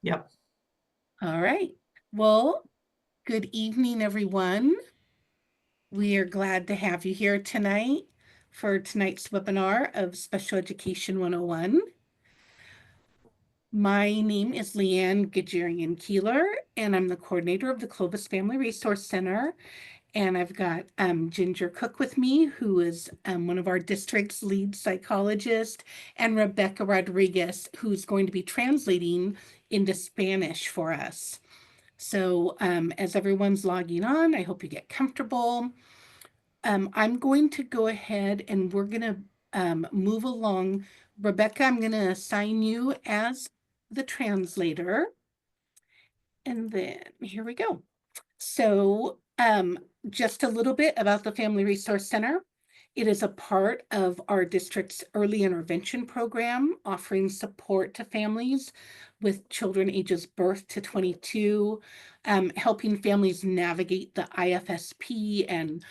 Yep. All right. Well, good evening, everyone. We are glad to have you here tonight for tonight's webinar of Special Education 101. My name is Leanne Gajarian-Keeler, and I'm the coordinator of the Clovis Family Resource Center. And I've got Ginger Cook with me, who is one of our district's lead psychologists, and Rebecca Rodriguez, who's going to be translating into Spanish for us. So as everyone's logging on, I hope you get comfortable. I'm going to go ahead and we're going to move along. Rebecca, I'm going to assign you as the translator. And then here we go. So just a little bit about the Family Resource Center. It is a part of our district's early intervention program, offering support to families with children ages birth to 22, helping families navigate the IFSP and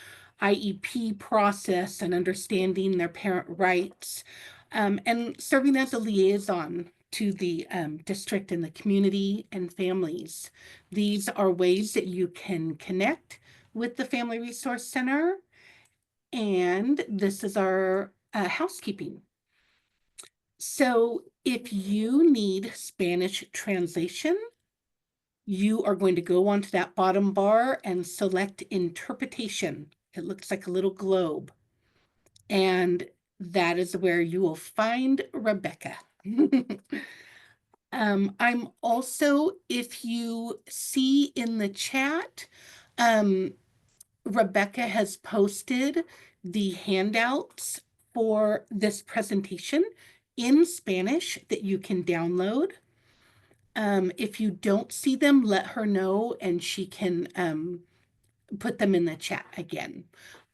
IEP process and understanding their parent rights, and serving as a liaison to the district and the community and families. These are ways that you can connect with the Family Resource Center. And this is our housekeeping. So if you need Spanish translation, you are going to go onto that bottom bar and select interpretation. It looks like a little globe. And that is where you will find Rebecca. I'm also, if you see in the chat, Rebecca has posted the handouts for this presentation in Spanish that you can download. If you don't see them, let her know and she can put them in the chat again.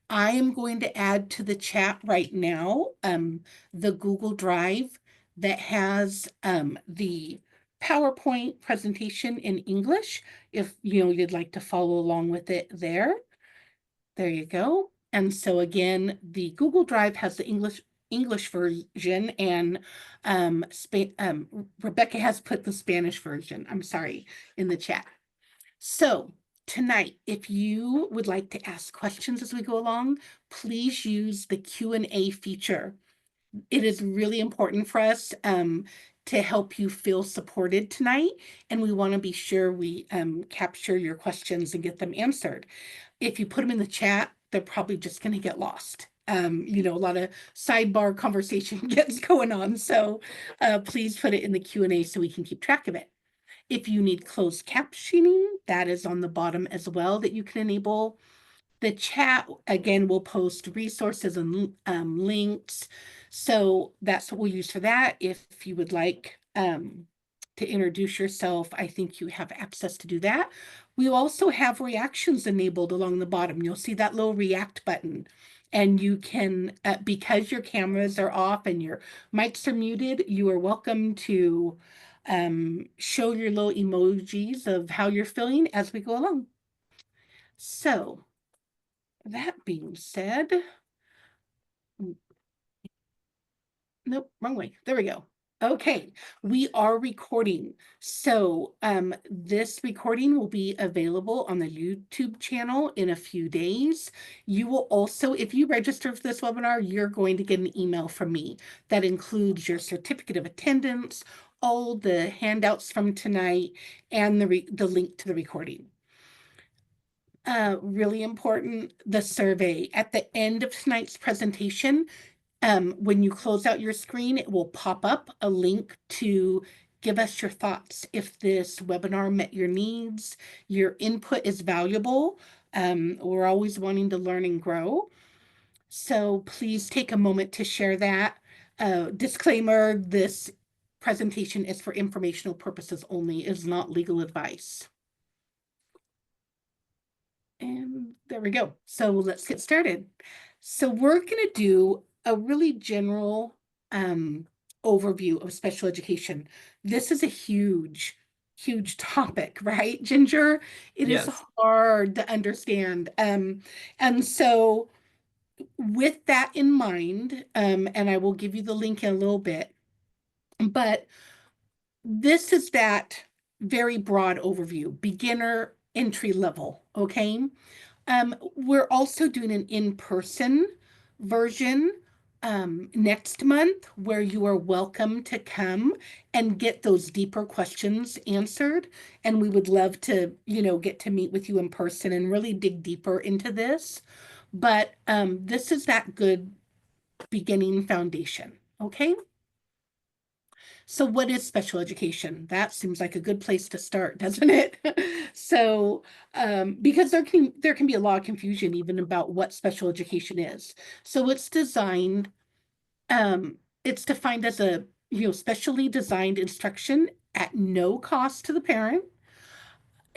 I am going to add to the chat right now the Google Drive that has the PowerPoint presentation in English, if you'd like to follow along with it there. There you go. And so again, the Google Drive has the English version, and Rebecca has put the Spanish version, I'm sorry, in the chat. So tonight, if you would like to ask questions as we go along, please use the Q&A feature. It is really important for us to help you feel supported tonight, and we want to be sure we capture your questions and get them answered. If you put them in the chat, they're probably just going to get lost. A lot of sidebar conversation gets going on, so please put it in the Q&A so we can keep track of it. If you need closed captioning, that is on the bottom as well that you can enable. The chat, again, will post resources and links. So that's what we'll use for that. If you would like to introduce yourself, I think you have access to do that. We also have reactions enabled along the bottom. You'll see that little react button. And you can, because your cameras are off and your mics are muted, you are welcome to show your little emojis of how you're feeling as we go along. So that being said, nope, wrong way. There we go. Okay, we are recording. So this recording will be available on the YouTube channel in a few days. You will also, if you register for this webinar, you're going to get an email from me that includes your certificate of attendance, all the handouts from tonight, and the link to the recording. Really important, the survey. At the end of tonight's presentation, when you close out your screen, it will pop up a link to give us your thoughts. If this webinar met your needs, your input is valuable. We're always wanting to learn and grow. So please take a moment to share that. Disclaimer, this presentation is for informational purposes only, is not legal advice. And there we go. So let's get started. So we're going to do a really general overview of special education. This is a huge, huge topic, right, Ginger? It is Yes. hard to understand. And so with that in mind, and I will give you the link in a little bit, but this is that very broad overview, beginner, entry level, okay? We're also doing an in-person version next month where you are welcome to come and get those deeper questions answered. And we would love to, get to meet with you in person and really dig deeper into this. But this is that good beginning foundation, okay? So what is special education? That seems like a good place to start, doesn't it? So, because there can be a lot of confusion even about what special education is. So it's defined as a, specially designed instruction at no cost to the parent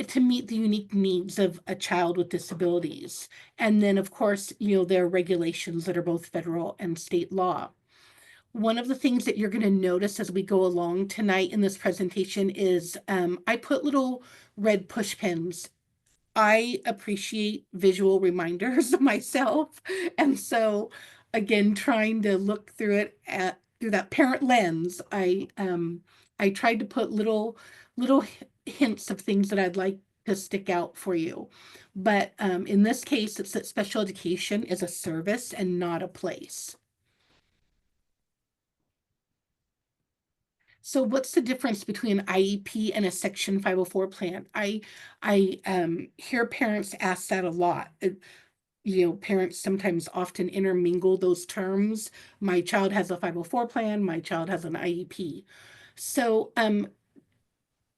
to meet the unique needs of a child with disabilities. And then, of course, there are regulations that are both federal and state law. One of the things that you're going to notice as we go along tonight in this presentation is I put little red push pins. I appreciate visual reminders myself. And so, again, trying to look through it through that parent lens, I tried to put little hints of things that I'd like to stick out for you. But in this case, it's that special education is a service and not a place. So what's the difference between an IEP and a Section 504 plan? I hear parents ask that a lot. Parents sometimes often intermingle those terms. My child has a 504 plan, my child has an IEP. So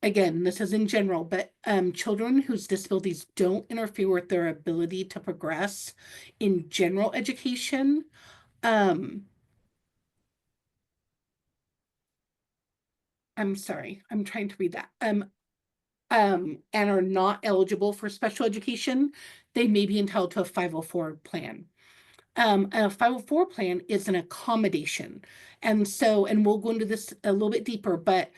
again, this is in general, but children whose disabilities don't interfere with their ability to progress in general education, I'm sorry, I'm trying to read that. And are not eligible for special education, they may be entitled to a 504 plan. A 504 plan is an accommodation. And we'll go into this a little bit deeper, but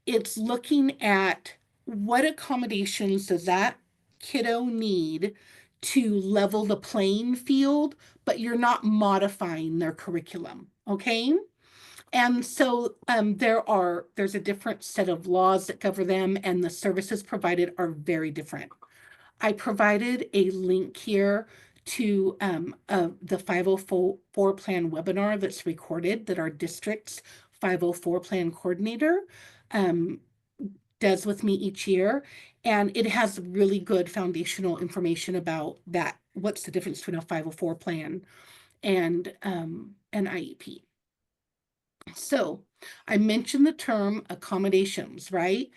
it's looking at what accommodations does that kiddo need to level the playing field, but you're not modifying their curriculum, okay? And so there's a different set of laws that cover them, and the services provided are very different. I provided a link here to the 504 plan webinar that's recorded that our district's 504 plan coordinator does with me each year. And it has really good foundational information about that. What's the difference between a 504 plan and an IEP? So I mentioned the term accommodations, right?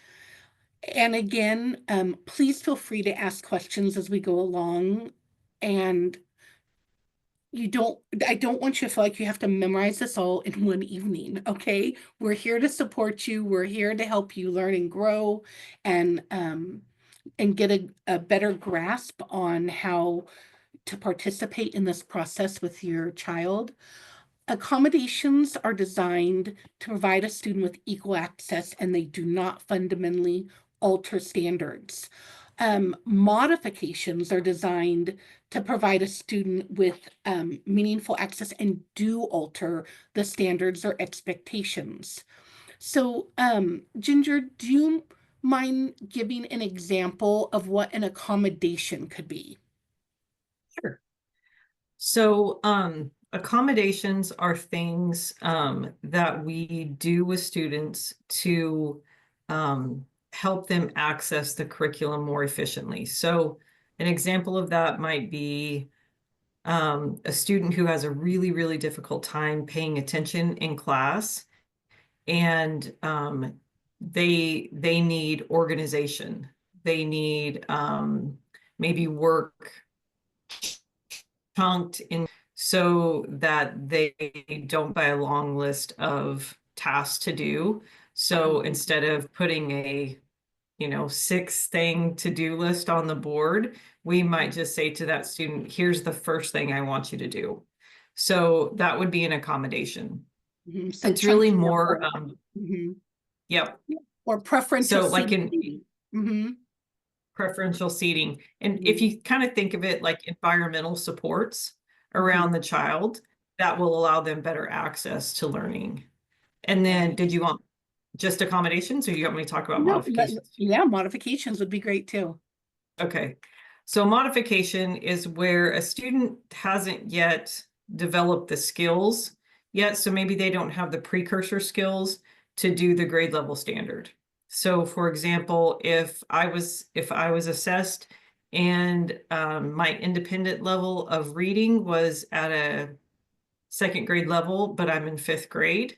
And again, please feel free to ask questions as we go along. And I don't want you to feel like you have to memorize this all in one evening, okay? We're here to support you. We're here to help you learn and grow and get a better grasp on how to participate in this process with your child. Accommodations are designed to provide a student with equal access, and they do not fundamentally alter standards. Modifications are designed to provide a student with meaningful access and do alter the standards or expectations. So, Ginger, do you mind giving an example of what an accommodation could be? Sure. So, accommodations are things that we do with students to help them access the curriculum more efficiently. So, an example of that might be a student who has a really, really difficult time paying attention in class, and they need organization. They need maybe work chunked in so that they don't buy a long list of tasks to do. So instead of putting a 6-thing to-do list on the board, we might just say to that student, here's the first thing I want you to do. So that would be an accommodation. So it's really chunking more yep. Or preferential So like seating. preferential seating. And if you kind of think of it like environmental supports around the child, that will allow them better access to learning. And then did you want Just accommodations, or you want me to talk about No, modifications? yeah, modifications would be great too. Okay. So modification is where a student hasn't yet developed the skills yet, so maybe they don't have the precursor skills to do the grade level standard. So for example, if I was assessed and my independent level of reading was at a second grade level, but I'm in fifth grade,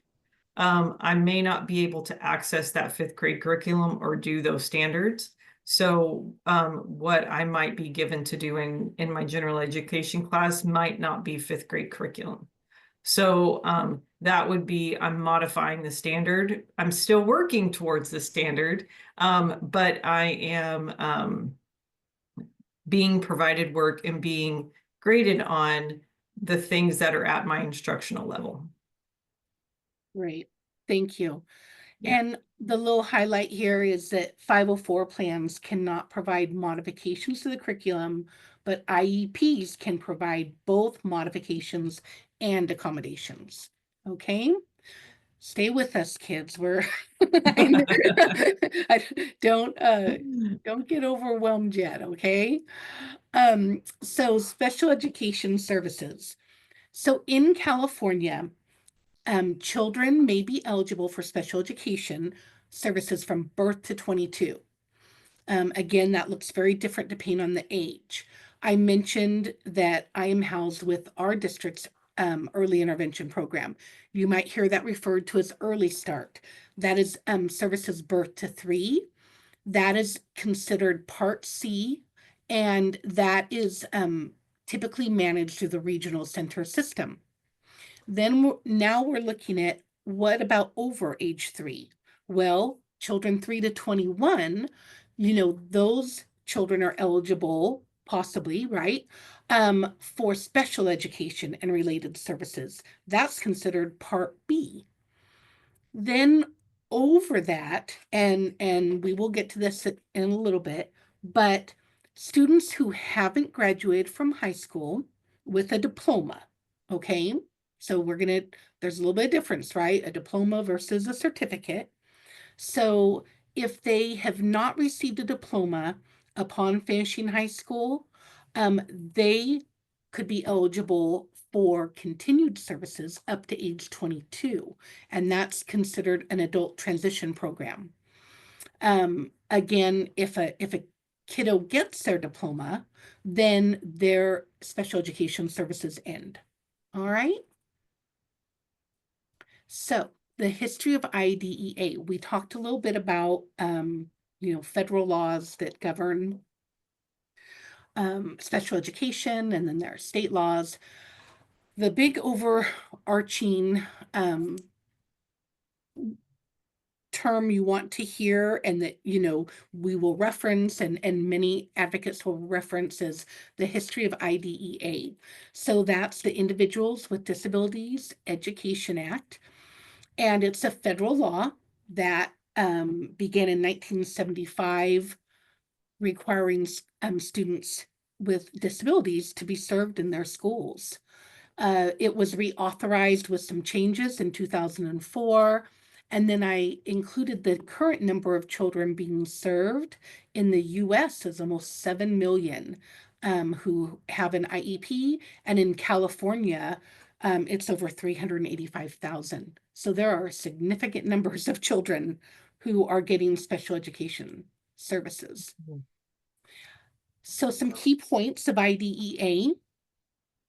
I may not be able to access that fifth grade curriculum or do those standards. So what I might be given to do in my general education class might not be fifth grade curriculum. So that would be, I'm modifying the standard. I'm still working towards the standard, but I am being provided work and being graded on the things that are at my instructional level. Great, thank you. Yeah. And the little highlight here is that 504 plans cannot provide modifications to the curriculum, but IEPs can provide both modifications and accommodations. Okay? Stay with us, kids. We're I don't get overwhelmed yet, okay? So special education services. So in California, children may be eligible for special education services from birth to 22. Again, that looks very different depending on the age. I mentioned that I am housed with our district's early intervention program. You might hear that referred to as Early Start. That is services birth to 3. That is considered Part C, and that is typically managed through the regional center system. Then now we're looking at what about over age 3? Well, children 3 to 21, those children are eligible, possibly, right, for special education and related services. That's considered Part B. Then over that, and we will get to this in a little bit, but students who haven't graduated from high school with a diploma, okay? So there's a little bit of difference, right? A diploma versus a certificate. So if they have not received a diploma upon finishing high school, they could be eligible for continued services up to age 22, and that's considered an adult transition program. Again, if a kiddo gets their diploma, then their special education services end. All right. So the history of IDEA, we talked a little bit about, federal laws that govern special education, and then there are state laws. The big overarching term you want to hear, and that we will reference, and many advocates will reference, is the history of IDEA. So that's the Individuals with Disabilities Education Act, and it's a federal law that began in 1975, requiring students with disabilities to be served in their schools. It was reauthorized with some changes in 2004. And then I included the current number of children being served in the US is almost 7 million who have an IEP. And in California, it's over 385,000. So there are significant numbers of children who are getting special education services. So some key points of IDEA.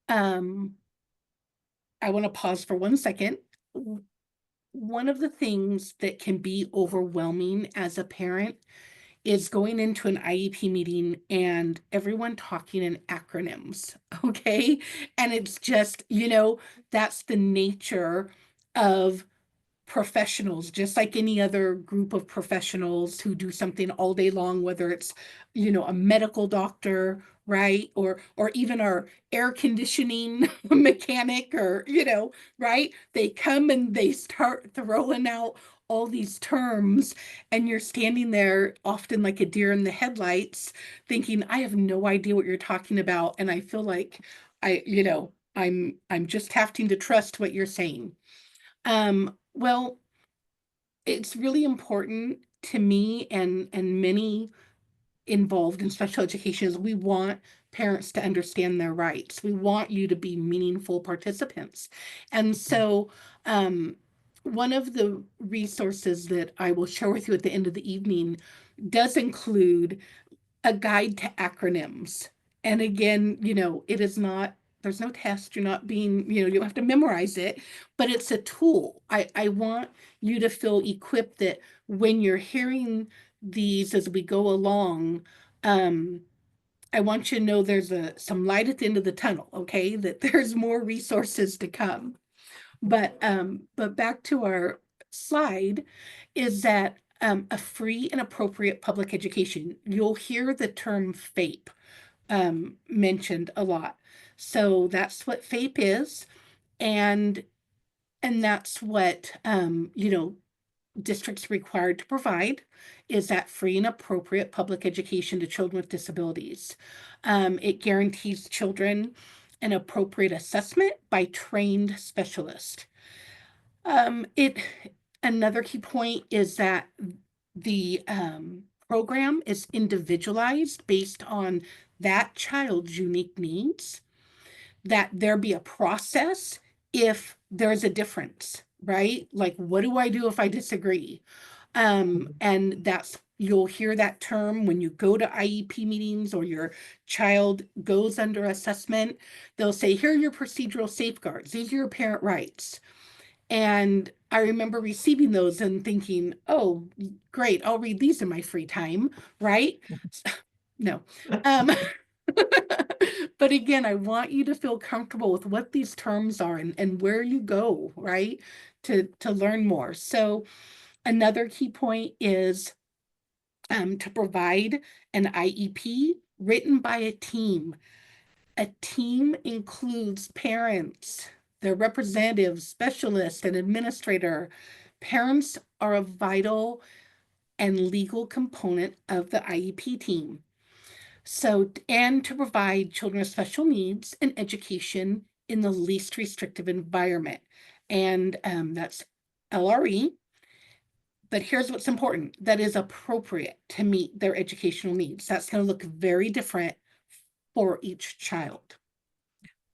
I want to pause for 1 second. One of the things that can be overwhelming as a parent is going into an IEP meeting and everyone talking in acronyms, okay? And it's just, that's the nature of professionals, just like any other group of professionals who do something all day long, whether it's, a medical doctor, right? Or even our air conditioning mechanic, or, right? They come and they start throwing out all these terms, and you're standing there often like a deer in the headlights thinking, I have no idea what you're talking about. And I feel like I'm just having to trust what you're saying. Well, it's really important to me and many involved in special education is we want parents to understand their rights. We want you to be meaningful participants. And so one of the resources that I will share with you at the end of the evening does include a guide to acronyms. And again, it is not, there's no test. You're not being, you don't have to memorize it, but it's a tool. I want you to feel equipped that when you're hearing these as we go along, I want you to know there's some light at the end of the tunnel, okay? That there's more resources to come. But back to our slide is that a free and appropriate public education. You'll hear the term FAPE mentioned a lot. So that's what FAPE is, and that's what districts required to provide is that free and appropriate public education to children with disabilities. It guarantees children an appropriate assessment by trained specialists. Another key point is that the program is individualized based on that child's unique needs, that there be a process if there's a difference, right? Like, what do I do if I disagree? And you'll hear that term when you go to IEP meetings or your child goes under assessment. They'll say, here are your procedural safeguards. These are your parent rights. And I remember receiving those and thinking, oh, great, I'll read these in my free time, right? No. But again, I want you to feel comfortable with what these terms are and where you go, right? To learn more. So another key point is to provide an IEP written by a team. A team includes parents, their representatives, specialists, and administrator. Parents are a vital and legal component of the IEP team. So, and to provide children with special needs and education in the least restrictive environment. And that's LRE. But here's what's important, that is appropriate to meet their educational needs. That's going to look very different for each child.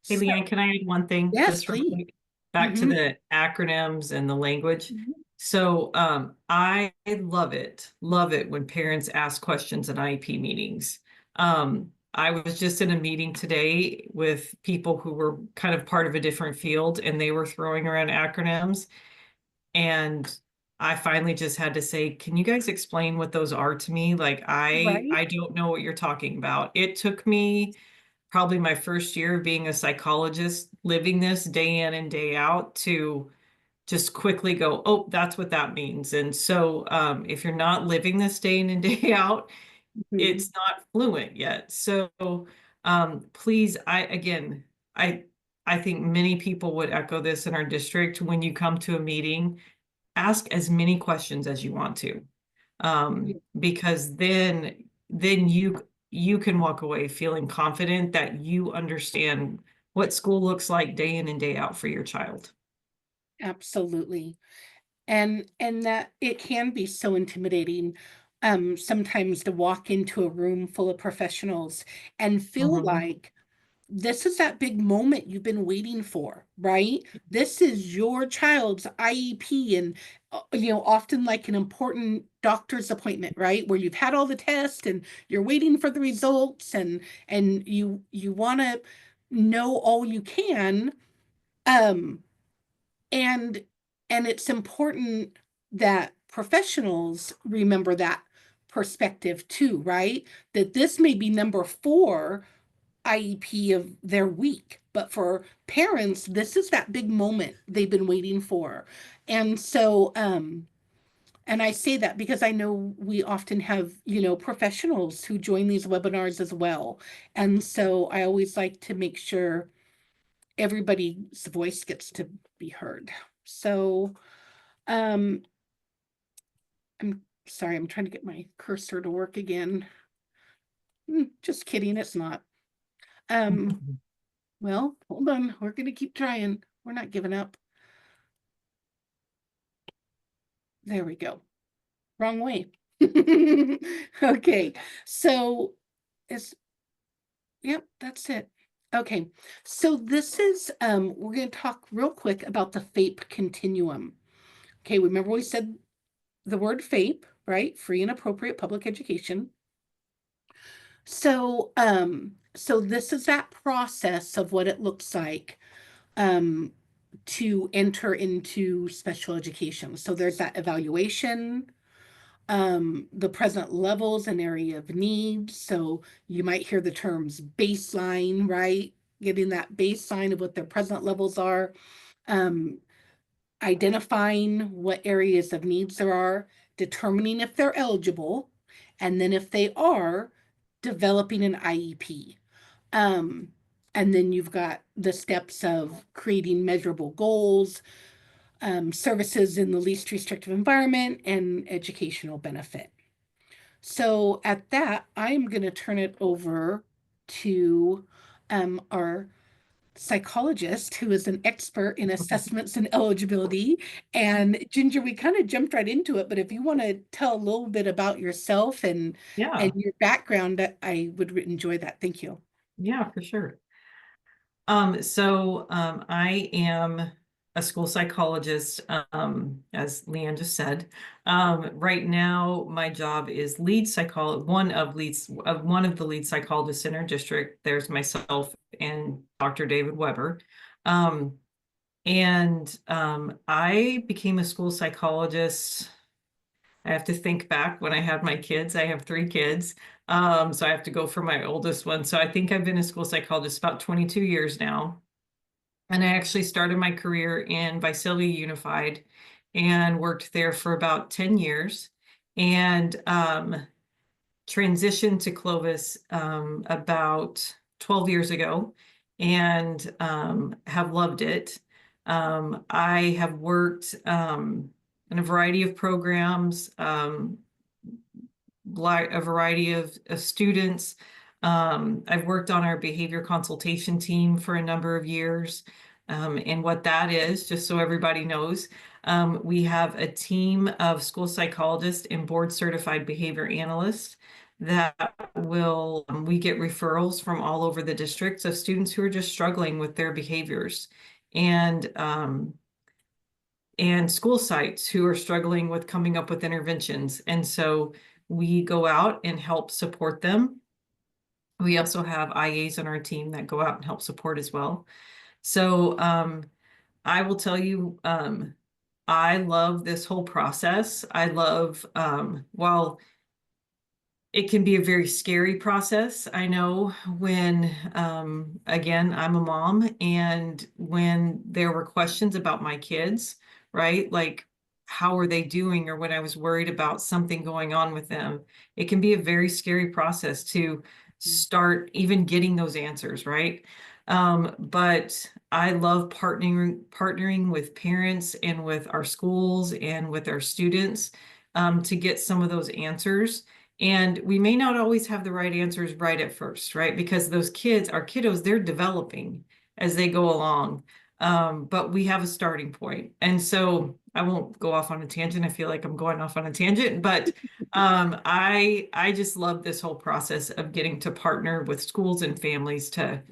Hey, So, Leanne, can I add one thing yes, just real please. quick? Back to Mhm. the acronyms and the language. Mhm. So I love it when parents ask questions in IEP meetings. I was just in a meeting today with people who were kind of part of a different field and they were throwing around acronyms. And I finally just had to say, can you guys explain what those are to me? Like Right. I don't know what you're talking about. It took me probably my first year of being a psychologist, living this day in and day out to just quickly go, oh, that's what that means. And so if you're not living this day in and day out, Mhm. it's not fluent yet. So please, I I think many people would echo this in our district. When you come to a meeting, ask as many questions as you want to, because then you can walk away feeling confident that you understand what school looks like day in and day out for your child. Absolutely. And that it can be so intimidating sometimes to walk into a room full of professionals and feel Mhm. like this is that big moment you've been waiting for, right? This is your child's IEP and often like an important doctor's appointment, right? Where you've had all the tests and you're waiting for the results and you want to know all you can. Um and it's important that professionals remember that perspective too, right? That this may be number 4 IEP of their week, but for parents, this is that big moment they've been waiting for. And so, and I say that because I know we often have, professionals who join these webinars as well. And so I always like to make sure everybody's voice gets to be heard. So, um, I'm sorry, I'm trying to get my cursor to work again. Just kidding, it's not. Um, well, hold on, we're gonna keep trying. We're not giving up. There we go. Wrong way. Okay, so yep, that's it. Okay, so this is, we're going to talk real quick about the FAPE continuum. Okay, remember we said the word FAPE, right? Free and appropriate public education. So this is that process of what it looks like to enter into special education. So there's that evaluation, the present levels and area of need. So you might hear the terms baseline, right? Getting that baseline of what their present levels are, identifying what areas of needs there are, determining if they're eligible, and then if they are, developing an IEP. Um, and then you've got the steps of creating measurable goals, services in the least restrictive environment, and educational benefit. So at that, I'm going to turn it over to our psychologist who is an expert in assessments and eligibility. And Ginger, we kind of jumped right into it, but if you want to tell a little bit about yourself and Yeah, your background, I would enjoy that. Thank you. yeah, for sure. I am a school psychologist, as Leanne just said. Right now, my job is lead psychologist, one of the lead psychologists in our district. There's myself and Dr. David Weber. I became a school psychologist. I have to think back when I had my kids. I have 3 kids. So I have to go for my oldest one. So I think I've been a school psychologist about 22 years now. And I actually started my career in Visalia Unified and worked there for about 10 years and transitioned to Clovis about 12 years ago and have loved it. I have worked in a variety of programs, a variety of students. I've worked on our behavior consultation team for a number of years. And what that is, just so everybody knows, we have a team of school psychologists and board certified behavior analysts that we get referrals from all over the districts of students who are just struggling with their behaviors. And school sites who are struggling with coming up with interventions. And so we go out and help support them. We also have IAs on our team that go out and help support as well. So I will tell you, I love this whole process. I love, while it can be a very scary process. I know when, again, I'm a mom, and when there were questions about my kids, right? Like, how are they doing? Or when I was worried about something going on with them, it can be a very scary process to start even getting those answers, right? But I love partnering with parents and with our schools and with our students to get some of those answers. And we may not always have the right answers right at first, right? Because those kids, our kiddos, they're developing as they go along. But we have a starting point. And so I won't go off on a tangent. I feel like I'm going off on a tangent, but I just love this whole process of getting to partner with schools and families to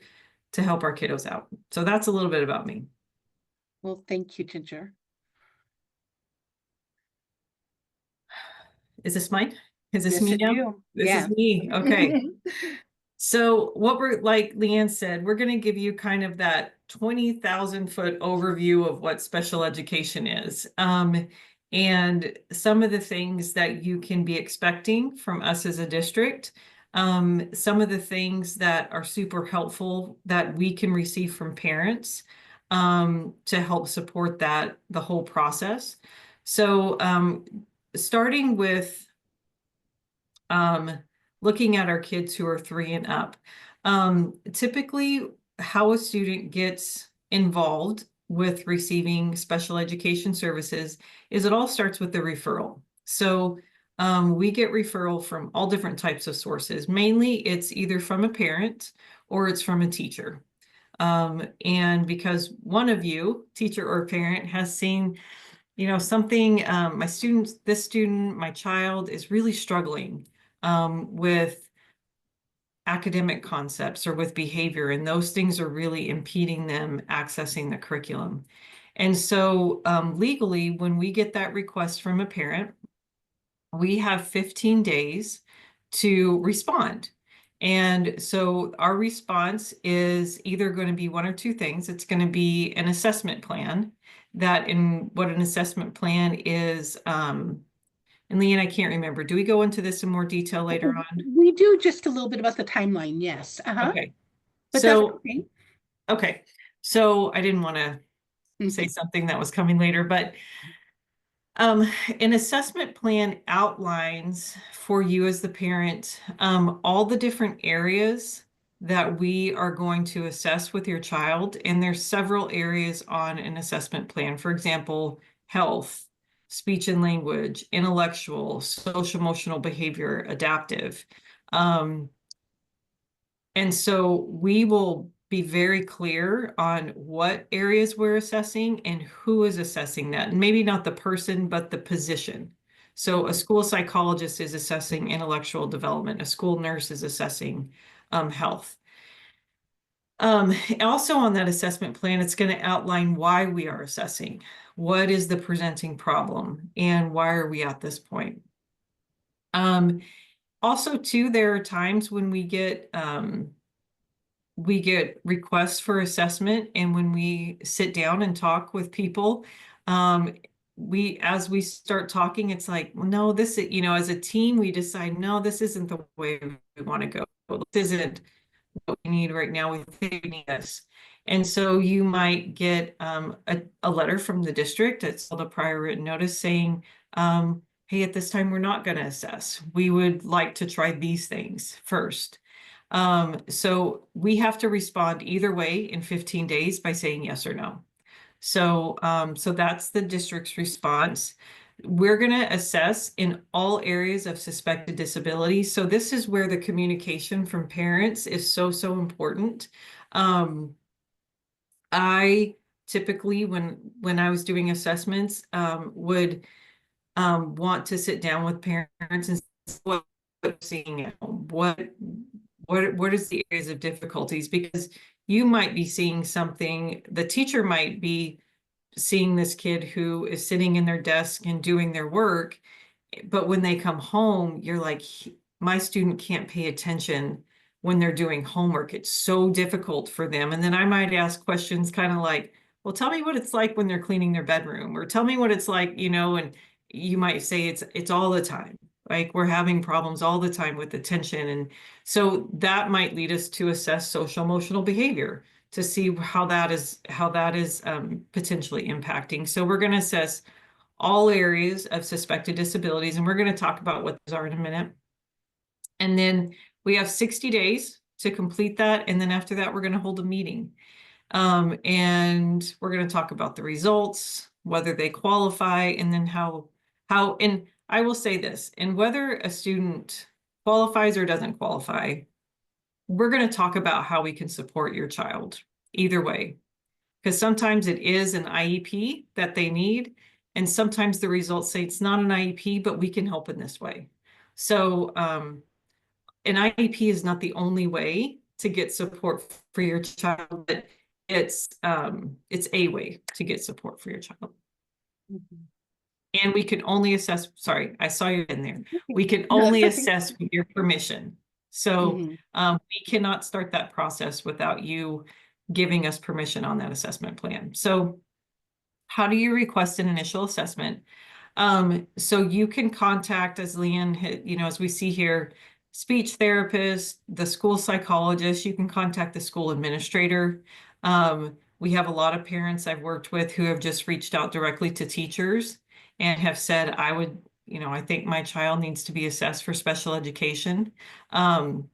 help our kiddos out. So that's a little bit about me. Well, thank you, Ginger. Is this mine? Is this Yes, me you now? do. This Yeah. is me. Okay. So what we're, like Leanne said, we're going to give you kind of that 20,000-foot overview of what special education is. And some of the things that you can be expecting from us as a district, some of the things that are super helpful that we can receive from parents to help support the whole process. So starting with looking at our kids who are 3 and up. Typically, how a student gets involved with receiving special education services is it all starts with the referral. So we get referral from all different types of sources. Mainly, it's either from a parent or it's from a teacher. And because one of you, teacher or parent, has seen something, this student, my child is really struggling with academic concepts or with behavior, and those things are really impeding them accessing the curriculum. And so legally, when we get that request from a parent, we have 15 days to respond. And so our response is either going to be one or two things. It's going to be an assessment plan what an assessment plan is. And Leanne, I can't remember. Do we go into this in more detail later on? We do just a little bit about the timeline, yes. Okay. But that's So, okay. okay. So I didn't want to say Mhm. something that was coming later, but Um, an assessment plan outlines for you as the parent all the different areas that we are going to assess with your child. And there's several areas on an assessment plan. For example, health, speech and language, intellectual, social emotional behavior, adaptive. Um, and so we will be very clear on what areas we're assessing and who is assessing that. And maybe not the person, but the position. So a school psychologist is assessing intellectual development. A school nurse is assessing health. Also on that assessment plan, it's going to outline why we are assessing. What is the presenting problem and why are we at this point? Also, too, there are times when we get requests for assessment, and when we sit down and talk with people, as we start talking, it's like, well, no, this is, as a team, we decide, no, this isn't the way we want to go. This isn't what we need right now. We think we need this. And so you might get a letter from the district. It's called a prior written notice saying, hey, at this time, we're not going to assess. We would like to try these things first. So we have to respond either way in 15 days by saying yes or no. So that's the district's response. We're going to assess in all areas of suspected disability. So this is where the communication from parents is so, so important. I typically, when I was doing assessments, would want to sit down with parents and see what they're seeing at home. What is the areas of difficulties? Because you might be seeing something, the teacher might be seeing this kid who is sitting in their desk and doing their work, but when they come home, you're like, my student can't pay attention when they're doing homework. It's so difficult for them. And then I might ask questions kind of like, well, tell me what it's like when they're cleaning their bedroom, or tell me what it's like, and you might say it's all the time. Like we're having problems all the time with attention. And so that might lead us to assess social emotional behavior to see how that is potentially impacting. So we're going to assess all areas of suspected disabilities, and we're going to talk about what those are in a minute. And then we have 60 days to complete that. And then after that, we're going to hold a meeting. And we're going to talk about the results, whether they qualify, and then and I will say this, and whether a student qualifies or doesn't qualify, we're going to talk about how we can support your child either way. Because sometimes it is an IEP that they need, and sometimes the results say it's not an IEP, but we can help in this way. So an IEP is not the only way to get support for your child, but it's a way to get support for your child. Mhm. And we can only assess, sorry, I saw you in there. We can No, only it's okay. assess with your permission. So Mhm. we cannot start that process without you giving us permission on that assessment plan. So how do you request an initial assessment? So you can contact, as Leanne, as we see here, speech therapist, the school psychologist. You can contact the school administrator. We have a lot of parents I've worked with who have just reached out directly to teachers and have said, I think my child needs to be assessed for special education. I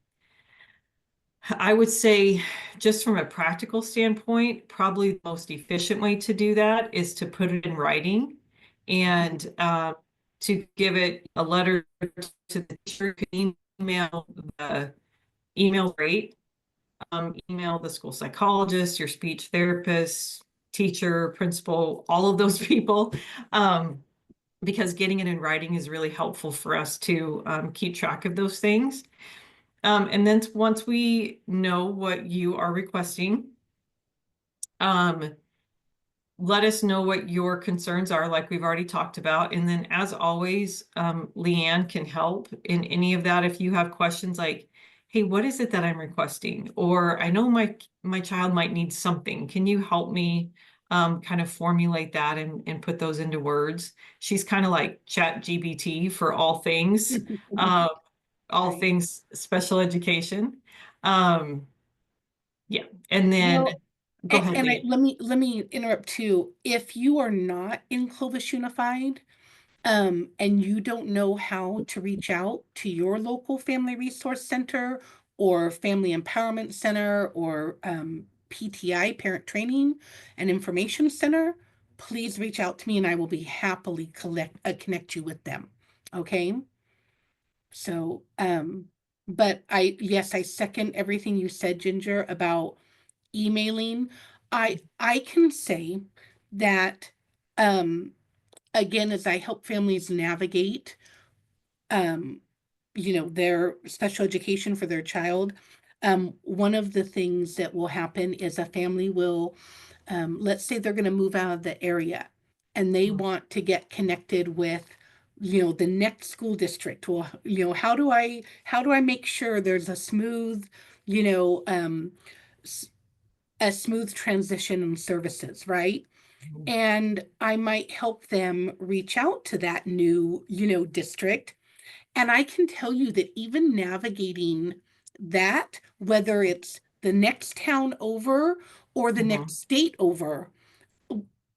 would say, just from a practical standpoint, probably the most efficient way to do that is to put it in writing and to give it a letter to the teacher. You can email the email rate, email the school psychologist, your speech therapist, teacher, principal, all of those people. Because getting it in writing is really helpful for us to keep track of those things. And then once we know what you are requesting, let us know what your concerns are, like we've already talked about. And then as always, Leanne can help in any of that. If you have questions like, hey, what is it that I'm requesting? Or I know my child might need something. Can you help me kind of formulate that and put those into words? She's kind of like Chat GPT for all things, uh, all Right. things special education. Um, yeah. And then Well, go ahead, and Leanne. let me interrupt too. If you are not in Clovis Unified, and you don't know how to reach out to your local family resource center or family empowerment center or PTI, parent training and information center, please reach out to me and I will be happily connect you with them. Okay. So, but yes, I second everything you said, Ginger, about emailing. I can say that, um, again, as I help families navigate, um, their special education for their child, one of the things that will happen is a family will, let's say they're going to move out of the area and they want to get connected with, the next school district. Well, how do I make sure there's a smooth, you know, a smooth transition in services, right? And I might help them reach out to that new, district. And I can tell you that even navigating that, whether it's the next town over or the Mhm. next state over,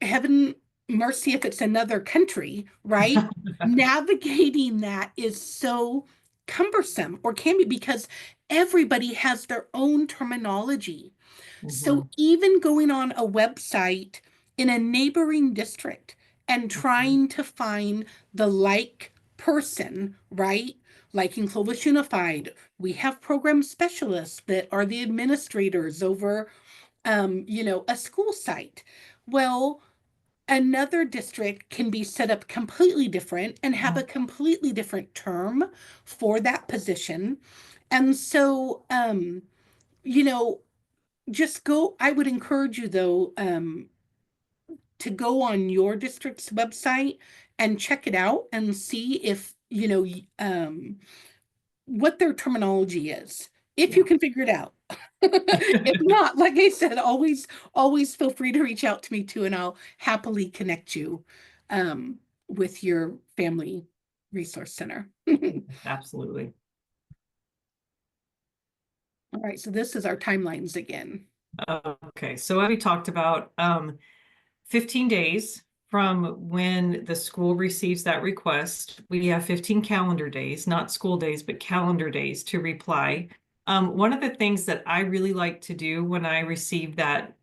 heaven mercy if it's another country, right? Navigating that is so cumbersome, or can be, because everybody has their own terminology. So Mhm. even going on a website in a neighboring district and Mhm. trying to find the like person, right? Like in Clovis Unified, we have program specialists that are the administrators over, a school site. Well, another district can be set up completely different and have a completely different term for that position. And so, you know, just go, I would encourage you though, to go on your district's website and check it out and see if, what their terminology is, if you Yeah. can figure it out. If not, like I said, always feel free to reach out to me too, and I'll happily connect you with your family resource center. Absolutely. All right, so this is our timelines again. Okay, so as we talked about, 15 days from when the school receives that request. We have 15 calendar days, not school days, but calendar days to reply. One of the things that I really like to do when I receive that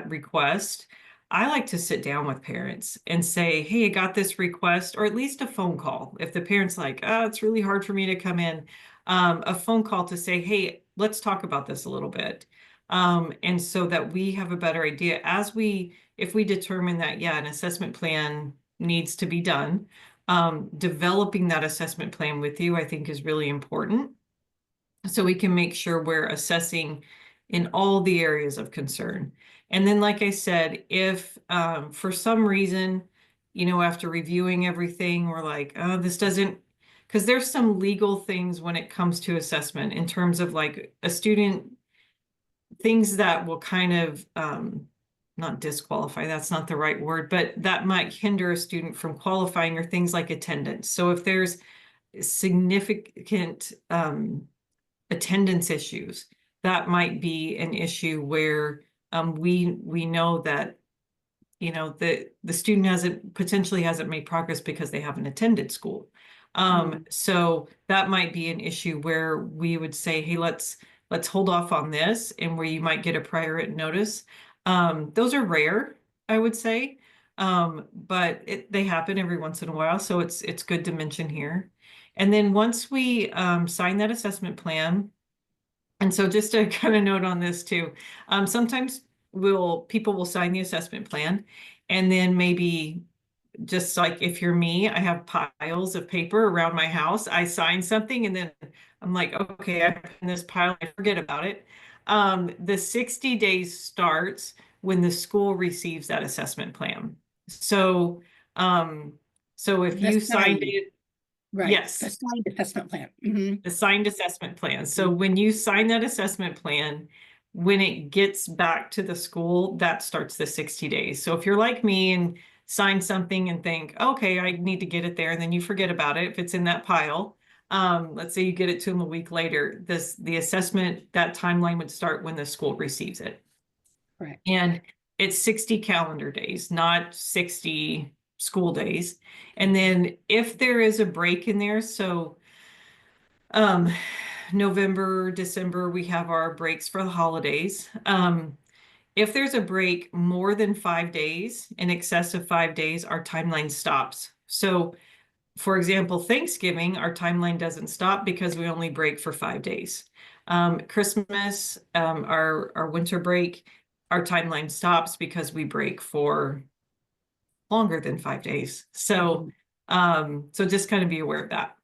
request, I like to sit down with parents and say, hey, I got this request, or at least a phone call. If the parent's like, oh, it's really hard for me to come in, a phone call to say, hey, let's talk about this a little bit. And so that we have a better idea if we determine that, yeah, an assessment plan needs to be done, developing that assessment plan with you, I think is really important. So we can make sure we're assessing in all the areas of concern. And then, like I said, if for some reason, after reviewing everything, we're like, oh, this doesn't, because there's some legal things when it comes to assessment in terms of like a student, things that will kind of not disqualify, that's not the right word, but that might hinder a student from qualifying, or things like attendance. So if there's significant attendance issues, that might be an issue where we know that the student potentially hasn't made progress because they haven't attended school. Mm. So that might be an issue where we would say, hey, let's hold off on this, and where you might get a prior written notice. Those are rare, I would say. But they happen every once in a while, so it's good to mention here. And then once we sign that assessment plan, and so just to kind of note on this too, sometimes people will sign the assessment plan, and then maybe, just like if you're me, I have piles of paper around my house. I sign something and then I'm like, okay, I put in this pile, I forget about it. The 60 days starts when the school receives that assessment plan. So, um, so if The you signed signed, it, right, the yes, signed assessment plan. Mhm. the signed assessment plan. So when you sign that assessment plan, when it gets back to the school, that starts the 60 days. So if you're like me and sign something and think, okay, I need to get it there, and then you forget about it, if it's in that pile, let's say you get it to them a week later, the assessment, that timeline would start when the school receives it. Correct. And it's 60 calendar days, not 60 school days. And then if there is a break in there, so um, November, December, we have our breaks for the holidays. If there's a break more than 5 days, in excess of 5 days, our timeline stops. So, for example, Thanksgiving, our timeline doesn't stop because we only break for 5 days. Christmas, our winter break, our timeline stops because we break for longer than 5 days. So, Mhm. so just kind of be aware of that.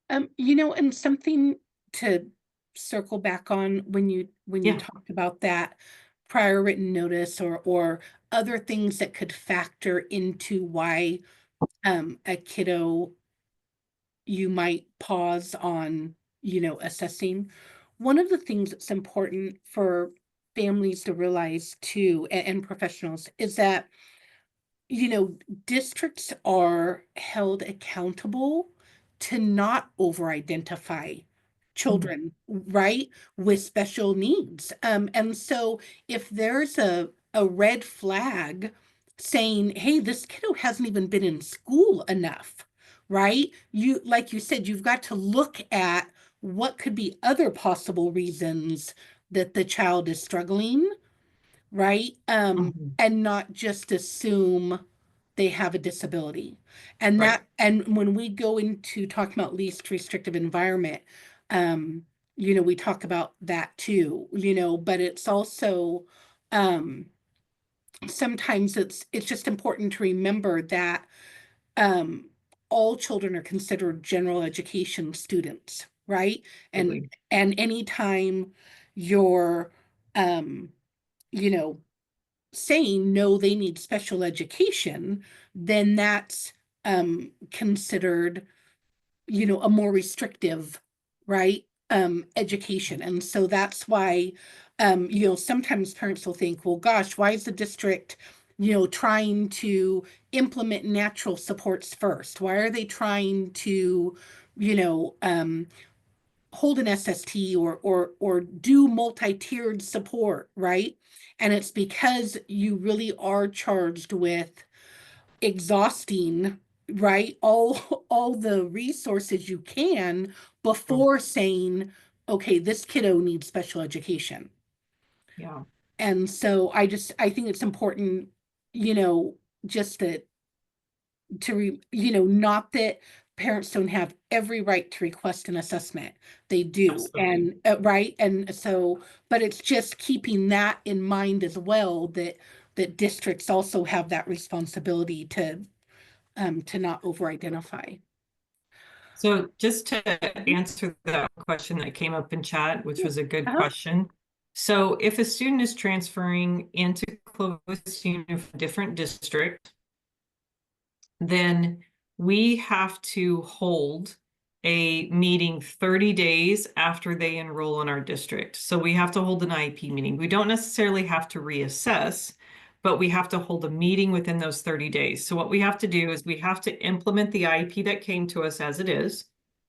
And something to circle back on when you Yeah. talked about that prior written notice or other things that could factor into why a kiddo you might pause on, assessing. One of the things that's important for families to realize too, and professionals, is that you know, districts are held accountable to not over-identify Mhm. children, right, with special needs. And so if there's a red flag saying, hey, this kiddo hasn't even been in school enough, right? Like you said, you've got to look at what could be other possible reasons that the child is struggling, right? Mhm. And not just assume they have a disability. And Right. and when we go into talking about least restrictive environment, um, we talk about that too, but it's also um sometimes it's just important to remember that um all children are considered general education students, right? And Absolutely. and anytime you're um you know saying no, they need special education, then that's considered, a more restrictive, right? Education. And so that's why, sometimes parents will think, well, gosh, why is the district, trying to implement natural supports first? Why are they trying to, you know, um, hold an SST or do multi-tiered support, right? And it's because you really are charged with exhausting, right, all the resources you can Oh, before saying, okay, this kiddo needs special education. yeah. And so I think it's important, just that not that parents don't have every right to request an assessment. They do. Absolutely. And right. And so, but it's just keeping that in mind as well, that districts also have that responsibility to not over identify. So just to answer that question that came up in chat, which Yeah. was a good Uh-huh. question. So if a student is transferring into Clovis different district, then we have to hold a meeting 30 days after they enroll in our district. So we have to hold an IEP meeting. We don't necessarily have to reassess, but we have to hold a meeting within those 30 days. So what we have to do is we have to implement the IEP that came to us as it is.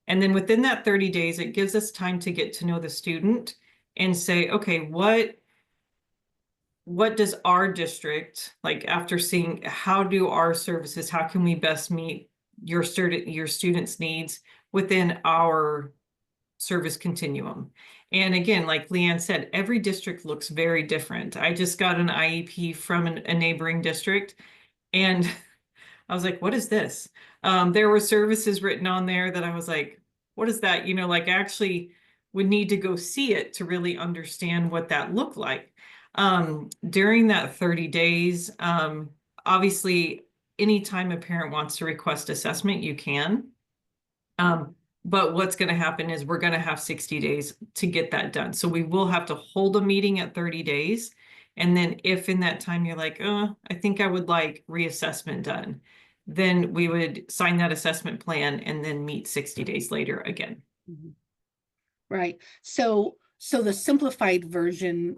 And then within that 30 days, it gives us time to get to know the student and say, okay, what does our district, like after seeing how do our services, how can we best meet your students' needs within our service continuum? And again, like Leanne said, every district looks very different. I just got an IEP from a neighboring district, and I was like, what is this? There were services written on there that I was like, what is that? Like I actually would need to go see it to really understand what that looked like. During that 30 days, obviously, anytime a parent wants to request assessment, you can. But what's going to happen is we're going to have 60 days to get that done. So we will have to hold a meeting at 30 days. And then if in that time you're like, oh, I think I would like reassessment done, then we would sign that assessment plan and then meet 60 days later again. Mhm. Right. So the simplified version,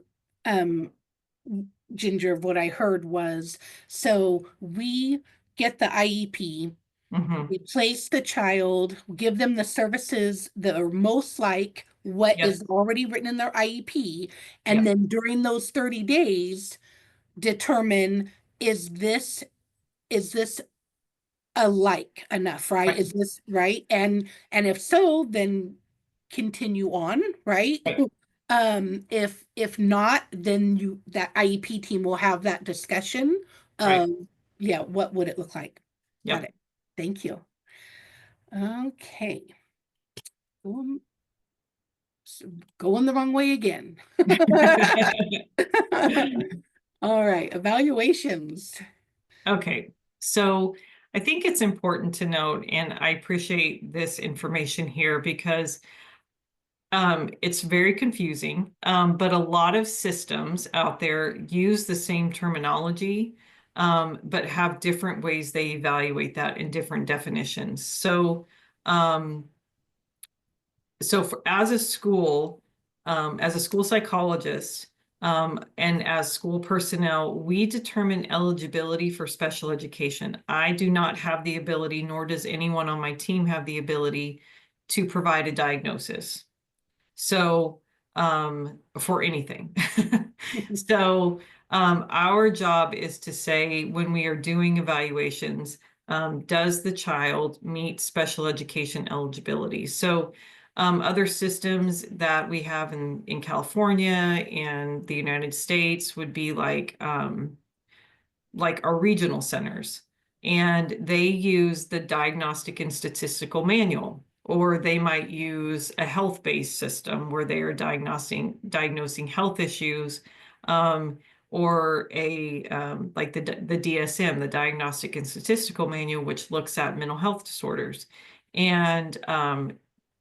Ginger, of what I heard was, so we get the IEP, Mm-hmm. we place the child, give them the services that are most like what Yep. is already written in their IEP, and Yep. then during those 30 days, determine is this alike enough, right? Right. Is this right? And if so, then continue on, right? Right. If not, then that IEP team will have that discussion Right. of, yeah, what would it look like? Got Yep. it. Thank you. Okay. Um, Going the wrong way again. All right, evaluations. Okay, so I think it's important to note, and I appreciate this information here because it's very confusing, but a lot of systems out there use the same terminology, but have different ways they evaluate that in different definitions. Um, as a school psychologist, and as school personnel, we determine eligibility for special education. I do not have the ability, nor does anyone on my team have the ability to provide a diagnosis. So, for anything. So, our job is to say when we are doing evaluations, does the child meet special education eligibility? So, other systems that we have in California and the United States would be like our regional centers, and they use the Diagnostic and Statistical Manual, or they might use a health-based system where they are diagnosing health issues, or like the DSM, the Diagnostic and Statistical Manual, which looks at mental health disorders. And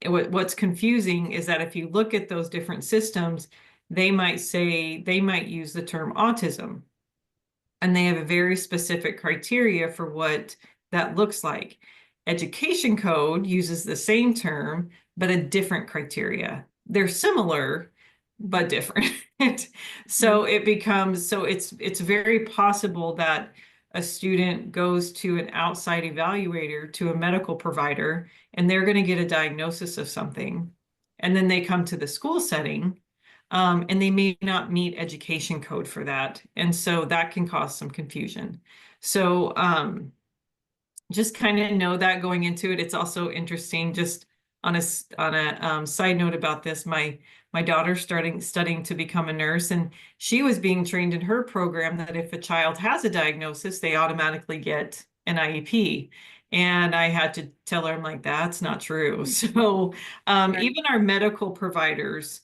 what's confusing is that if you look at those different systems, they might use the term autism, and they have a very specific criteria for what that looks like. Education code uses the same term, but a different criteria. They're similar, but different. So it's very possible that a student goes to an outside evaluator, to a medical provider, and they're going to get a diagnosis of something. And then they come to the school setting, and they may not meet education code for that. And so that can cause some confusion. So just kind of know that going into it. It's also interesting, just on a side note about this, my daughter's studying to become a nurse, and she was being trained in her program that if a child has a diagnosis, they automatically get an IEP. And I had to tell her, I'm like, that's not true. So even our medical providers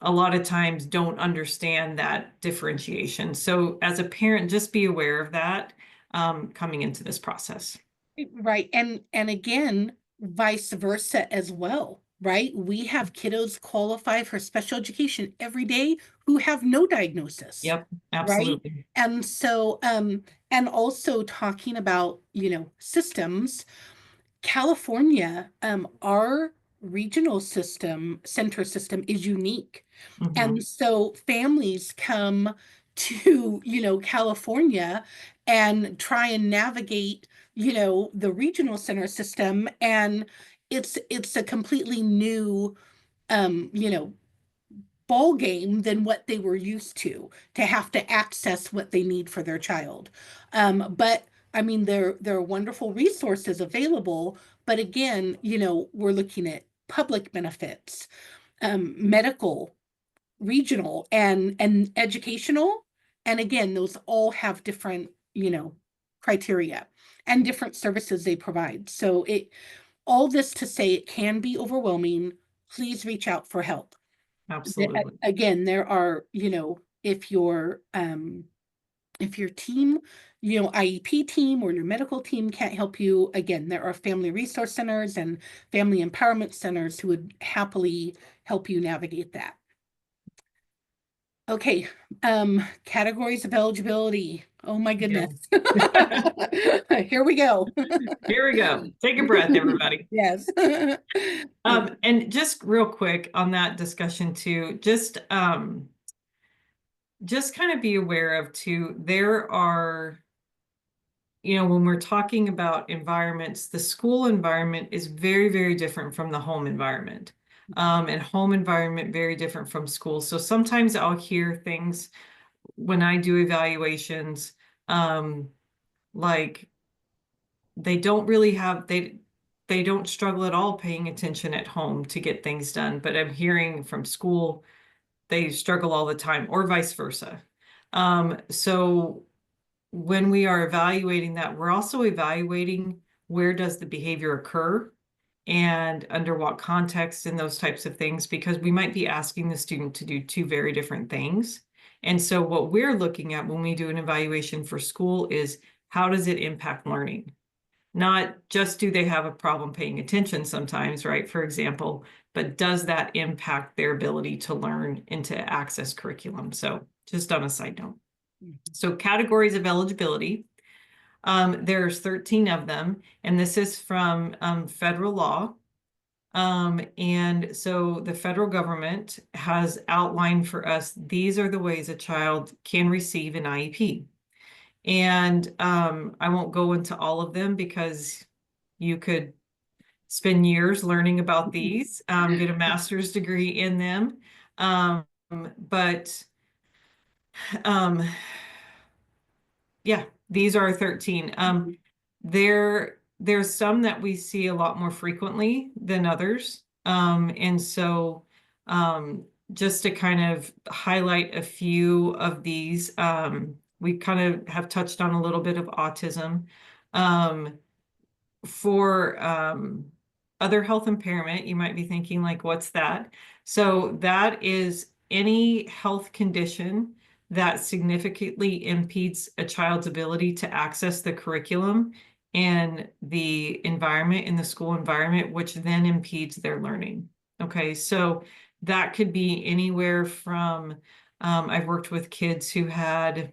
a lot of times don't understand that differentiation. So as a parent, just be aware of that, coming into this process. Right. And again, vice versa as well, right? We have kiddos qualify for special education every day who have no diagnosis, Yep, right? absolutely. And so, and also talking about, systems, California, our regional center system is unique. Mhm. And so families come to, California and try and navigate, the regional center system. And it's a completely new, you know, ball game than what they were used to have to access what they need for their child. But I mean, there are wonderful resources available, but again, we're looking at public benefits, medical, regional, and educational. And again, those all have different, criteria and different services they provide. So all this to say it can be overwhelming. Please reach out for help. Absolutely. Again, there are, if your team, IEP team or your medical team can't help you, again, there are family resource centers and family empowerment centers who would happily help you navigate that. Okay, categories of eligibility. Oh my goodness. Here we go. Here we go. Take a breath, everybody. Yes. And just real quick on that discussion too, just kind of be aware of too, there are, when we're talking about environments, the school environment is very, very different from the home environment. And home environment very different from school. So sometimes I'll hear things when I do evaluations, like they don't really have, they don't struggle at all paying attention at home to get things done. But I'm hearing from school, they struggle all the time, or vice versa. So when we are evaluating that, we're also evaluating where does the behavior occur and under what context and those types of things, because we might be asking the student to do two very different things. And so what we're looking at when we do an evaluation for school is how does it impact learning? Not just do they have a problem paying attention sometimes, right? For example, but does that impact their ability to learn and to access curriculum? So just on a side note. So categories of eligibility, there's 13 of them, and this is from federal law. And so the federal government has outlined for us, these are the ways a child can receive an IEP. And I won't go into all of them because you could spend years learning about these, get a master's degree in them. But yeah, these are 13. There's some that we see a lot more frequently than others. And so just to kind of highlight a few of these, we kind of have touched on a little bit of autism. For other health impairment, you might be thinking like, what's that? So that is any health condition that significantly impedes a child's ability to access the curriculum and the environment in the school environment, which then impedes their learning. Okay, so that could be anywhere from, I've worked with kids who had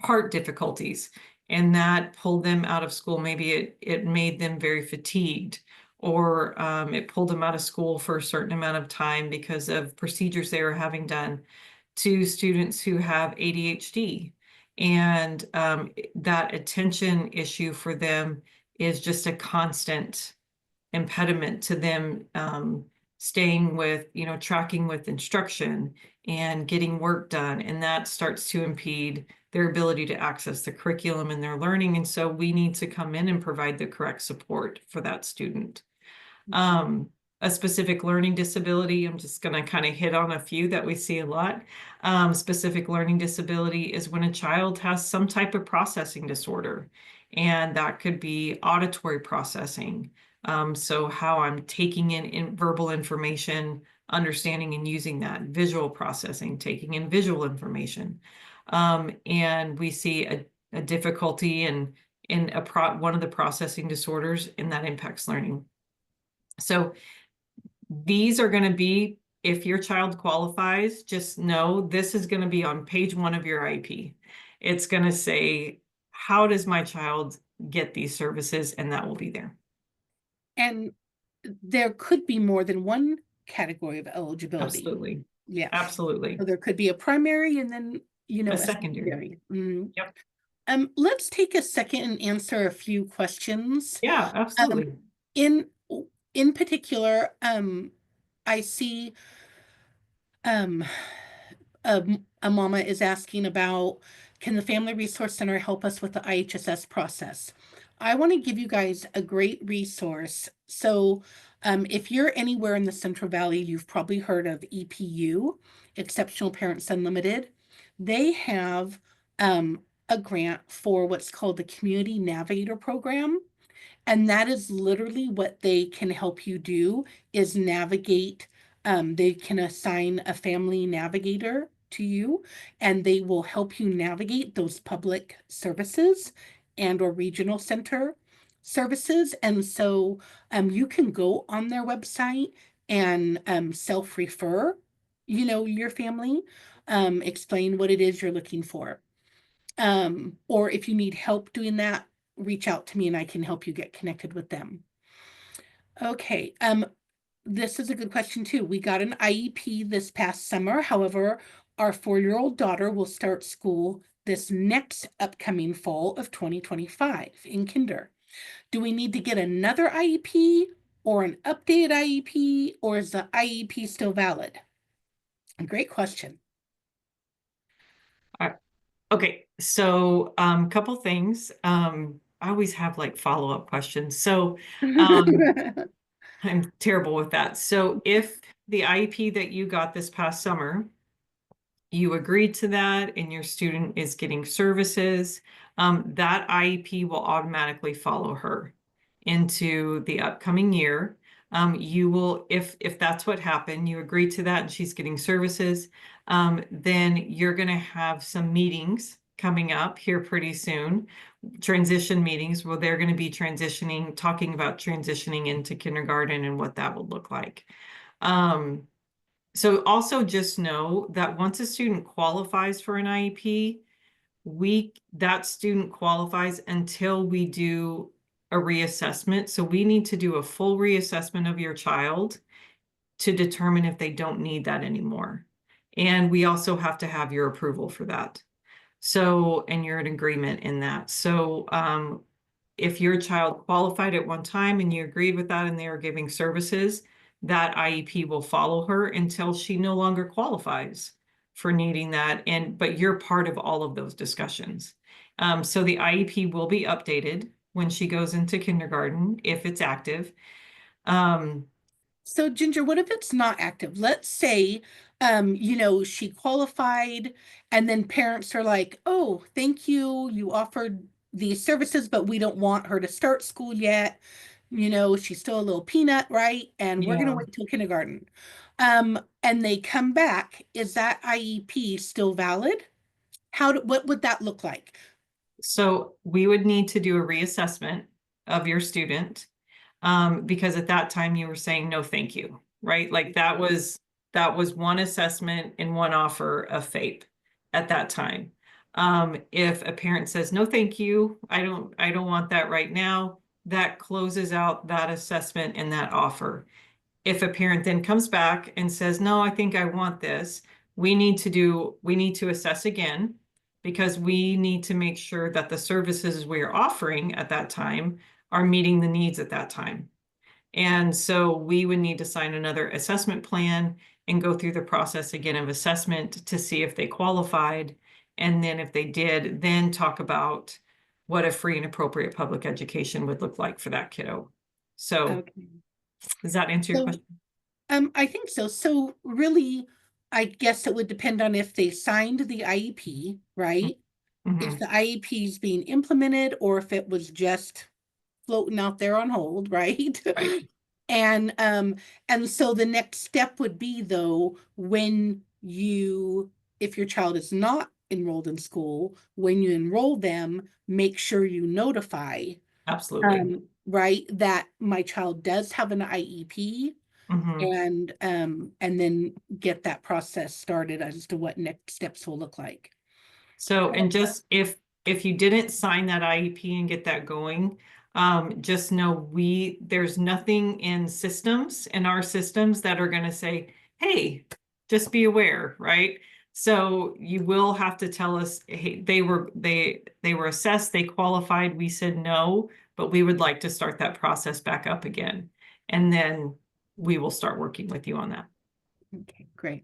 heart difficulties and that pulled them out of school. Maybe it made them very fatigued, or it pulled them out of school for a certain amount of time because of procedures they were having done, to students who have ADHD. And that attention issue for them is just a constant impediment to them staying with, tracking with instruction and getting work done. And that starts to impede their ability to access the curriculum and their learning. And so we need to come in and provide the correct support for that student. A specific learning disability, I'm just going to kind of hit on a few that we see a lot. Specific learning disability is when a child has some type of processing disorder, and that could be auditory processing. So how I'm taking in verbal information, understanding and using that. Visual processing, taking in visual information. And we see a difficulty in one of the processing disorders, and that impacts learning. So these are going to be, if your child qualifies, just know this is going to be on page 1 of your IEP. It's going to say, how does my child get these services? And that will be there. And there could be more than one category of eligibility. Absolutely. Yeah. Absolutely. So there could be a primary and then, a secondary. Yep. Let's take a second and answer a few questions. Yeah, absolutely. In particular, I see a mama is asking about, can the Family Resource Center help us with the IHSS process? I want to give you guys a great resource. So if you're anywhere in the Central Valley, you've probably heard of EPU, Exceptional Parents Unlimited. They have a grant for what's called the Community Navigator Program. And that is literally what they can help you do, is navigate. They can assign a family navigator to you, and they will help you navigate those public services and or regional center services. And so you can go on their website and self-refer, your family, explain what it is you're looking for. Or if you need help doing that, reach out to me and I can help you get connected with them. Okay, this is a good question too. We got an IEP this past summer. However, our 4-year-old daughter will start school this next upcoming fall of 2025 in kinder. Do we need to get another IEP or an updated IEP, or is the IEP still valid? A great question. Okay, so couple things. I always have like follow-up questions. So I'm terrible with that. So if the IEP that you got this past summer, you agreed to that and your student is getting services, that IEP will automatically follow her into the upcoming year. You will, if that's what happened, you agreed to that and she's getting services, then you're going to have some meetings coming up here pretty soon, transition meetings where they're going to be talking about transitioning into kindergarten and what that would look like. So also just know that once a student qualifies for an IEP, that student qualifies until we do a reassessment. So we need to do a full reassessment of your child to determine if they don't need that anymore. And we also have to have your approval for that. So, and you're in agreement in that. So, if your child qualified at one time and you agreed with that and they are giving services, that IEP will follow her until she no longer qualifies for needing that. But you're part of all of those discussions. So the IEP will be updated when she goes into kindergarten, if it's active. So Ginger, what if it's not active? Let's say, she qualified and then parents are like, oh, thank you. You offered these services, but we don't want her to start school yet. She's still a little peanut, right? And we're going to Yeah. wait till kindergarten. And they come back. Is that IEP still valid? What would that look like? So we would need to do a reassessment of your student, because at that time you were saying no, thank you, right? Like that was one assessment and one offer of FAPE at that time. If a parent says no, thank you, I don't want that right now, that closes out that assessment and that offer. If a parent then comes back and says, no, I think I want this, we need to assess again, because we need to make sure that the services we are offering at that time are meeting the needs at that time. And so we would need to sign another assessment plan and go through the process again of assessment to see if they qualified. And then if they did, then talk about what a free and appropriate public education would look like for that kiddo. So Okay. does that answer your So, question? I think so. So really, I guess it would depend on if they signed the IEP, right? If Mm-hmm. the IEP is being implemented or if it was just floating out there on hold, right? Right. And so the next step would be though, if your child is not enrolled in school, when you enroll them, make sure you notify, Absolutely. right, that my child does have an IEP, Mm-hmm. and then get that process started as to what next steps will look like. So, and just if you didn't sign that IEP and get that going, just know there's nothing in our systems that are going to say, hey, just be aware, right? So you will have to tell us, hey, they were assessed, they qualified, we said no, but we would like to start that process back up again. And then we will start working with you on that. Okay, great.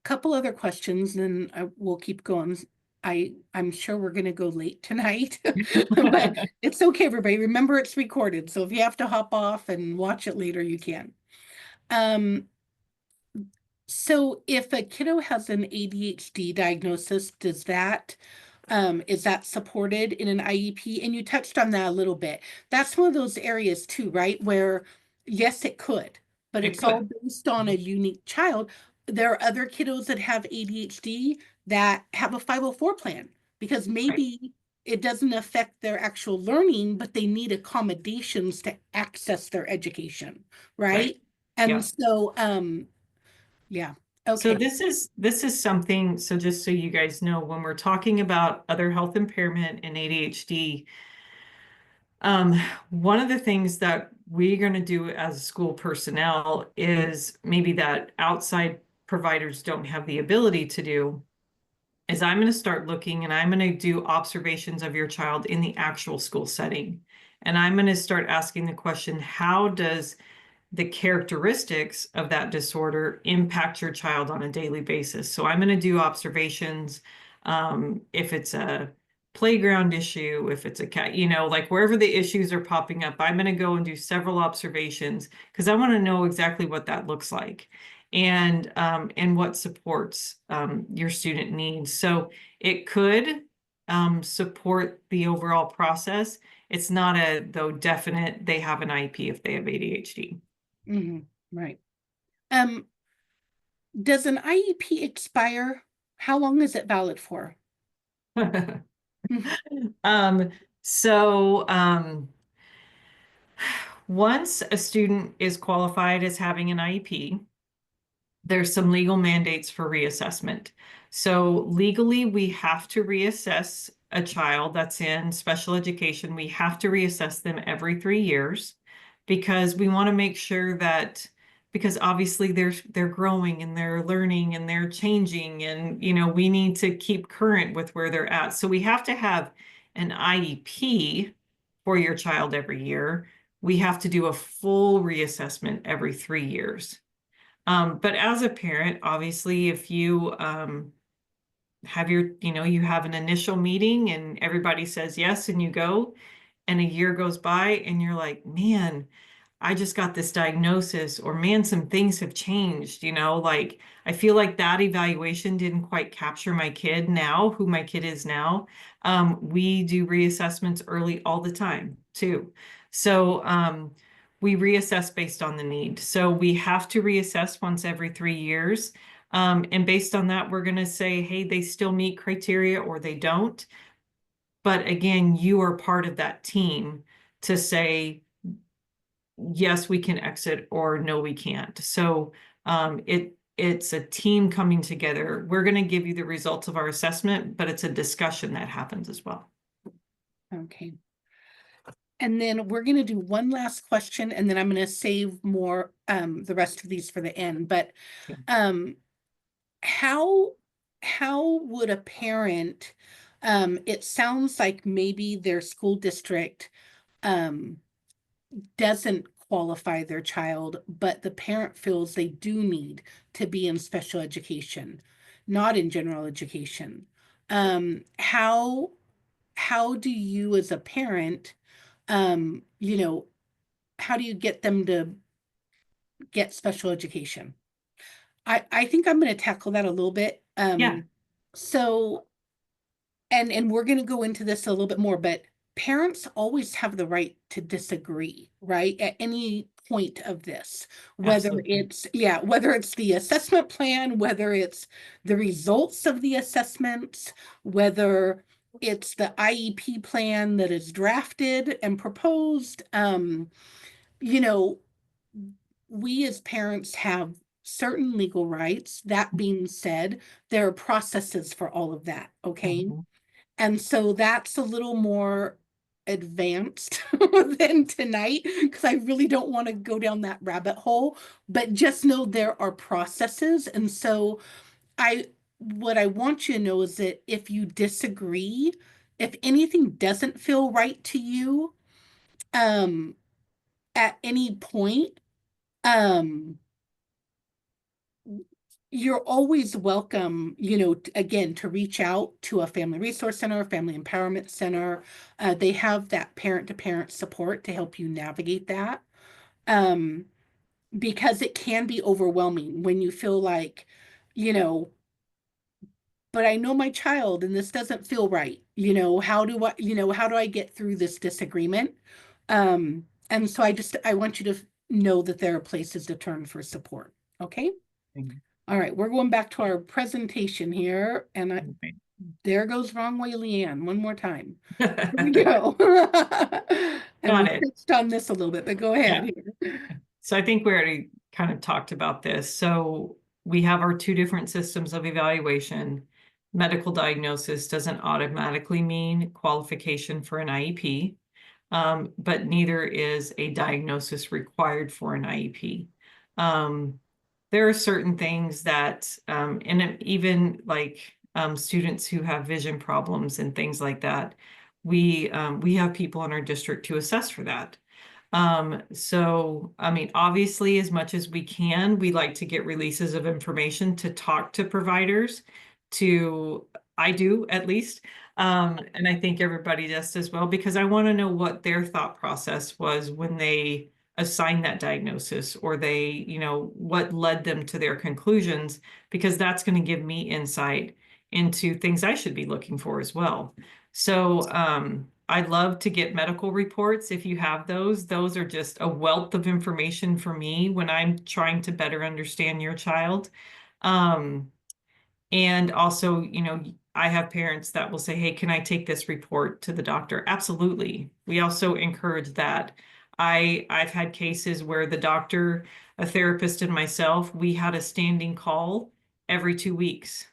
Couple other questions, and then we'll keep going. I'm sure we're gonna go late tonight, but it's okay, everybody. Remember, it's recorded, so if you have to hop off and watch it later, you can. So if a kiddo has an ADHD diagnosis, is that supported in an IEP? And you touched on that a little bit. That's one of those areas too, right? Where yes, it could, but It it's all could. based on a unique child. there are other kiddos that have ADHD that have a 504 plan because Right, maybe it doesn't affect their actual learning, but they need accommodations to access their education, right. right? And Yeah. so, yeah, So okay. this is something, so just so you guys know, when we're talking about other health impairment and ADHD, um, one of the things that we're going to do as school personnel is maybe that outside providers don't have the ability to do is I'm going to start looking and I'm going to do observations of your child in the actual school setting. And I'm going to start asking the question, how does the characteristics of that disorder impact your child on a daily basis? So I'm going to do observations, if it's a playground issue, if it's a cat, like wherever the issues are popping up, I'm going to go and do several observations because I want to know exactly what that looks like and what supports your student needs. So it could support the overall process. It's not a though definite they have an IEP if they have ADHD. Right. Um, does an IEP expire? How long is it valid for? Um, so once a student is qualified as having an IEP, there's some legal mandates for reassessment. So legally, we have to reassess a child that's in special education. We have to reassess them every 3 years because we want to make sure that because obviously they're growing and they're learning and they're changing and we need to keep current with where they're at. So we have to have an IEP for your child every year. We have to do a full reassessment every 3 years. But as a parent, obviously, if you have you have an initial meeting and everybody says yes and you go, and a year goes by and you're like, man, I just got this diagnosis, or man, some things have changed, like I feel like that evaluation didn't quite capture my kid now, who my kid is now. We do reassessments early all the time too. So we reassess based on the need. So we have to reassess once every 3 years. And based on that, we're going to say, hey, they still meet criteria or they don't. But again, you are part of that team to say, yes, we can exit or no, we can't. So it's a team coming together. We're going to give you the results of our assessment, but it's a discussion that happens as well. Okay. And then we're going to do one last question, and then I'm going to save more, the rest of these for the end. But Yeah. um, how would a parent, it sounds like maybe their school district um, doesn't qualify their child, but the parent feels they do need to be in special education, not in general education. How do you as a parent, you know, how do you get them to get special education? I think I'm going to tackle that a little bit. Yeah, So, and we're going to go into this a little bit more, but parents always have the right to disagree, right? At any point of this, whether absolutely. it's, yeah, whether it's the assessment plan, whether it's the results of the assessments, whether it's the IEP plan that is drafted and proposed. You know, we as parents have certain legal rights. That being said, there are processes for all of that, okay? Mhm. And so that's a little more advanced than tonight because I really don't want to go down that rabbit hole, but just know there are processes. And so I what I want you to know is that if you disagree, if anything doesn't feel right to you, um, at any point, um, you're always welcome, again, to reach out to a family resource center, family empowerment center. They have that parent to parent support to help you navigate that. Um, because it can be overwhelming when you feel like, you know, but I know my child and this doesn't feel right. How do I get through this disagreement? And so I want you to know that there are places to turn for support. Okay. All right, we're going back to our presentation here, and Okay. there goes wrong way, Leanne, one more time. Here we go. And we Got it. touched on this a little bit, but go ahead Yeah. here. So I think we already kind of talked about this. So we have our two different systems of evaluation. Medical diagnosis doesn't automatically mean qualification for an IEP, but neither is a diagnosis required for an IEP. There are certain things that, and even like students who have vision problems and things like that, we have people in our district to assess for that. So, I mean, obviously, as much as we can, we like to get releases of information to talk to providers to, I do at least. And I think everybody does as well, because I want to know what their thought process was when they assigned that diagnosis, or they, what led them to their conclusions, because that's going to give me insight into things I should be looking for as well. So, I love to get medical reports. If you have those are just a wealth of information for me when I'm trying to better understand your child. Um, and also, I have parents that will say, hey, can I take this report to the doctor? Absolutely. We also encourage that. I've had cases where the doctor, a therapist, and myself, we had a standing call every 2 weeks,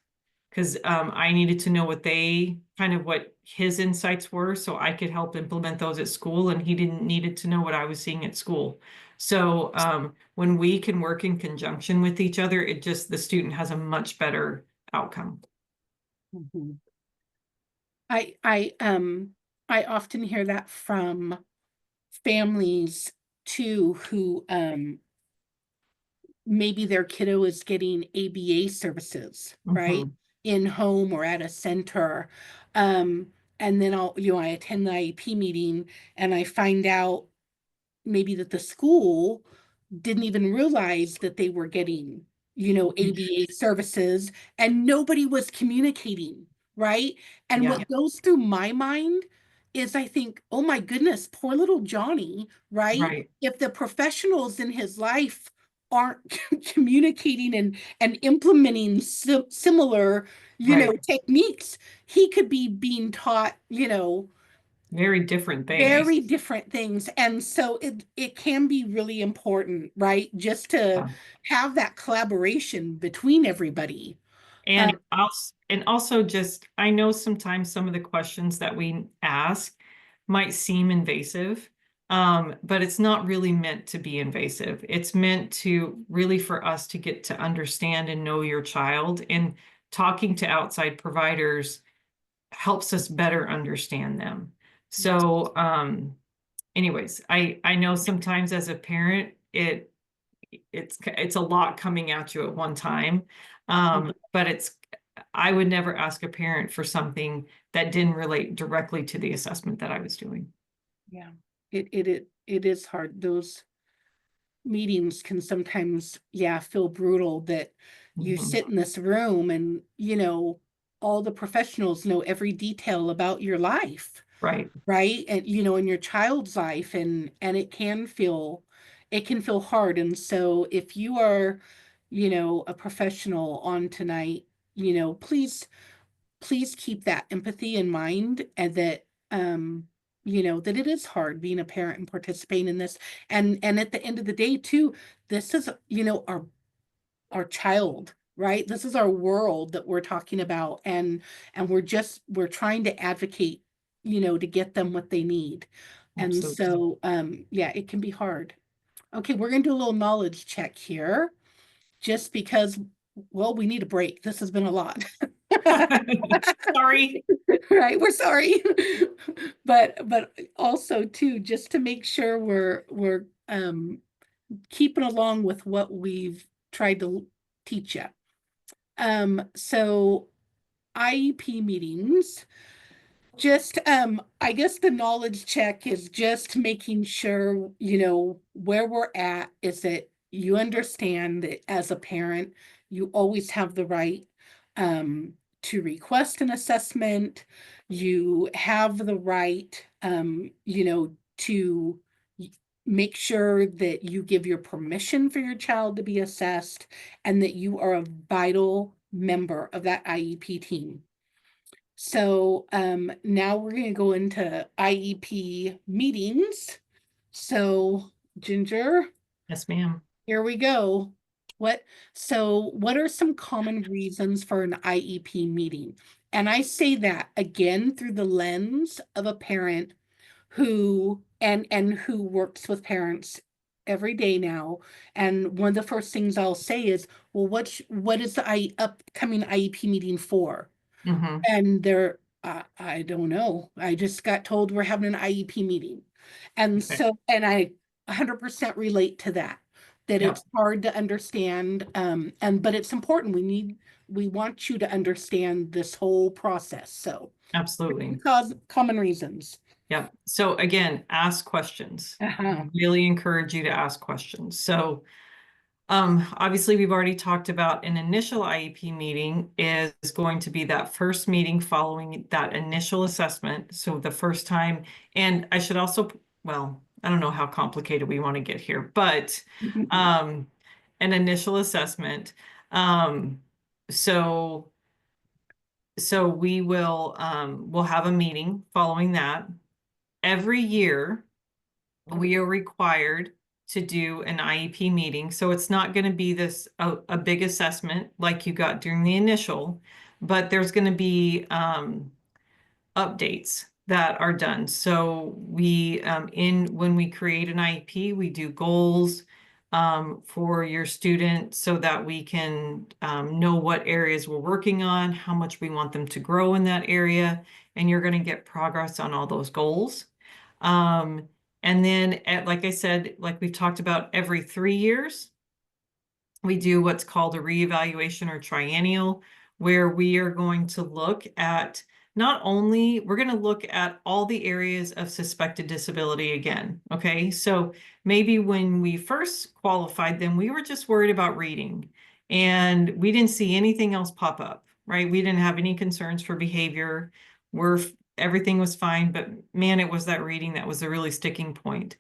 because I needed to know what his insights were, so I could help implement those at school, and he didn't needed to know what I was seeing at school. So when we can work in conjunction with each other, the student has a much better outcome. Mhm. I often hear that from families too, who maybe their kiddo is getting ABA services, right? Mhm. In home or at a center. And then I attend the IEP meeting and I find out maybe that the school didn't even realize that they were getting, ABA services, and nobody was communicating, right? And Yeah, what goes through my mind is I think, oh my goodness, poor little Johnny, right? right, If the professionals in his life aren't communicating and implementing similar, right. techniques, he could be being taught, Very different things. very different things. And so it can be really important, right? Just to Yeah. have that collaboration between everybody. Um, And also just, I know sometimes some of the questions that we ask might seem invasive, but it's not really meant to be invasive. It's meant to really for us to get to understand and know your child, and talking to outside providers helps us better understand them. So, anyways, I know sometimes as a parent, it's a lot coming at you at one time. But I would never ask a parent for something that didn't relate directly to the assessment that I was doing. yeah, it is hard. Those meetings can sometimes, yeah, feel brutal that you Mhm. sit in this room and, all the professionals know every detail about your life, Right. right? And in your child's life, and it can feel hard. And so if you are, a professional on tonight, please keep that empathy in mind, and that that it is hard being a parent and participating in this. And at the end of the day too, this is, our child, right? This is our world that we're talking about, and we're trying to advocate, to get them what they need. And Absolutely. so yeah, it can be hard. Okay, we're gonna do a little knowledge check here, just because, well, we need a break. This has been a lot. Sorry. Right, we're sorry. But also too, just to make sure we're keeping along with what we've tried to teach you. So IEP meetings, just I guess the knowledge check is just making sure, where we're at is that you understand that as a parent, you always have the right to request an assessment. You have the right, to make sure that you give your permission for your child to be assessed and that you are a vital member of that IEP team. So now we're going to go into IEP meetings. So Ginger, Yes, ma'am. here we go. What are some common reasons for an IEP meeting? And I say that again through the lens of a parent who and who works with parents every day now. And one of the first things I'll say is, well, what is the upcoming IEP meeting for? Mm-hmm. And I don't know. I just got told we're having an IEP meeting. And Okay. so, and I 100% relate to that, that Yep. it's hard to understand. But it's important. We want you to understand this whole process. So, Absolutely. because common reasons. Yep. So again, ask questions. Uh-huh. Really encourage you to ask questions. So obviously, we've already talked about an initial IEP meeting is going to be that first meeting following that initial assessment. So the first time, and I should also, well, I don't know how complicated we want to get here, but um, an initial assessment. Um, so we will we'll have a meeting following that. Every year, we are required to do an IEP meeting. So it's not going to be this a big assessment like you got during the initial, but there's going to be updates that are done. So we in when we create an IEP, we do goals for your student so that we can know what areas we're working on, how much we want them to grow in that area, and you're going to get progress on all those goals. Um, and then, like I said, like we've talked about, every 3 years, we do what's called a reevaluation or triennial, where we are going to look at not only, we're going to look at all the areas of suspected disability again. Okay. So maybe when we first qualified them, we were just worried about reading and we didn't see anything else pop up, right? We didn't have any concerns for behavior. Everything was fine, but man, it was that reading that was a really sticking point.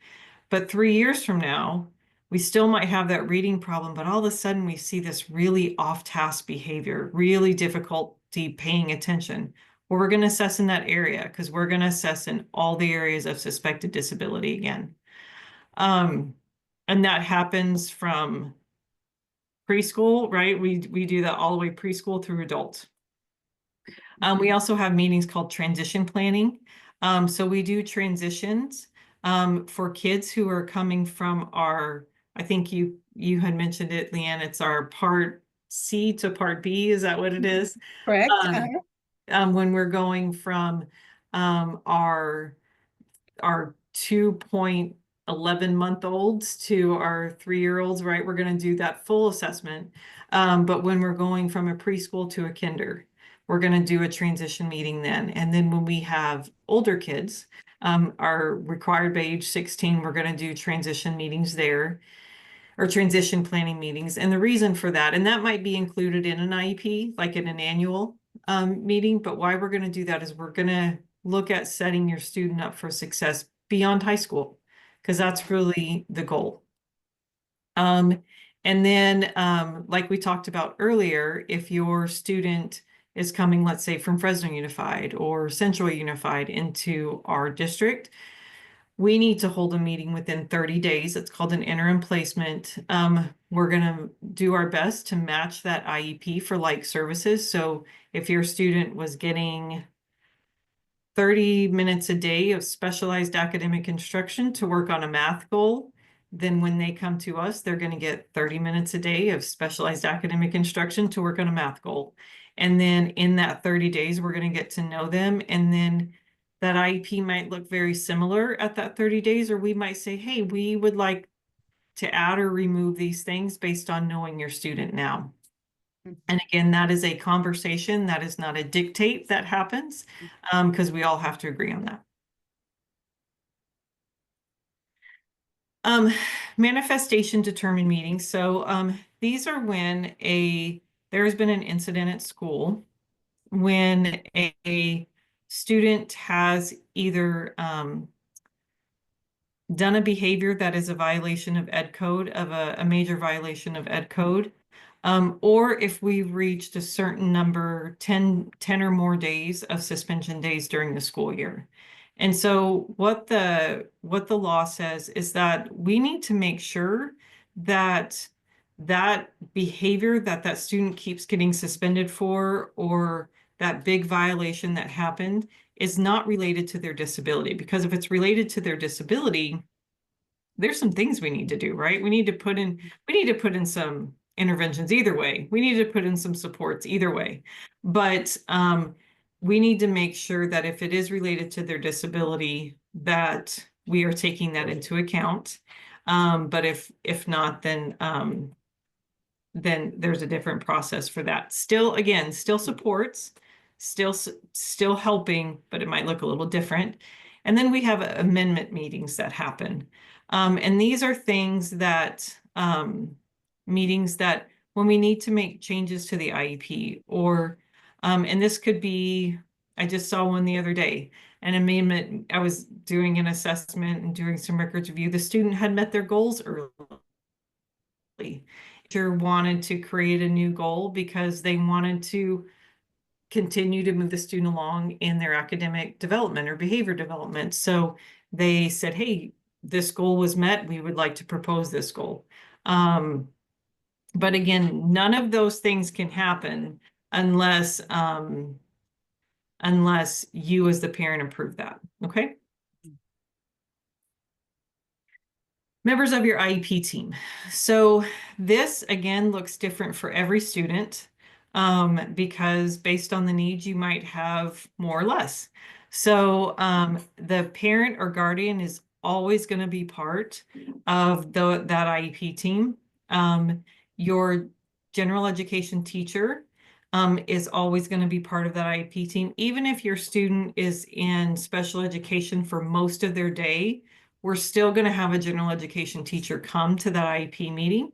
But 3 years from now, we still might have that reading problem, but all of a sudden we see this really off-task behavior, really difficulty paying attention. Well, we're going to assess in that area because we're going to assess in all the areas of suspected disability again. And that happens from preschool, right? We do that all the way preschool through adult. We also have meetings called transition planning. So we do transitions for kids who are coming from our, I think you had mentioned it, Leanne, it's our Part C to Part B. Is that what it is? Correct. When we're going from our 2.11-month-olds to our 3-year-olds, right? We're going to do that full assessment. But when we're going from a preschool to a kinder, we're going to do a transition meeting then. And then when we have older kids, are required by age 16, we're going to do transition meetings there or transition planning meetings. And the reason for that, and that might be included in an IEP, like in an annual meeting, but why we're going to do that is we're going to look at setting your student up for success beyond high school, because that's really the goal. And then, like we talked about earlier, if your student is coming, let's say, from Fresno Unified or Central Unified into our district, we need to hold a meeting within 30 days. It's called an interim placement. We're going to do our best to match that IEP for like services. So if your student was getting 30 minutes a day of specialized academic instruction to work on a math goal, then when they come to us, they're going to get 30 minutes a day of specialized academic instruction to work on a math goal. And then in that 30 days, we're going to get to know them. And then that IEP might look very similar at that 30 days, or we might say, hey, we would like to add or remove these things based on knowing your student now. And again, that is a conversation. That is not a dictate that happens, because we all have to agree on that. Manifestation determined meetings. So these are when there has been an incident at school, when a student has either done a behavior that is a violation of ed code, of a major violation of ed code, or if we've reached a certain number, 10 or more days of suspension days during the school year. And so what the law says is that we need to make sure that that behavior that student keeps getting suspended for, or that big violation that happened, is not related to their disability. Because if it's related to their disability, there's some things we need to do, right? We need to put in some interventions either way. We need to put in some supports either way. But we need to make sure that if it is related to their disability, that we are taking that into account. But if not, then there's a different process for that. Still, again, still supports, still helping, but it might look a little different. And then we have amendment meetings that happen. And these are things that, meetings that when we need to make changes to the IEP, or, and this could be, I just saw one the other day, an amendment. I was doing an assessment and doing some records review. The student had met their goals early. Teacher wanted to create a new goal because they wanted to continue to move the student along in their academic development or behavior development. So they said, hey, this goal was met. We would like to propose this goal. But again, none of those things can happen unless you as the parent approve that. Okay. Members of your IEP team. So this again looks different for every student, because based on the needs, you might have more or less. So the parent or guardian is always going to be part of that IEP team. Your general education teacher is always going to be part of that IEP team. Even if your student is in special education for most of their day, we're still going to have a general education teacher come to that IEP meeting.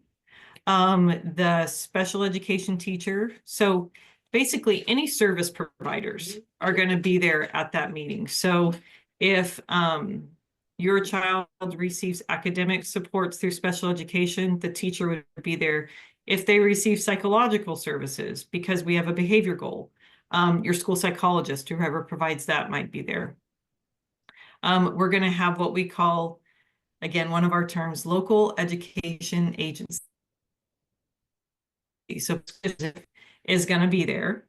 The special education teacher, so basically any service providers are going to be there at that meeting. So if your child receives academic supports through special education, the teacher would be there. If they receive psychological services because we have a behavior goal, your school psychologist, whoever provides that, might be there. We're going to have what we call, again, one of our terms, local education agency. So is going to be there,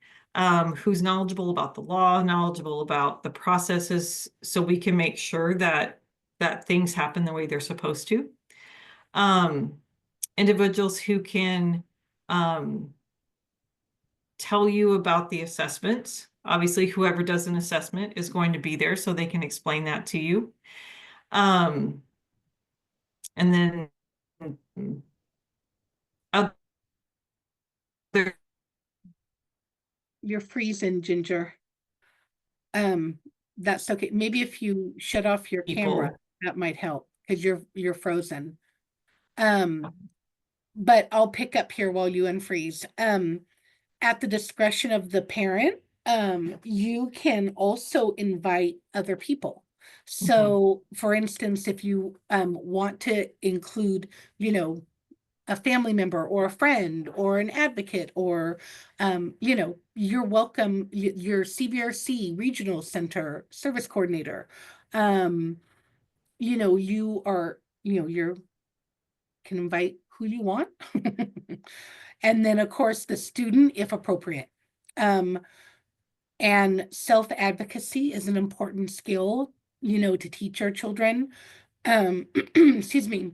who's knowledgeable about the law, knowledgeable about the processes, so we can make sure that things happen the way they're supposed to. Individuals who can tell you about the assessments. Obviously, whoever does an assessment is going to be there so they can explain that to you. And then other. You're freezing, Ginger. That's okay. Maybe if you shut off your camera, People. that might help because you're frozen. But I'll pick up here while you unfreeze. At the discretion of the parent, you can also invite other people. So, for instance, if you want to include, you know, a family member or a friend or an advocate, or you know, you're welcome, your CVRC regional center service coordinator, you know, you can invite who you want. And then of course the student, if appropriate. And self-advocacy is an important skill, you know, to teach our children. Excuse me.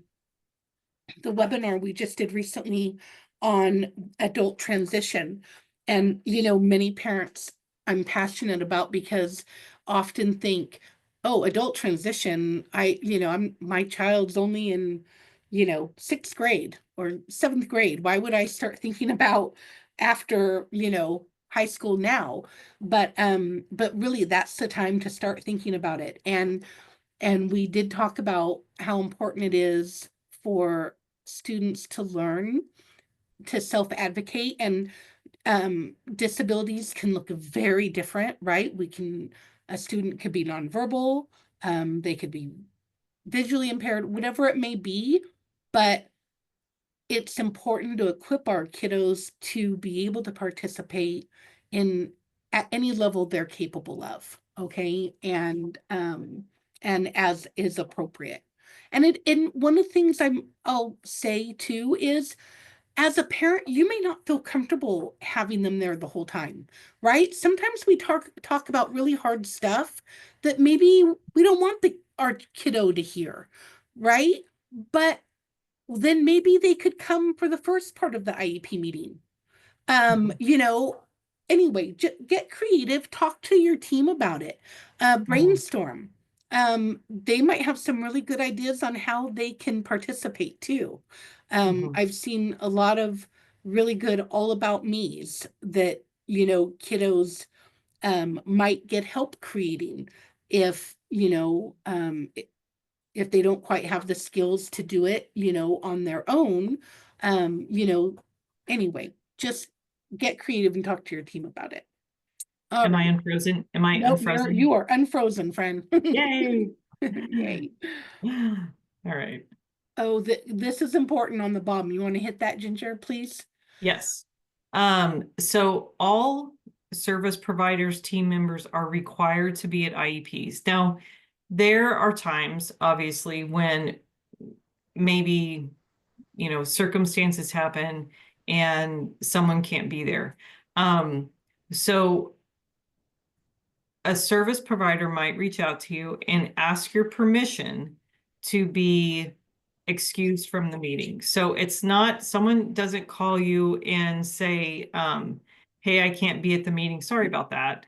The webinar we just did recently on adult transition, and you know, many parents I'm passionate about because often think, oh, adult transition, my child's only in, you know, 6th grade or 7th grade. Why would I start thinking about after, you know, high school now? But really that's the time to start thinking about it. And we did talk about how important it is for students to learn to self-advocate, and disabilities can look very different, right? A student could be nonverbal, they could be visually impaired, whatever it may be, but it's important to equip our kiddos to be able to participate in at any level they're capable of, okay? And as is appropriate. And one of the things I'll say too is, as a parent, you may not feel comfortable having them there the whole time, right? Sometimes we talk about really hard stuff that maybe we don't want our kiddo to hear, right? But then maybe they could come for the first part of the IEP meeting. You know, anyway, get creative, talk to your team about it, Mhm. brainstorm. They might have some really good ideas on how they can participate too. Mhm. I've seen a lot of really good all about me's that, kiddos might get help creating if, if they don't quite have the skills to do it, on their own. Um, you know, anyway, just get creative and talk to your team about it. All Am I right. unfrozen? Am I Nope, you unfrozen? are unfrozen, friend. Yay. Yay. All right. Oh, this is important on the bottom. You want to hit that, Ginger, please? Yes. So all service providers, team members are required to be at IEPs. Now, there are times, obviously, when maybe, circumstances happen and someone can't be there. So a service provider might reach out to you and ask your permission to be excused from the meeting. So it's not, someone doesn't call you and say, hey, I can't be at the meeting. Sorry about that.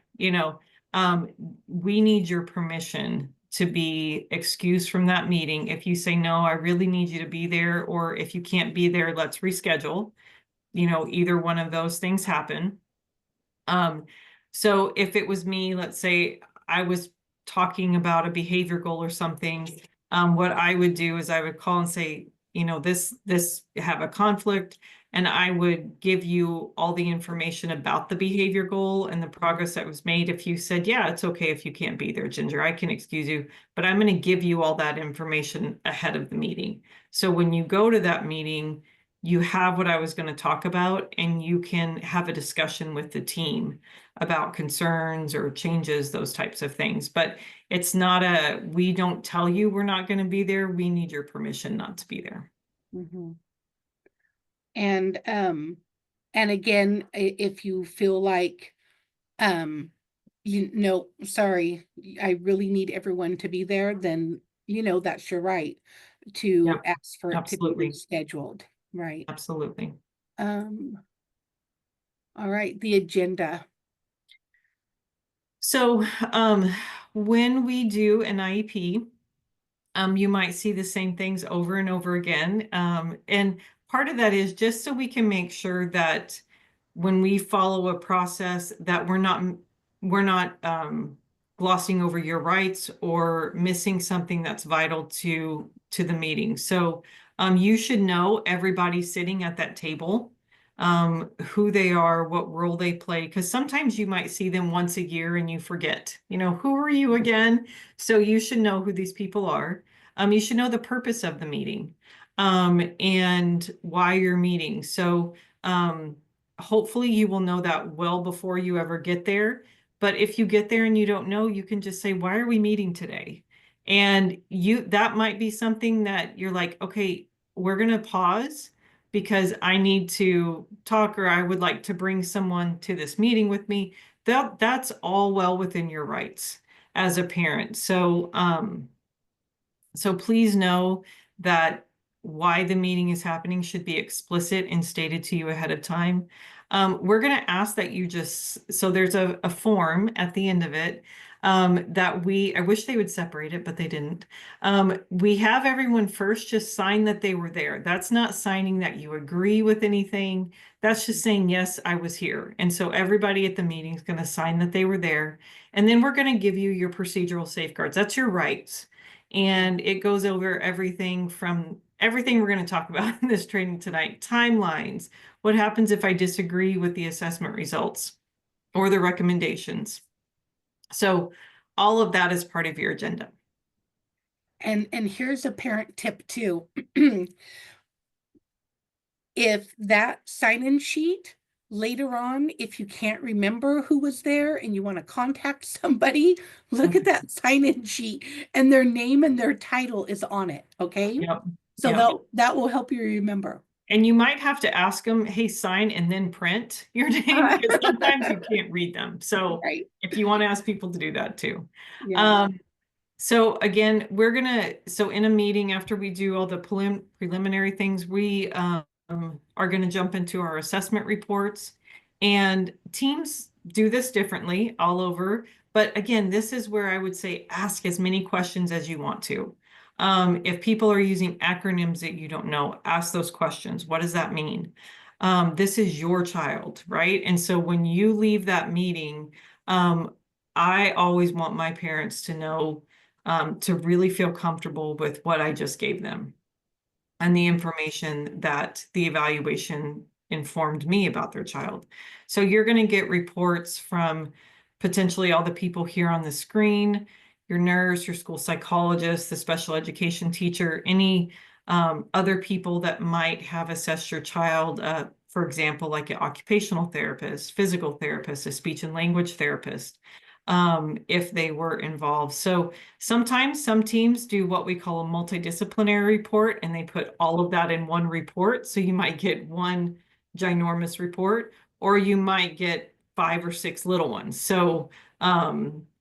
Um, we need your permission to be excused from that meeting. If you say, no, I really need you to be there, or if you can't be there, let's reschedule. Either one of those things happen. So if it was me, let's say I was talking about a behavior goal or something, what I would do is I would call and say, this have a conflict, and I would give you all the information about the behavior goal and the progress that was made. If you said, yeah, it's okay if you can't be there, Ginger, I can excuse you, but I'm going to give you all that information ahead of the meeting. So when you go to that meeting, you have what I was going to talk about, and you can have a discussion with the team about concerns or changes, those types of things. But it's not we don't tell you we're not going to be there. We need your permission not to be there. Mhm. And and again, if you feel like sorry, I really need everyone to be there, then that's your right to Yeah, ask for it to be absolutely. rescheduled, right? Absolutely. Um, all right, the agenda. So when we do an IEP, you might see the same things over and over again. And part of that is just so we can make sure that when we follow a process that we're not glossing over your rights or missing something that's vital to the meeting. So you should know everybody sitting at that table, who they are, what role they play, because sometimes you might see them once a year and you forget, who are you again? So you should know who these people are. You should know the purpose of the meeting, and why you're meeting. So hopefully you will know that well before you ever get there. But if you get there and you don't know, you can just say, why are we meeting today? And that might be something that you're like, okay, we're going to pause because I need to talk, or I would like to bring someone to this meeting with me. That's all well within your rights as a parent. So please know that why the meeting is happening should be explicit and stated to you ahead of time. We're going to ask that so there's a form at the end of it, I wish they would separate it, but they didn't. We have everyone first just sign that they were there. That's not signing that you agree with anything. That's just saying, yes, I was here. And so everybody at the meeting is going to sign that they were there. And then we're going to give you your procedural safeguards. That's your rights. And it goes over everything we're going to talk about in this training tonight. Timelines. What happens if I disagree with the assessment results or the recommendations? So all of that is part of your agenda. And here's a parent tip too. If that sign-in sheet later on, if you can't remember who was there and you want to contact somebody, look at Okay. that sign-in sheet and their name and their title is on it, okay? Yep. So Yep. that will help you remember. And you might have to ask them, hey, sign and then print your name because sometimes you can't read them. So Right. if you want to ask people to do that too. Yeah. So again, so in a meeting after we do all the preliminary things, we are gonna jump into our assessment reports. And teams do this differently all over. But again, this is where I would say ask as many questions as you want to. If people are using acronyms that you don't know, ask those questions. What does that mean? This is your child, right? And so when you leave that meeting, I always want my parents to know to really feel comfortable with what I just gave them and the information that the evaluation informed me about their child. So you're going to get reports from potentially all the people here on the screen, your nurse, your school psychologist, the special education teacher, any other people that might have assessed your child, for example, like an occupational therapist, physical therapist, a speech and language therapist, if they were involved. So sometimes some teams do what we call a multidisciplinary report, and they put all of that in one report. So you might get one ginormous report, or you might get 5 or 6 little ones. So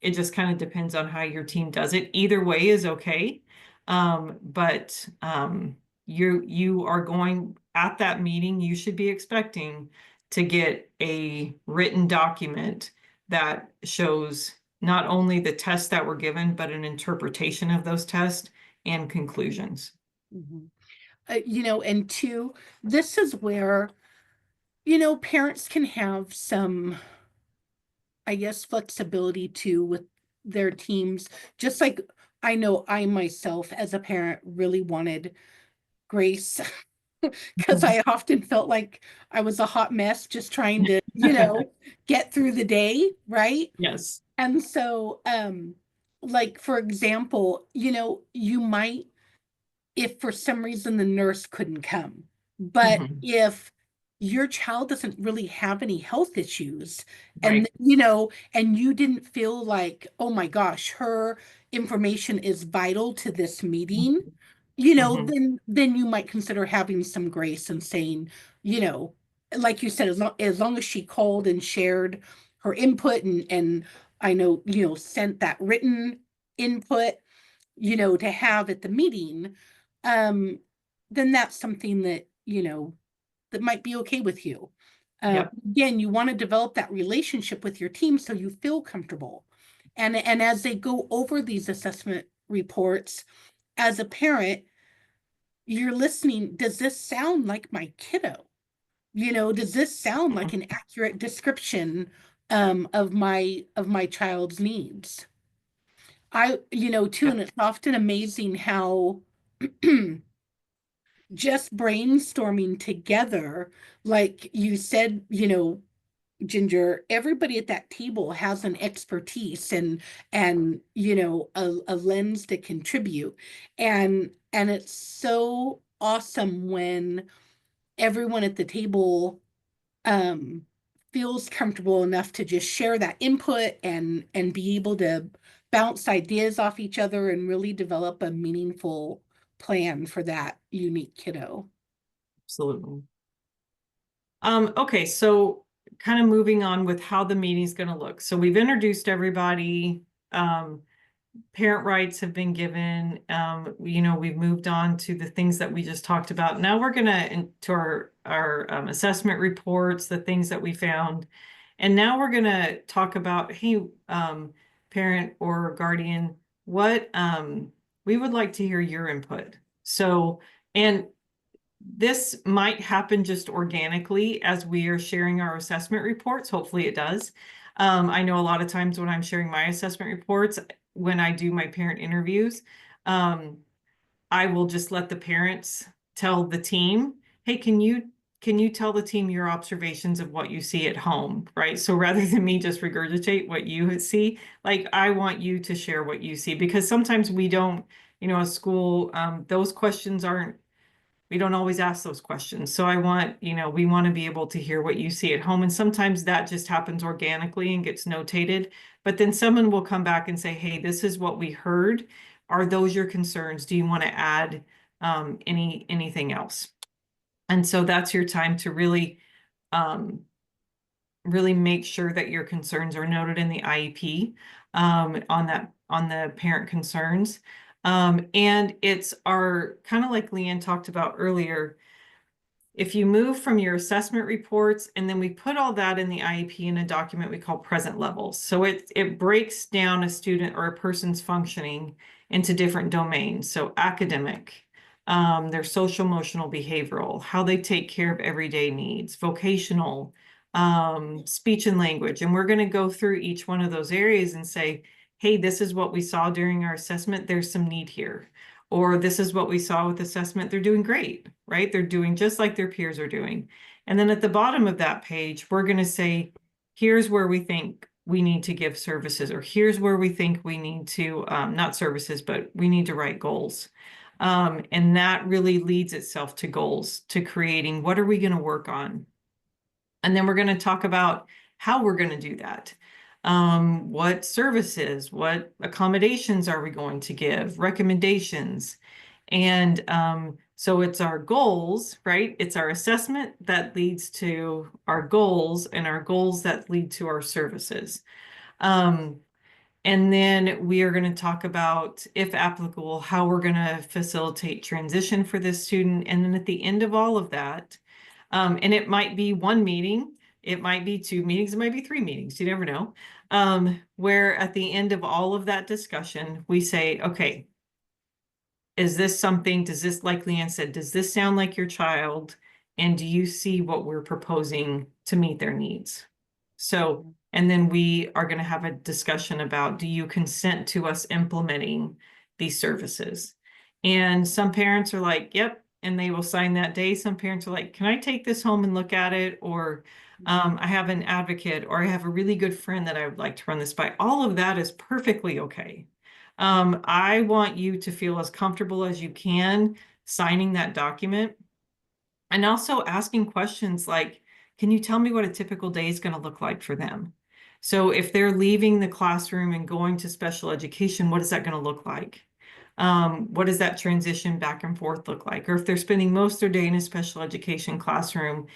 it just kind of depends on how your team does it. Either way is okay. But you are going at that meeting, you should be expecting to get a written document that shows not only the tests that were given, but an interpretation of those tests and conclusions. Mhm. And two, this is where, parents can have some, I guess, flexibility too with their teams. Just like I know I myself as a parent really wanted grace because I often felt like I was a hot mess just trying to, get through the day, right? Yes. And so, like for example, you might, if for some reason the nurse couldn't come, but Mhm. if your child doesn't really have any health issues and Right. and you didn't feel like, oh my gosh, her information is vital to this meeting, Mhm. then you might consider having some grace and saying, you know like you said, as long as she called and shared her input and I know, sent that written input, to have at the meeting, um, then that's something that, that might be okay with you. Yep. Again, you want to develop that relationship with your team so you feel comfortable. And as they go over these assessment reports, as a parent, you're listening. Does this sound like my kiddo? Does this sound like Mhm. an accurate description of my child's needs? Too, Yep. and it's often amazing how just brainstorming together, like you said, Ginger, everybody at that table has an expertise and a lens to contribute. And it's so awesome when everyone at the table um feels comfortable enough to just share that input and be able to bounce ideas off each other and really develop a meaningful plan for that unique kiddo. Absolutely. Okay, so kind of moving on with how the meeting's going to look. So we've introduced everybody. Parent rights have been given. We've moved on to the things that we just talked about. Now we're gonna into our assessment reports, the things that we found. And now we're gonna talk about, hey, parent or guardian, what we would like to hear your input. So, and this might happen just organically as we are sharing our assessment reports. Hopefully it does. I know a lot of times when I'm sharing my assessment reports, when I do my parent interviews, um, I will just let the parents tell the team, hey, can you tell the team your observations of what you see at home, right? So rather than me just regurgitate what you see, like I want you to share what you see because sometimes we don't a school, those questions aren't, we don't always ask those questions. So we want to be able to hear what you see at home. And sometimes that just happens organically and gets notated. But then someone will come back and say, hey, this is what we heard. Are those your concerns? Do you want to add anything else? And so that's your time to um, really make sure that your concerns are noted in the IEP on the parent concerns. And it's our, kind of like Leanne talked about earlier, if you move from your assessment reports, and then we put all that in the IEP in a document we call present levels. So it breaks down a student or a person's functioning into different domains. So academic, their social, emotional, behavioral, how they take care of everyday needs, vocational, speech and language. And we're going to go through each one of those areas and say, hey, this is what we saw during our assessment. There's some need here. Or this is what we saw with assessment. They're doing great, right? They're doing just like their peers are doing. And then at the bottom of that page, we're going to say, here's where we think we need to give services, or here's where we think we need to, not services, but we need to write goals. And that really leads itself to goals, to creating what are we going to work on? And then we're going to talk about how we're going to do that. What services, what accommodations are we going to give, recommendations. And so it's our goals, right? It's our assessment that leads to our goals, and our goals that lead to our services. And then we are going to talk about, if applicable, how we're going to facilitate transition for this student. And then at the end of all of that, and it might be one meeting, it might be two meetings, it might be three meetings, you never know. Where at the end of all of that discussion, we say, okay, is this something, does this, like Leanne said, does this sound like your child? And do you see what we're proposing to meet their needs? So, and then we are going to have a discussion about, do you consent to us implementing these services? And some parents are like, yep, and they will sign that day. Some parents are like, can I take this home and look at it? Or I have an advocate, or I have a really good friend that I would like to run this by. All of that is perfectly okay. I want you to feel as comfortable as you can signing that document, and also asking questions like, can you tell me what a typical day is going to look like for them? So if they're leaving the classroom and going to special education, what is that going to look like? What does that transition back and forth look like? Or if they're spending most of their day in a special education classroom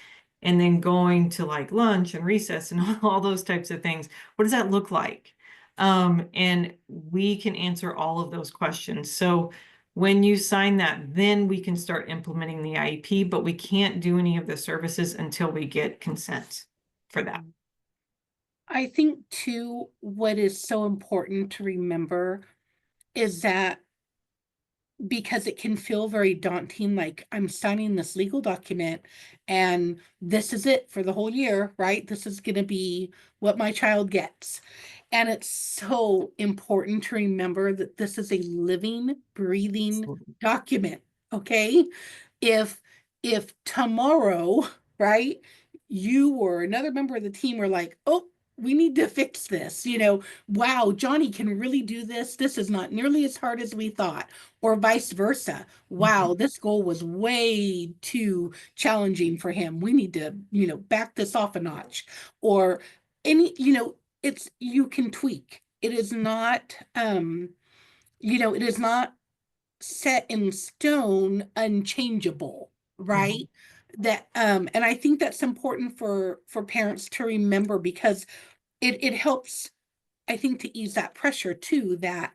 and then going to like lunch and recess and all those types of things, what does that look like? And we can answer all of those questions. So when you sign that, then we can start implementing the IEP, but we can't do any of the services until we get consent for that. I think too, what is so important to remember is that because it can feel very daunting, like I'm signing this legal document and this is it for the whole year, right? This is going to be what my child gets. And it's so important to remember that this is a living, breathing document, okay? If tomorrow, right, you or another member of the team are like, oh, we need to fix this, wow, Johnny can really do this. This is not nearly as hard as we thought, or vice versa. Wow, this goal was way too challenging for him. We need to, back this off a notch. Or any, it's, you can tweak. It is not, it is not set in stone, unchangeable, right? That and I think that's important for parents to remember, because it helps, I think, to ease that pressure too, that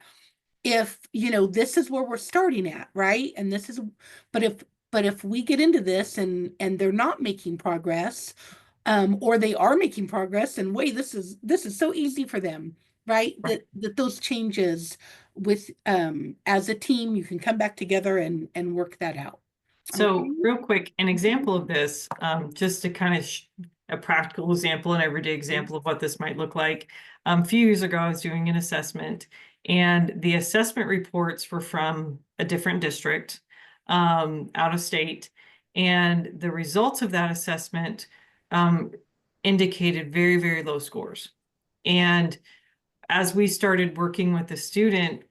if this is where we're starting at, right, and this is, but if we get into this and they're not making progress, or they are making progress, and wait, this is so easy for them, right? Right. That those changes with as a team, you can come back together and work that out. Okay. So real quick, an example of this, just to kind of a practical example, an everyday example of what this might look like. A few years ago, I was doing an assessment, and the assessment reports were from a different district, out of state. And the results of that assessment indicated very, very low scores. And as we started working with the student,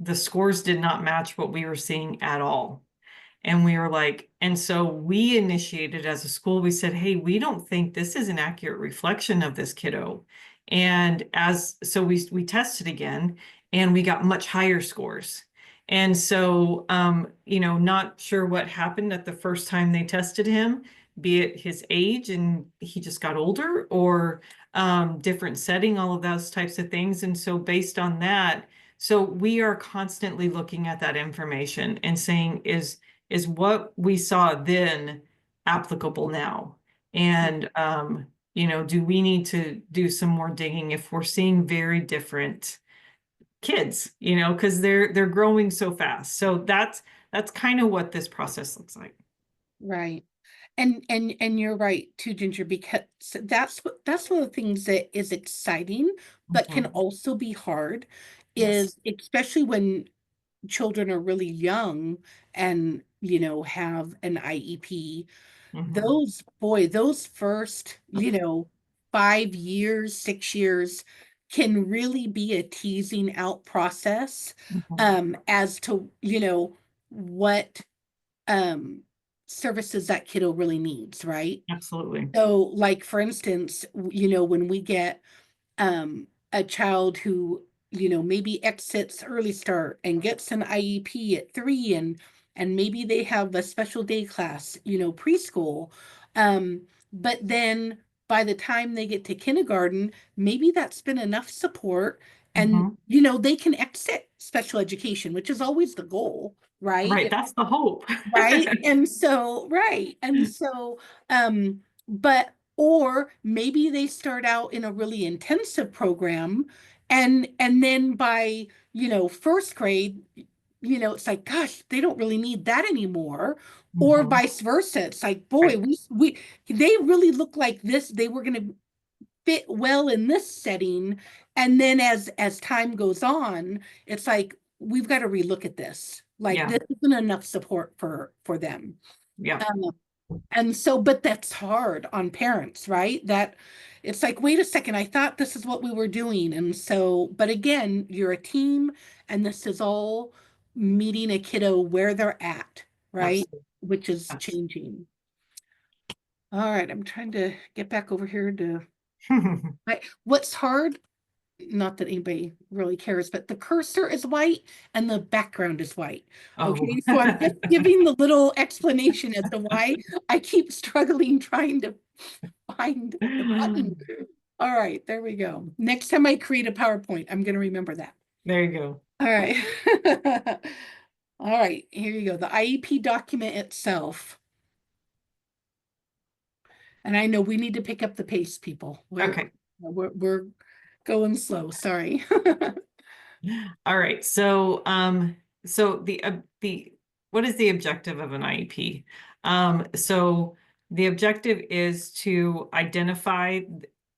the scores did not match what we were seeing at all. And we were like, and so we initiated as a school, we said, hey, we don't think this is an accurate reflection of this kiddo. And so we tested again and we got much higher scores. And so, not sure what happened at the first time they tested him, be it his age and he just got older, or different setting, all of those types of things. And so based on that, so we are constantly looking at that information and saying, is what we saw then applicable now? And, do we need to do some more digging if we're seeing very different kids, because they're growing so fast. So that's kind of what this process looks like. Right. And you're right too, Ginger, because that's one of the things that is exciting, but can Mhm. also be hard, Yes. is especially when children are really young and, have an IEP. Mhm. Those first, 5 years, 6 years can really be a teasing out process, Mhm. as to, what um services that kiddo really needs, right? Absolutely. So, like, for instance, when we get a child who, maybe exits early start and gets an IEP at 3, and maybe they have a special day class, preschool. Um, but then by the time they get to kindergarten, maybe that's been enough support, and Mhm. they can exit special education, which is always the goal, Right. right? That's the hope. Right. And so, right. And so, but, or maybe they start out in a really intensive program, and then by, first grade, it's like, gosh, they don't really need that anymore. Or Mhm. vice versa. It's like, boy, Right. they really look like this. They were going to fit well in this setting. And then as time goes on, it's like, we've got to relook at this. Like, Yeah. this isn't enough support for them. Yeah. Um, and so, but that's hard on parents, right? That it's like, wait a second, I thought this is what we were doing. And so, but again, you're a team, and this is all meeting a kiddo where they're at, right? Absolutely. Which is Yes. changing. All right, I'm trying to get back over here to what's hard, not that anybody really cares, but the cursor is white and the background is white. Oh. Okay, so I'm just giving the little explanation as to why I keep struggling trying to find the button. All right, there we go. Next time I create a PowerPoint, I'm going to remember that. There you go. All right. All right, here you go. The IEP document itself. And I know we need to pick up the pace, people. Okay. We're going slow. Sorry. All right. So the what is the objective of an IEP? So the objective is to identify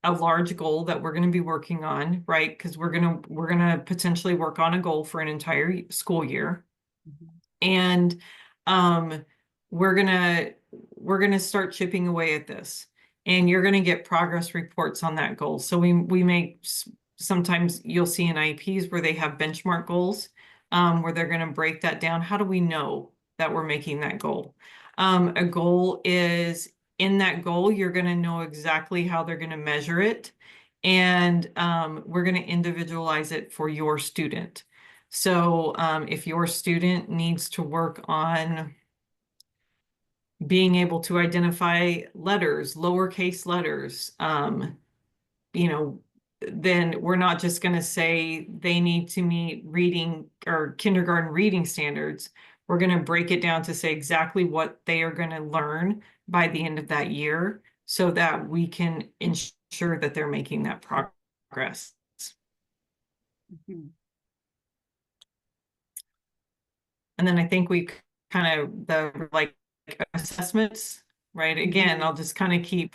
a large goal that we're going to be working on, right? Because we're gonna potentially work on a goal for an entire school year. And um, we're gonna we're gonna start chipping away at this, and you're gonna get progress reports on that goal. So we make sometimes you'll see in IEPs where they have benchmark goals, where they're gonna break that down. How do we know that we're making that goal? A goal is in that goal, you're gonna know exactly how they're gonna measure it, and we're gonna individualize it for your student. So if your student needs to work on being able to identify letters, lowercase letters, you know, then we're not just going to say they need to meet reading or kindergarten reading standards. We're going to break it down to say exactly what they are going to learn by the end of that year so that we can ensure that they're making that progress. Mhm. And then I think we kind of the like assessments, right? Again, Mhm. I'll just kind of keep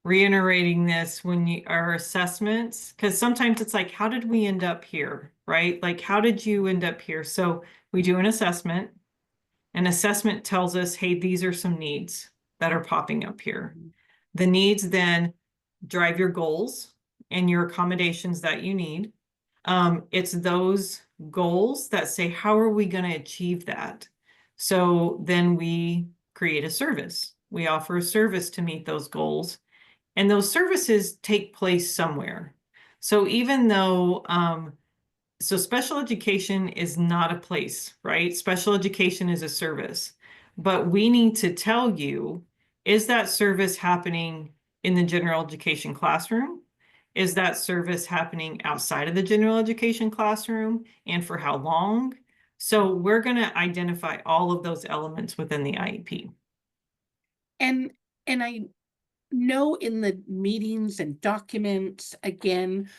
reiterating this when you our assessments, because sometimes it's like, how did we end up here, right? Like, how did you end up here? So we do an assessment. An assessment tells us, hey, these are some needs that are popping up here. The needs then drive your goals and your accommodations that you need. It's those goals that say, how are we going to achieve that? So then we create a service. We offer a service to meet those goals. And those services take place somewhere. So even though, so special education is not a place, right? Special education is a service. But we need to tell you, is that service happening in the general education classroom? Is that service happening outside of the general education classroom? And for how long? So we're going to identify all of those elements within the IEP. And I know in the meetings and documents, again,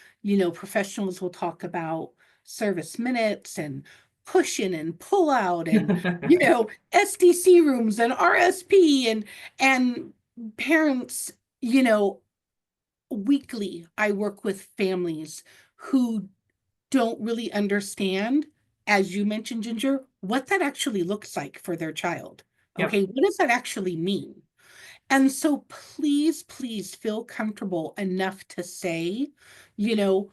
professionals will talk about service minutes and push in and pull out and, SDC rooms and RSP and parents, weekly, I work with families who don't really understand, as you mentioned, Ginger, what that actually looks like for their child. Yep. Okay, what does that actually mean? And so please, please feel comfortable enough to say, you know,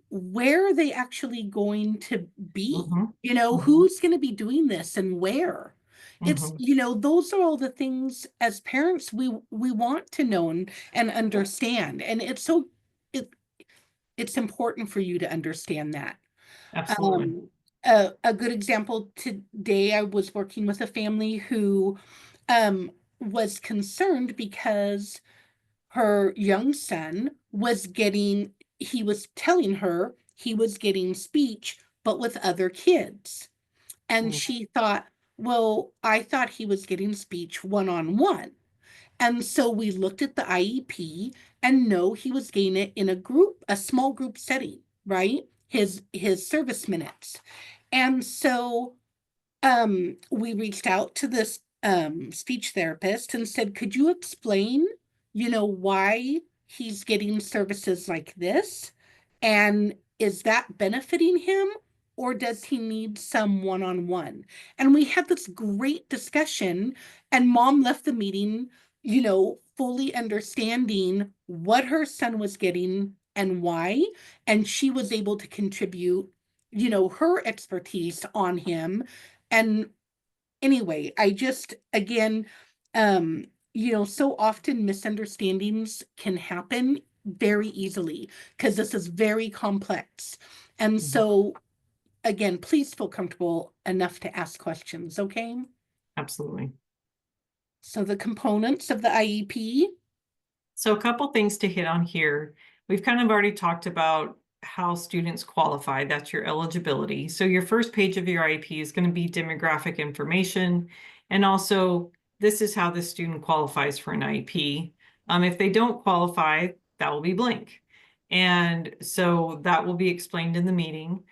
where are they actually going to be? Who's going to be doing this and where? It's, those are all the things as parents we want to know and understand. And it, it's important for you to understand that. Absolutely. A good example today, I was working with a family who was concerned because her young son he was telling her he was getting speech, but with other kids. And she thought, well, I thought he was getting speech one-on-one. And so we looked at the IEP and no, he was getting it in a small group setting, right? His service minutes. And so we reached out to this speech therapist and said, could you explain, why he's getting services like this? And is that benefiting him or does he need some one-on-one? And we had this great discussion and mom left the meeting, fully understanding what her son was getting and why. And she was able to contribute, her expertise on him. And anyway, I just, again, so often misunderstandings can happen very easily because this is very complex. And so, again, please feel comfortable enough to ask questions, okay? Absolutely. So the components of the IEP. So a couple things to hit on here. We've kind of already talked about how students qualify. That's your eligibility. So your first page of your IEP is going to be demographic information. And also, this is how the student qualifies for an IEP. If they don't qualify, that will be blank. And so that will be explained in the meeting.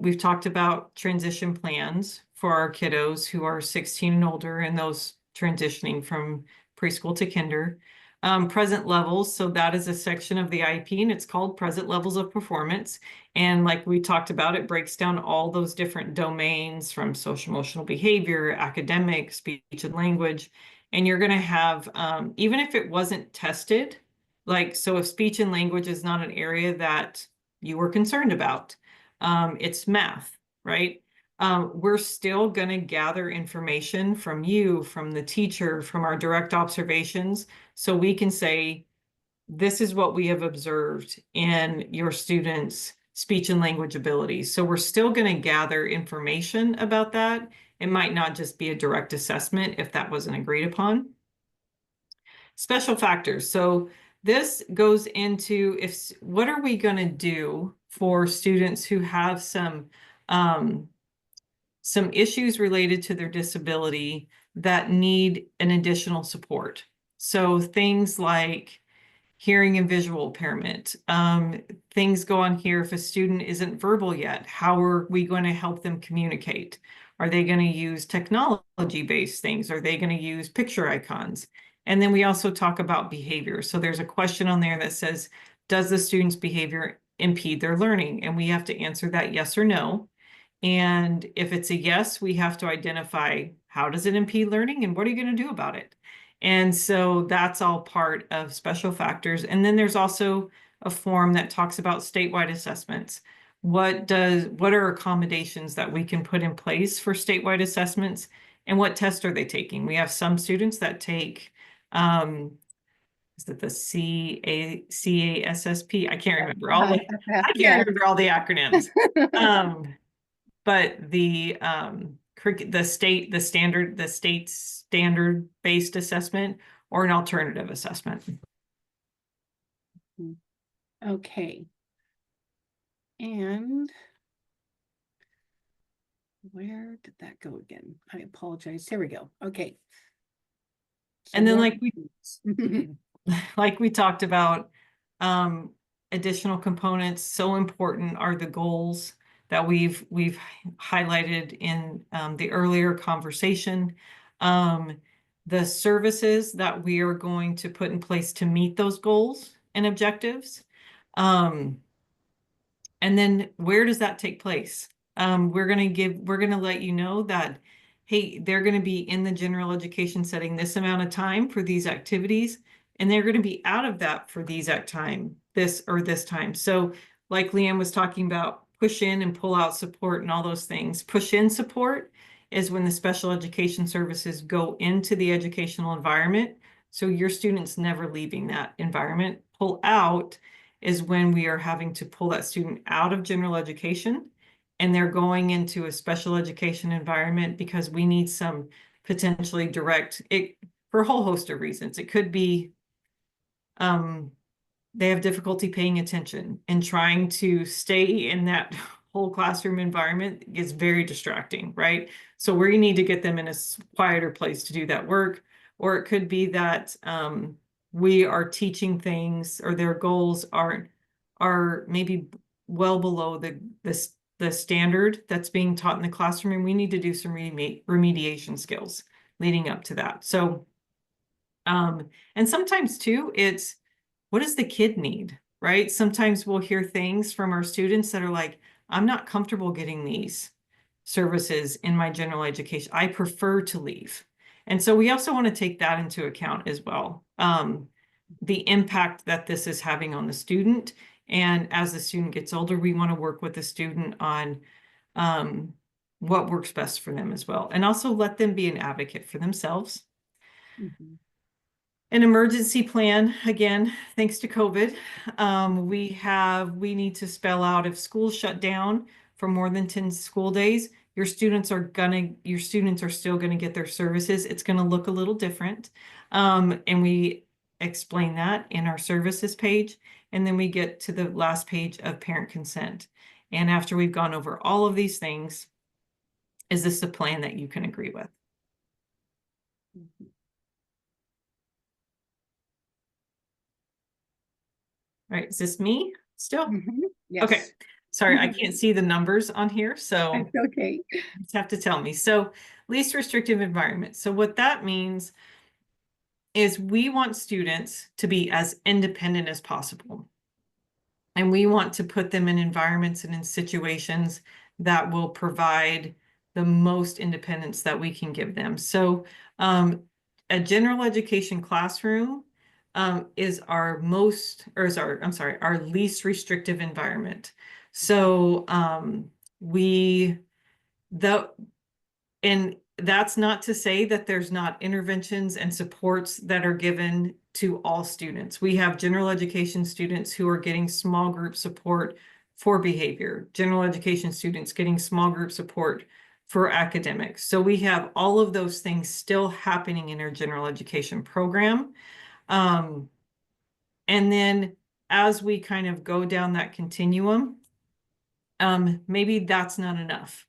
We've talked about transition plans for our kiddos who are 16 and older and those transitioning from preschool to kinder. Present levels, so that is a section of the IEP and it's called present levels of performance. And like we talked about, it breaks down all those different domains from social emotional behavior, academic, speech and language. And you're going to have, even if it wasn't tested, like, so if speech and language is not an area that you were concerned about, it's math, right? We're still going to gather information from you, from the teacher, from our direct observations, so we can say, this is what we have observed in your students' speech and language abilities. So we're still going to gather information about that. It might not just be a direct assessment if that wasn't agreed upon. Special factors. So this goes into what are we going to do for students who have some issues related to their disability that need an additional support. So things like hearing and visual impairment. Things go on here if a student isn't verbal yet. How are we going to help them communicate? Are they going to use technology-based things? Are they going to use picture icons? And then we also talk about behavior. So there's a question on there that says, does the student's behavior impede their learning? And we have to answer that yes or no. And if it's a yes, we have to identify how does it impede learning and what are you going to do about it? And so that's all part of special factors. And then there's also a form that talks about statewide assessments. what are accommodations that we can put in place for statewide assessments, and what tests are they taking? We have some students that take, is it the CASSP? I can't remember I Yeah. can't remember all the acronyms. But the state standard based assessment or an alternative assessment. Okay. And where did that go again? I apologize. Here we go. Okay. So And then like we talked about, additional components, so important are the goals that we've highlighted in the earlier conversation. The services that we are going to put in place to meet those goals and objectives. And then where does that take place? We're going to let you know that, hey, they're going to be in the general education setting this amount of time for these activities, and they're going to be out of that for this time. So like Leanne was talking about, push in and pull out support and all those things. Push in support is when the special education services go into the educational environment. So your student's never leaving that environment. Pull out is when we are having to pull that student out of general education and they're going into a special education environment because we need some potentially for a whole host of reasons. It could be they have difficulty paying attention, and trying to stay in that whole classroom environment is very distracting, right? So we need to get them in a quieter place to do that work. Or it could be that we are teaching things, or their goals are maybe well below the standard that's being taught in the classroom, and we need to do some remediation skills leading up to that. So and sometimes too, it's what does the kid need, right? Sometimes we'll hear things from our students that are like, I'm not comfortable getting these services in my general education. I prefer to leave. And so we also want to take that into account as well. The impact that this is having on the student. And as the student gets older, we want to work with the student on what works best for them as well. And also let them be an advocate for themselves. Mhm. An emergency plan, again, thanks to COVID, we need to spell out if schools shut down for more than 10 school days, your students are still gonna get their services. It's gonna look a little different. And we explain that in our services page. And then we get to the last page of parent consent. And after we've gone over all of these things, is this a plan that you can agree with? All right, is this me still? Yes. Okay, sorry, I can't see the numbers on here, so That's okay. you just have to tell me. So least restrictive environment. So what that means is we want students to be as independent as possible. And we want to put them in environments and in situations that will provide the most independence that we can give them. So a general education classroom is our least restrictive environment. So and that's not to say that there's not interventions and supports that are given to all students. We have general education students who are getting small group support for behavior, general education students getting small group support for academics. So we have all of those things still happening in our general education program. And then as we kind of go down that continuum, maybe that's not enough.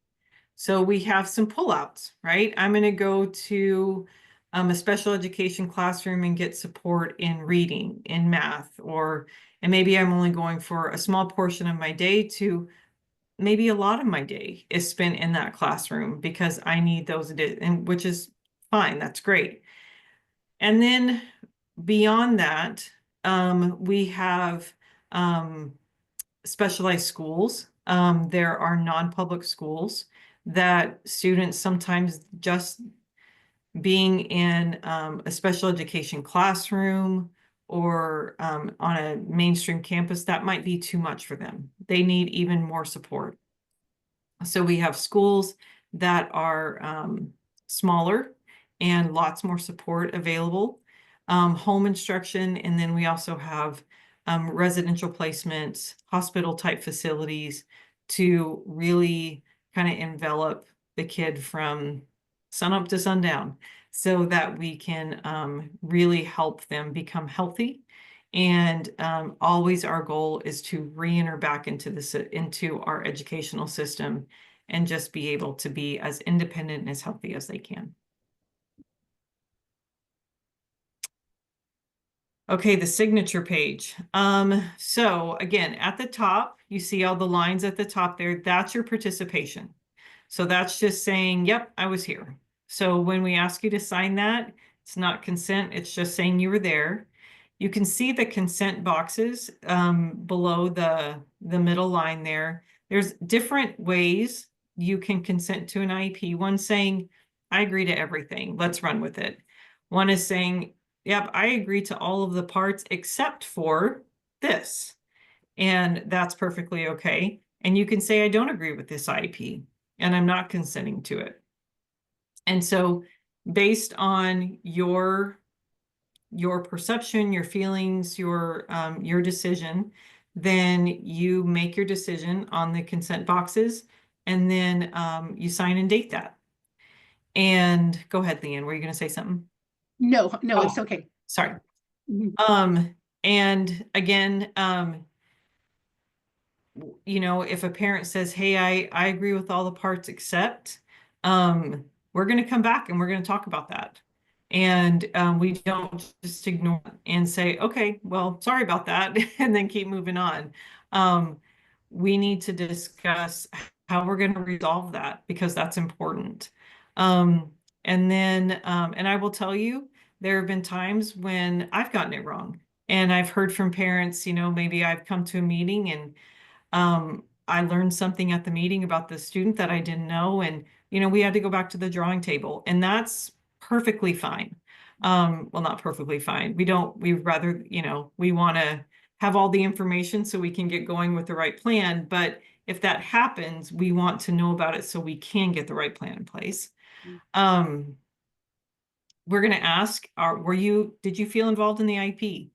So we have some pullouts, right? I'm going to go to a special education classroom and get support in reading, in math, and maybe I'm only going for a small portion of my day to maybe a lot of my day is spent in that classroom because I need those, and which is fine. That's great. And then beyond that, we have specialized schools. There are non-public schools that students sometimes just being in a special education classroom or on a mainstream campus, that might be too much for them. They need even more support. So we have schools that are smaller and lots more support available, home instruction, and then we also have residential placements, hospital type facilities to really kind of envelop the kid from sunup to sundown so that we can really help them become healthy. And always our goal is to re-enter back into our educational system and just be able to be as independent and as healthy as they can. Okay, the signature page. So again, at the top, you see all the lines at the top there. That's your participation. So that's just saying, yep, I was here. So when we ask you to sign that, it's not consent, it's just saying you were there. You can see the consent boxes below the middle line there. There's different ways you can consent to an IEP. One saying, I agree to everything, let's run with it. One is saying, yep, I agree to all of the parts except for this. And that's perfectly okay. And you can say, I don't agree with this IEP and I'm not consenting to it. And so based on your perception, your feelings, your decision, then you make your decision on the consent boxes, and then you sign and date that. And go ahead, Leanne, were you going to say something? No, it's Oh, okay. sorry. Mhm. And again, you know, if a parent says, hey, I agree with all the parts except, we're going to come back and we're going to talk about that. And we don't just ignore it and say, okay, well, sorry about that, and then keep moving on. We need to discuss how we're going to resolve that because that's important. And then, and I will tell you, there have been times when I've gotten it wrong. And I've heard from parents, you know, maybe I've come to a meeting and I learned something at the meeting about the student that I didn't know, and you know, we had to go back to the drawing table, and that's perfectly fine. Well, not perfectly fine. We'd rather, you know, we want to have all the information so we can get going with the right plan. But if that happens, we want to know about it so we can get the right plan in place. Um, we're going to ask, did you feel involved in the IP?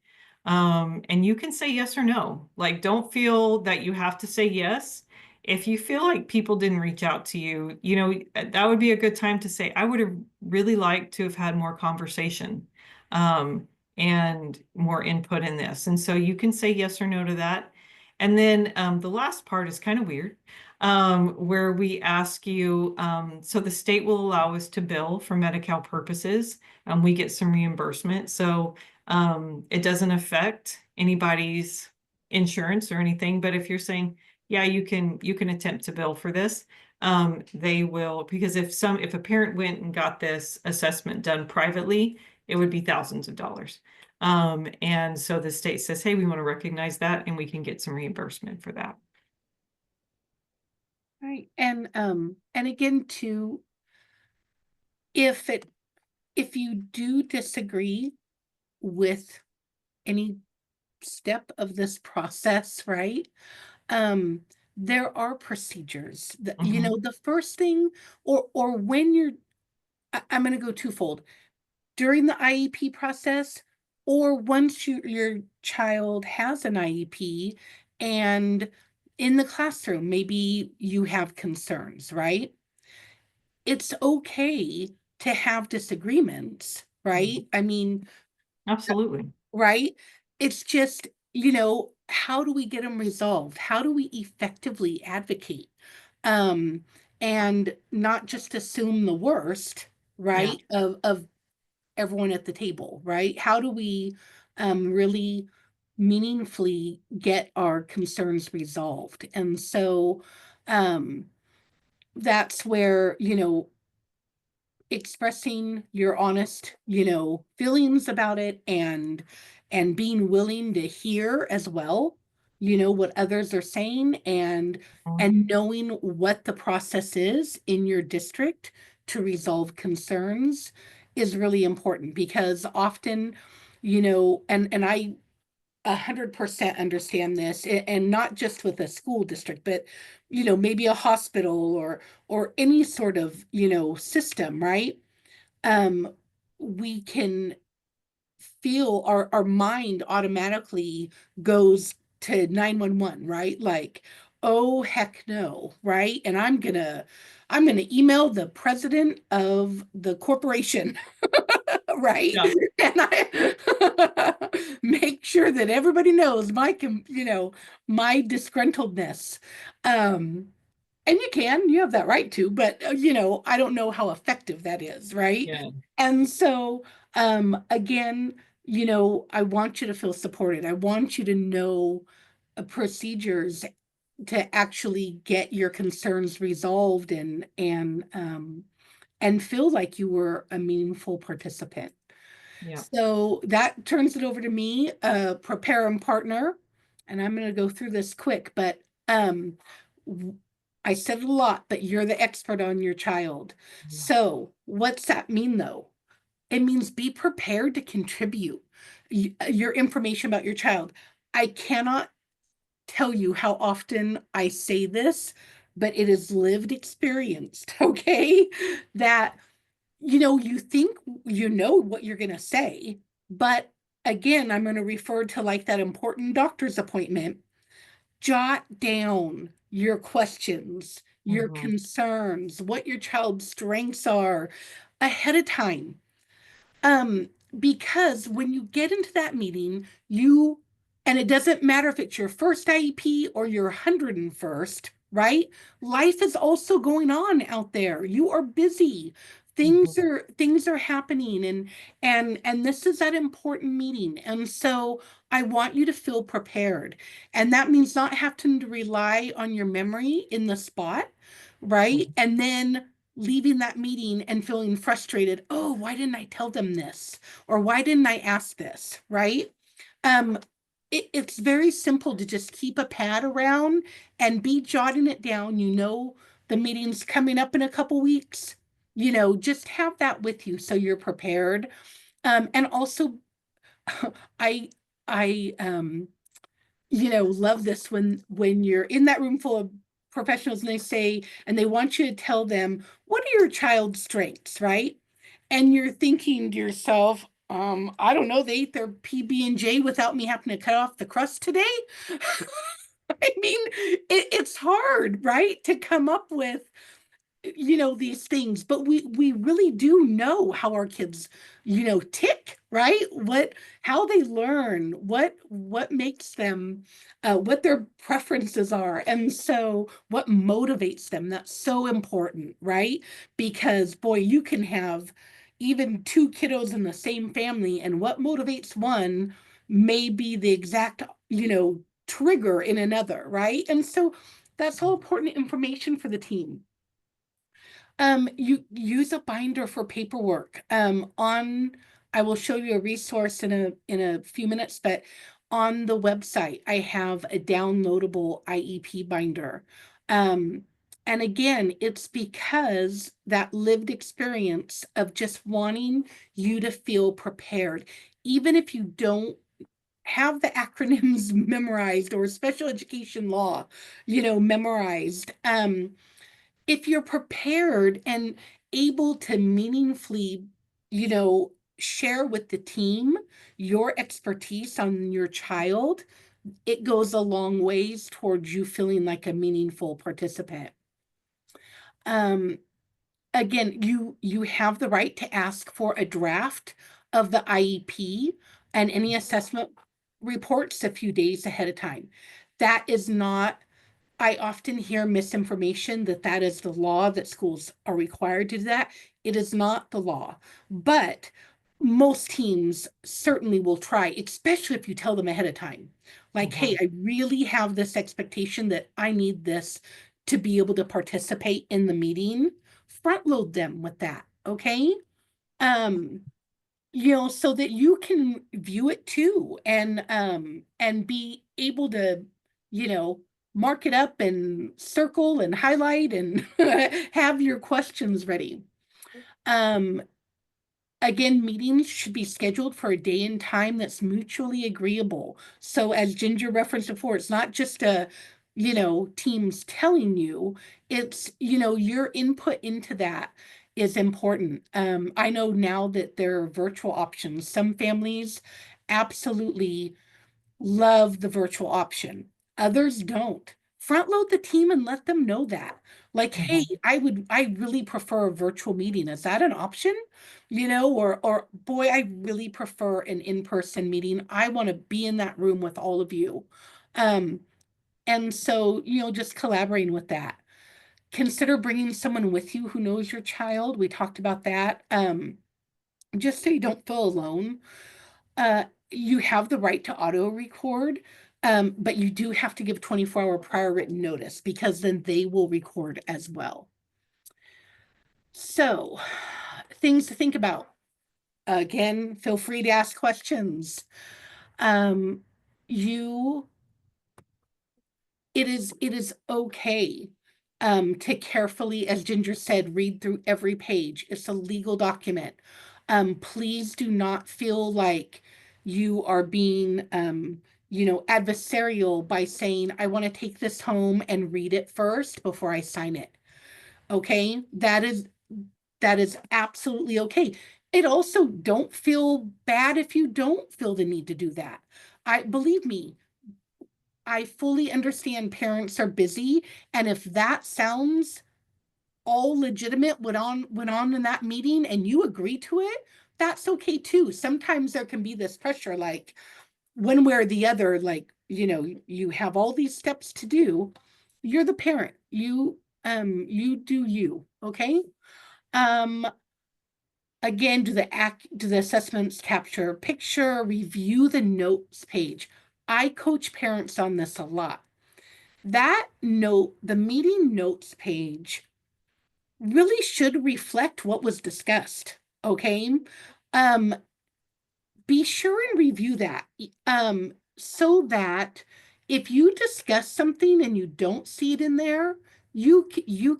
And you can say yes or no. Like, don't feel that you have to say yes. If you feel like people didn't reach out to you, you know, that would be a good time to say, I would have really liked to have had more conversation, and more input in this. And so you can say yes or no to that. And then the last part is kind of weird, where we ask you, so the state will allow us to bill for Medi-Cal purposes, and we get some reimbursement. So it doesn't affect anybody's insurance or anything. But if you're saying, yeah, you can attempt to bill for this, they will, because if a parent went and got this assessment done privately, it would be thousands of dollars. And so the state says, hey, we want to recognize that and we can get some reimbursement for that. Right. And again, too, if you do disagree with any step of this process, right? There are procedures that, you know, the first thing, or when I'm going to go twofold, during the IEP process, or once your child has an IEP and in the classroom, maybe you have concerns, right? It's okay to have disagreements, right? I mean, Absolutely. right? It's just, you know, how do we get them resolved? How do we effectively advocate? Um, and not just assume the worst, Yeah. right? Of everyone at the table, right? How do we really meaningfully get our concerns resolved? And so that's where, you know, expressing your honest, you know, feelings about it, and being willing to hear as well, you know, what others are saying, and knowing what the process is in your district to resolve concerns is really important, because often and I 100% understand this, and not just with a school district, but maybe a hospital or any sort of system, right? Um, we can feel our mind automatically goes to 911, right? Like, oh heck no, right? And I'm gonna email the president of the corporation, right? Yeah, And I make sure that everybody knows my disgruntledness. Um, and you have that right to, but I don't know how effective that is, right? yeah, And so, again, I want you to feel supported. I want you to know procedures to actually get your concerns resolved and feel like you were a meaningful participant. yeah. So that turns it over to me, prepare and partner. And I'm going to go through this quick, but um, I said it a lot, but you're the expert on your child. So what's that mean though? It means be prepared to contribute your information about your child. I cannot tell you how often I say this, but it is lived experienced, okay? That you think you know what you're going to say, but again, I'm going to refer to like that important doctor's appointment. Jot down your questions, your Mhm. concerns, what your child's strengths are ahead of time. Um, because when you get into that meeting, and it doesn't matter if it's your first IEP or your 101st, right? Life is also going on out there. You are busy. Mhm. Things are happening, and this is that important meeting. And so I want you to feel prepared. And that means not having to rely on your memory in the spot, right? Mhm. And then leaving that meeting and feeling frustrated. Oh, why didn't I tell them this? Or why didn't I ask this? Right? Um, it's very simple to just keep a pad around and be jotting it down. The meeting's coming up in a couple weeks. Just have that with you so you're prepared. And also, I I love this when you're in that room full of professionals and they want you to tell them what are your child's strengths, right? And you're thinking to yourself, I don't know, they ate their PB&J without me having to cut off the crust today. I mean, it's hard, right, to come up with these things, but we really do know how our kids tick, right? How they learn, what makes them, what their preferences are, and so what motivates them. That's so important, right? Because boy, you can have even two kiddos in the same family, and what motivates one may be the exact trigger in another, right? And so that's all important information for the team. You use a binder for paperwork. I will show you a resource in a few minutes, but on the website, I have a downloadable IEP binder. Um, and again, it's because that lived experience of just wanting you to feel prepared, even if you don't have the acronyms memorized or special education law, memorized. If you're prepared and able to meaningfully, you know, share with the team your expertise on your child, it goes a long ways towards you feeling like a meaningful participant. Um, Again, you have the right to ask for a draft of the IEP and any assessment reports a few days ahead of time. That is not I often hear misinformation that that is the law, that schools are required to do that. It is not the law, but most teams certainly will try, especially if you tell them ahead of time. Like, hey, Mhm. I really have this expectation that I need this to be able to participate in the meeting. Front load them with that, okay? Um, so that you can view it too and be able to, you know, mark it up and circle and highlight and have your questions ready. Um Again, meetings should be scheduled for a day and time that's mutually agreeable. So as Ginger referenced before, it's not just teams telling you, it's, your input into that is important. I know now that there are virtual options. Some families absolutely love the virtual option. Others don't. Front load the team and let them know that. Like, hey, Mhm. I really prefer a virtual meeting. Is that an option? Or boy, I really prefer an in-person meeting. I want to be in that room with all of you. Um, and so, just collaborating with that. Consider bringing someone with you who knows your child. We talked about that. Just so you don't feel alone. You have the right to auto record, but you do have to give 24-hour prior written notice because then they will record as well. So, things to think about. Again, feel free to ask questions. Um, you, it is okay to carefully, as Ginger said, read through every page. It's a legal document. Please do not feel like you are being adversarial by saying, I want to take this home and read it first before I sign it. Okay, that is absolutely okay. It also, don't feel bad if you don't feel the need to do that. I believe me, I fully understand parents are busy, and if that sounds all legitimate went on in that meeting and you agree to it, that's okay too. Sometimes there can be this pressure, like one way or the other, like, you have all these steps to do. You're the parent. You do you, okay? Um, Again, do the assessments capture a picture, review the notes page. I coach parents on this a lot. That note, the meeting notes page, really should reflect what was discussed. Okay. Um, be sure and review that. So that if you discuss something and you don't see it in there, you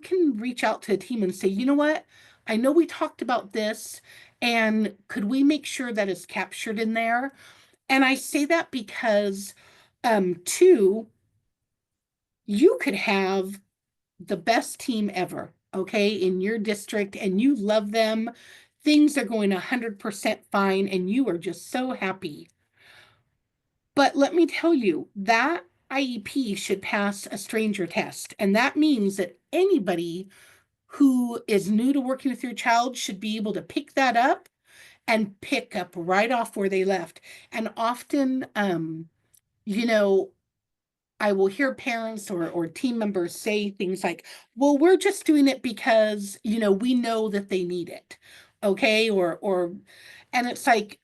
can reach out to a team and say, you know what? I know we talked about this, and could we make sure that it's captured in there? And I say that because, two, you could have the best team ever, okay, in your district, and you love them. Things are going 100% fine, and you are just so happy. But let me tell you, that IEP should pass a stranger test. And that means that anybody who is new to working with your child should be able to pick that up and pick up right off where they left. And often, you know, I will hear parents or team members say things like, well, we're just doing it because, we know that they need it. Okay. And it's like,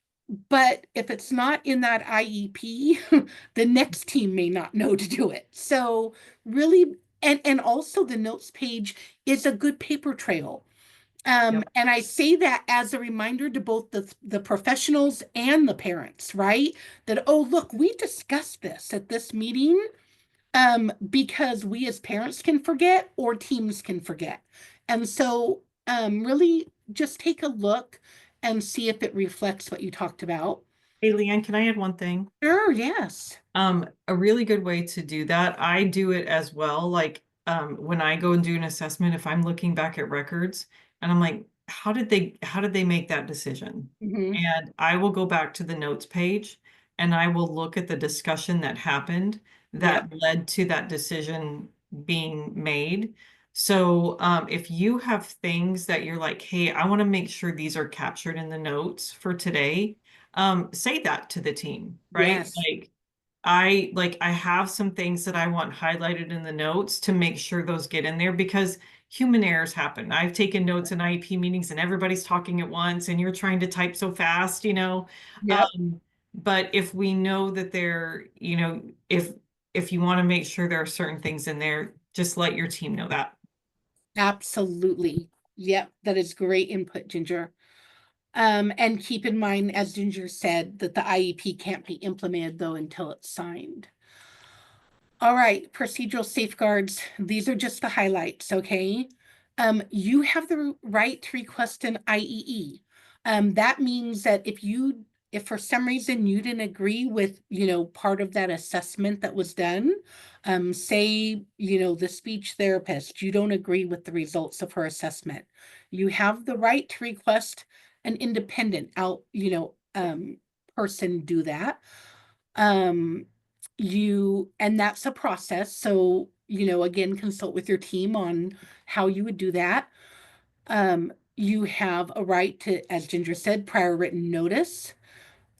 but if it's not in that IEP, the next team may not know to do it. So really, and also the notes page is a good paper trail. Yep. And I say that as a reminder to both the professionals and the parents, right? That, oh, look, we discussed this at this meeting, because we as parents can forget or teams can forget. And so, really just take a look and see if it reflects what you talked about. Hey, Leanne, can I add one thing? Sure, yes. A really good way to do that, I do it as well. Like, when I go and do an assessment, if I'm looking back at records and I'm like, how did they make that decision? Hmm. And I will go back to the notes page and I will look at the discussion that happened that Yep. led to that decision being made. So, if you have things that you're like, hey, I want to make sure these are captured in the notes for today, say that to the team, right? Yes. I have some things that I want highlighted in the notes to make sure those get in there because human errors happen. I've taken notes in IEP meetings and everybody's talking at once and you're trying to type so fast, you know. Yep. But if we know that if you want to make sure there are certain things in there, just let your team know that. Absolutely. Yep. That is great input, Ginger. And keep in mind, as Ginger said, that the IEP can't be implemented though until it's signed. All right, procedural safeguards. These are just the highlights, okay? You have the right to request an IEE. That means that if for some reason you didn't agree with, part of that assessment that was done, say, the speech therapist, you don't agree with the results of her assessment, you have the right to request an independent person do that. And that's a process. So, again, consult with your team on how you would do that. You have a right to, as Ginger said, prior written notice,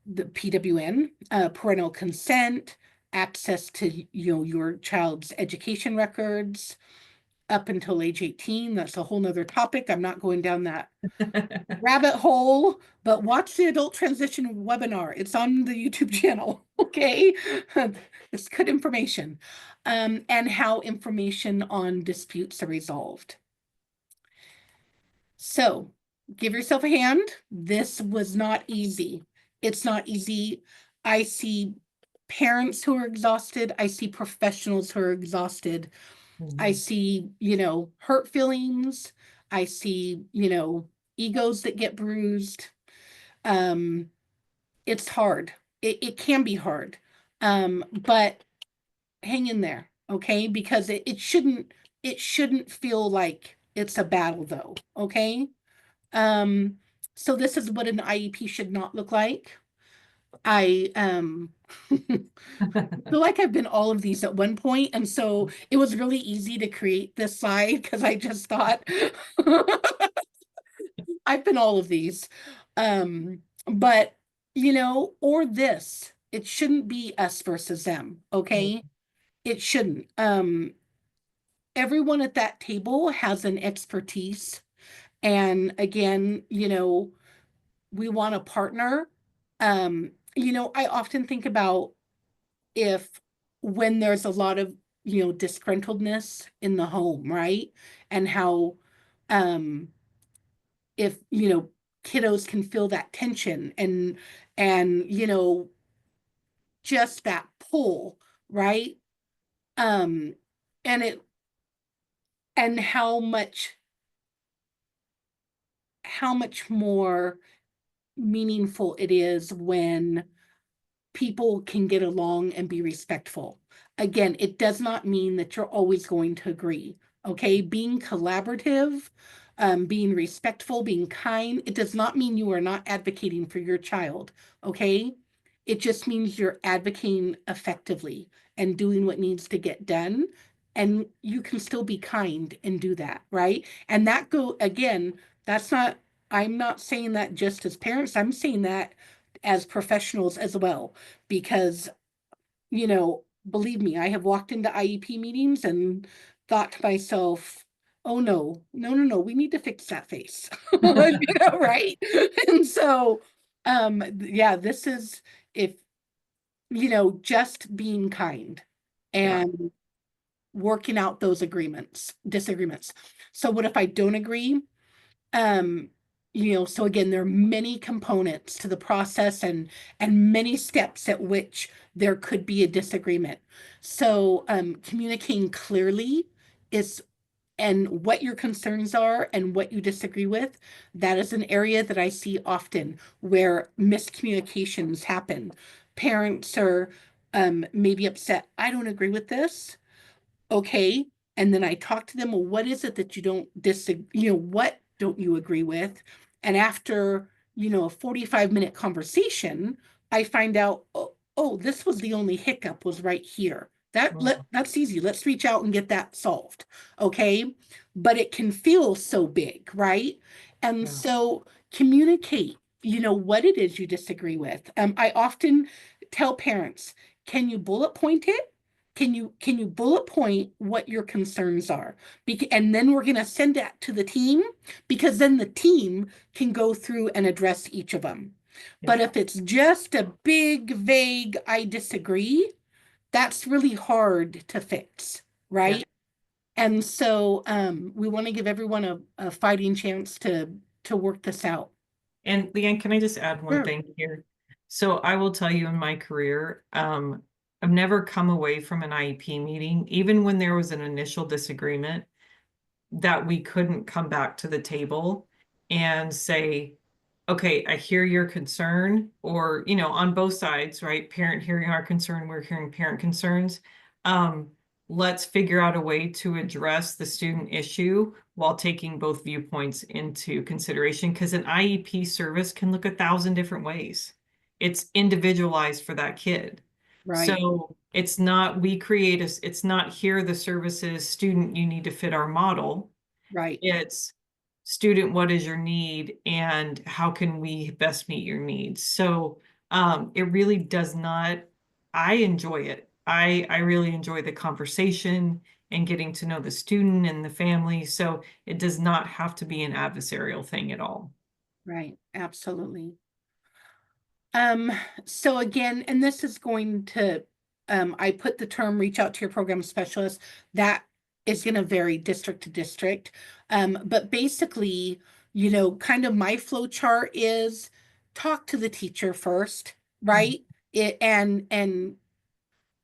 the PWN, parental consent, access to, your child's education records up until age 18. That's a whole nother topic. I'm not going down that rabbit hole, but watch the adult transition webinar. It's on the YouTube channel. Okay. It's good information. And how information on disputes are resolved. So give yourself a hand. This was not easy. It's not easy. I see parents who are exhausted. I see professionals who are exhausted. I see, hurt feelings. I see, egos that get bruised. It's hard. It can be hard. But hang in there, okay? Because it shouldn't feel like it's a battle though, okay? So this is what an IEP should not look like. I feel like I've been all of these at one point, and so it was really easy to create this slide because I just thought I've been all of these. But or this, it shouldn't be us versus them, okay? It shouldn't. Everyone at that table has an expertise. And again, we want a partner. I often think about if when there's a lot of, disgruntledness in the home, right? And how if, kiddos can feel that tension and just that pull, right? Um, and it and how much more meaningful it is when people can get along and be respectful. Again, it does not mean that you're always going to agree. Okay, being collaborative, being respectful, being kind, it does not mean you are not advocating for your child. Okay, it just means you're advocating effectively and doing what needs to get done. And you can still be kind and do that, right? And that again, that's not, I'm not saying that just as parents, I'm saying that as professionals as well, because, believe me, I have walked into IEP meetings and thought to myself, oh no, no, no, no, we need to fix that face, right? And so, yeah, this is if, just being kind Yeah. and working out those disagreements. So what if I don't agree? Um, so again, there are many components to the process and many steps at which there could be a disagreement. So communicating clearly is and what your concerns are and what you disagree with, that is an area that I see often where miscommunications happen. Parents are maybe upset. I don't agree with this. Okay. And then I talk to them, well, what is it that you don't disagree, what don't you agree with? And after, a 45-minute conversation, I find out, oh, this was the only hiccup was right here. That's easy. Let's reach out and get that solved. Okay. But it can feel so big, right? And Yeah. so communicate, what it is you disagree with. I often tell parents, can you bullet point it? Can you bullet point what your concerns are? And then we're going to send that to the team because then the team can go through and address each of them. Yeah. But if it's just a big, vague, I disagree, that's really hard to fix, Yeah. right? And so we want to give everyone a fighting chance to work this out. And Leanne, can I just add one Sure. thing here? So I will tell you in my career, I've never come away from an IEP meeting, even when there was an initial disagreement, that we couldn't come back to the table and say, okay, I hear your concern, or, on both sides, right? Parent hearing our concern, we're hearing parent concerns. Um, let's figure out a way to address the student issue while taking both viewpoints into consideration, because an IEP service can look 1,000 different ways. It's individualized for that kid. Right, So it's not, it's not here are the services, student, you need to fit our model. right, It's student, what is your need and how can we best meet your needs? So it really does not, I enjoy it. I really enjoy the conversation and getting to know the student and the family. So it does not have to be an adversarial thing at all. right, absolutely. Um, so again, and this is going to, I put the term reach out to your program specialist. That is going to vary district to district. But basically, kind of my flow chart is talk to the teacher first, Mhm. right? And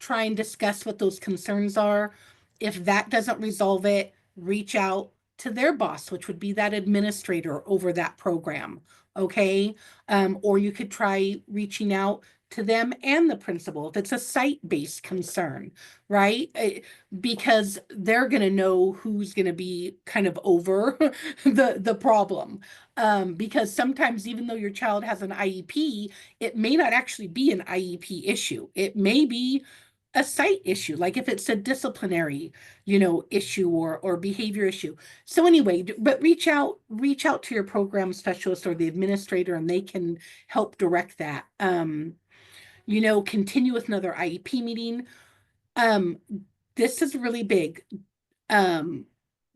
try and discuss what those concerns are. If that doesn't resolve it, reach out to their boss, which would be that administrator over that program. Okay. Or you could try reaching out to them and the principal if it's a site-based concern, right? Because they're going to know who's going to be kind of over the problem. Because sometimes even though your child has an IEP, it may not actually be an IEP issue. It may be a site issue, like if it's a disciplinary, issue or behavior issue. So anyway, but reach out to your program specialist or the administrator, and they can help direct that. Continue with another IEP meeting. Um, this is really big. Um,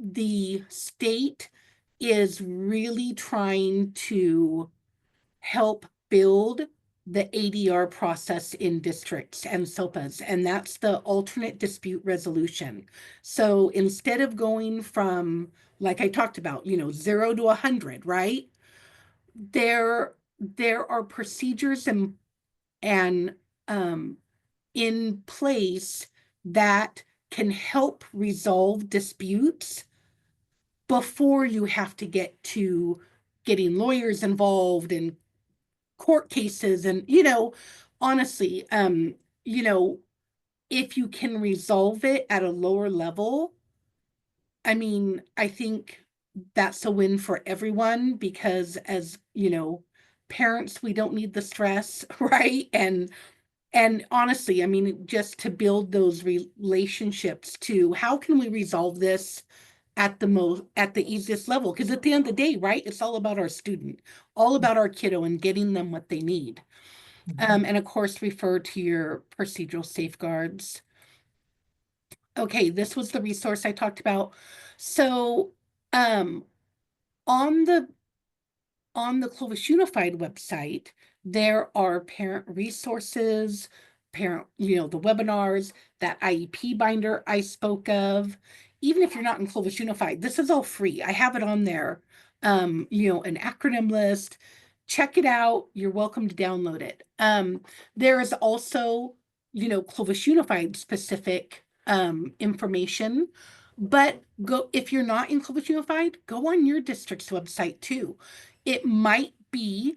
the state is really trying to help build the ADR process in districts and SOPAs, and that's the alternate dispute resolution. So instead of going from, like I talked about, 0 to 100, right? There, there are procedures and in place that can help resolve disputes before you have to get to getting lawyers involved and court cases. And honestly, you know if you can resolve it at a lower level, I mean, I think that's a win for everyone, because as parents, we don't need the stress. Right? And honestly, I mean, just to build those relationships to how can we resolve this at the easiest level, because at the end of the day, right, it's all about our student, all about our kiddo and getting them what they need. Mhm. And of course, refer to your procedural safeguards. Okay, this was the resource I talked about. So, um, on the Clovis Unified website, there are parent resources, the webinars, that IEP binder I spoke of. Even if you're not in Clovis Unified, this is all free. I have it on there. An acronym list. Check it out. You're welcome to download it. There is also, Clovis Unified specific information. But go if you're not in Clovis Unified, go on your district's website too. It might be,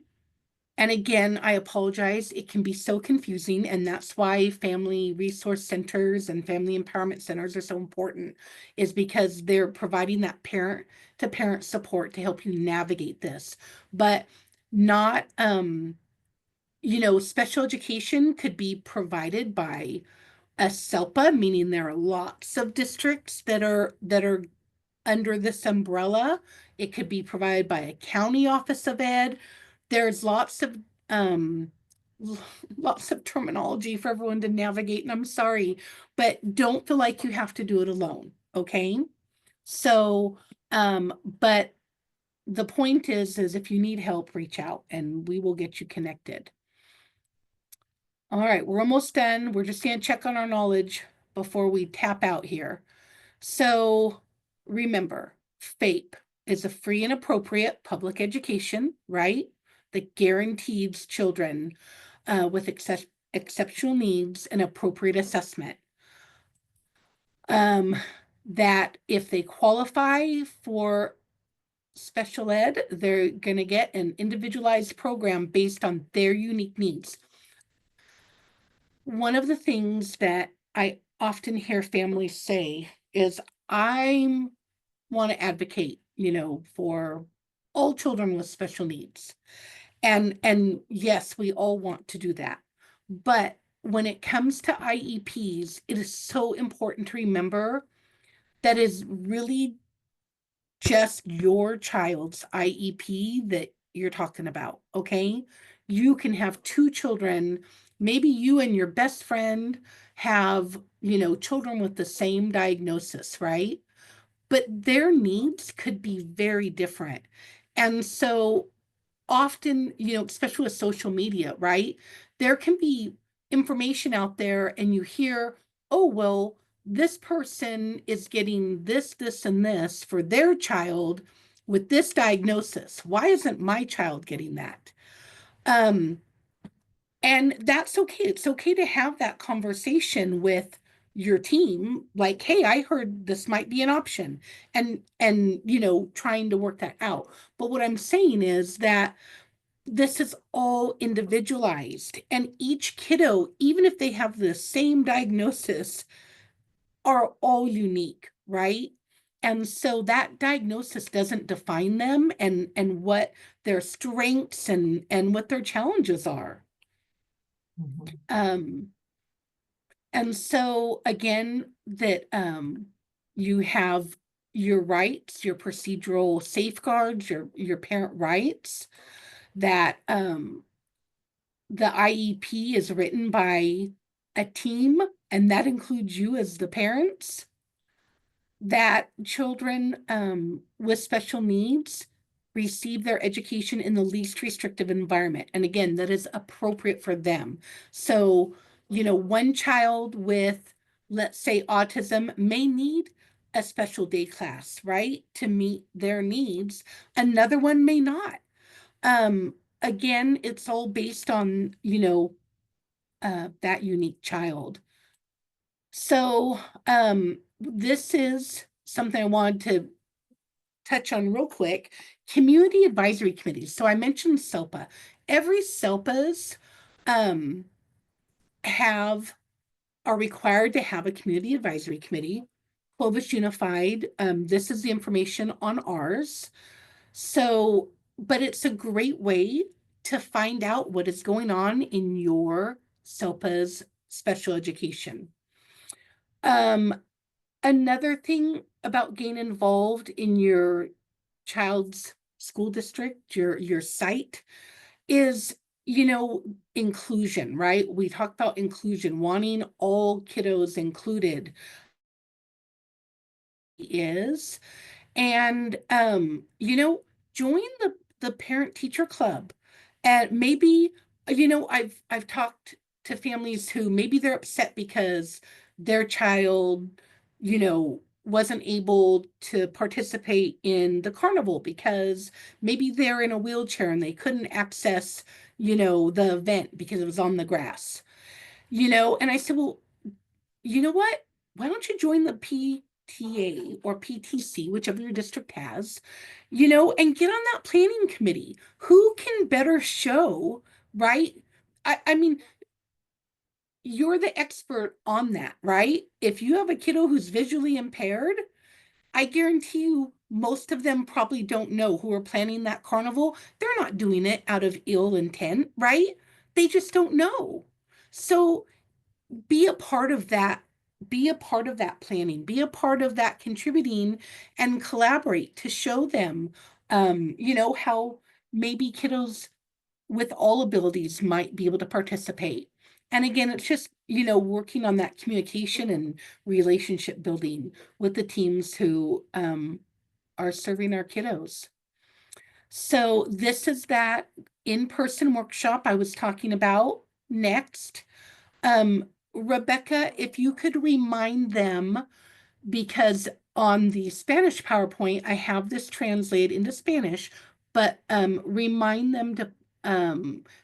and again, I apologize, it can be so confusing, and that's why family resource centers and family empowerment centers are so important, is because they're providing that parent to parent support to help you navigate this. But not, special education could be provided by a SELPA, meaning there are lots of districts that are under this umbrella. It could be provided by a county office of ed. There's um lots of terminology for everyone to navigate, and I'm sorry, but don't feel like you have to do it alone, okay? So, but the point is if you need help, reach out and we will get you connected. All right, we're almost done. We're just gonna check on our knowledge before we tap out here. So remember, FAPE is a free and appropriate public education, right? That guarantees children with exceptional needs an appropriate assessment. Um, that if they qualify for special ed, they're going to get an individualized program based on their unique needs. One of the things that I often hear families say is, I want to advocate, for all children with special needs. And yes, we all want to do that. But when it comes to IEPs, it is so important to remember that is really just your child's IEP that you're talking about, okay? You can have two children, maybe you and your best friend have, children with the same diagnosis, right? But their needs could be very different. And so often, especially with social media, right? There can be information out there and you hear, oh, well, this person is getting this, this, and this for their child with this diagnosis. Why isn't my child getting that? Um, and that's okay. It's okay to have that conversation with your team, like, hey, I heard this might be an option, and trying to work that out. But what I'm saying is that this is all individualized, and each kiddo, even if they have the same diagnosis, are all unique, right? And so that diagnosis doesn't define them, and what their strengths and what their challenges are. Mhm. um and so again, that you have your rights, your procedural safeguards, your parent rights, that the IEP is written by a team, and that includes you as the parents, that children with special needs receive their education in the least restrictive environment. And again, that is appropriate for them. So, one child with, let's say, autism may need a special day class, right, to meet their needs. Another one may not. Again, it's all based on, that unique child. So this is something I wanted to touch on real quick. Community advisory committees. So I mentioned SELPA. Every SELPAs um, are required to have a community advisory committee. Clovis Unified, this is the information on ours. So, but it's a great way to find out what is going on in your SELPA's special education. Another thing about getting involved in your child's school district, your site, is, inclusion, right? We talked about inclusion, wanting all kiddos included is. And join the parent teacher club. And maybe, I've talked to families who maybe they're upset because their child, wasn't able to participate in the carnival because maybe they're in a wheelchair and they couldn't access, the event because it was on the grass. And I said, well, you know what? Why don't you join the PTA or PTC, whichever your district has, and get on that planning committee? Who can better show, right? I mean, you're the expert on that, right? If you have a kiddo who's visually impaired, I guarantee you most of them probably don't know who are planning that carnival. They're not doing it out of ill intent, right? They just don't know. So be a part of that, be a part of that planning, be a part of that contributing, and collaborate to show them how maybe kiddos with all abilities might be able to participate. And again, it's just working on that communication and relationship building with the teams who are serving our kiddos. So this is that in-person workshop I was talking about. Next, Rebecca, if you could remind them, because on the Spanish PowerPoint, I have this translated into Spanish, but remind them to,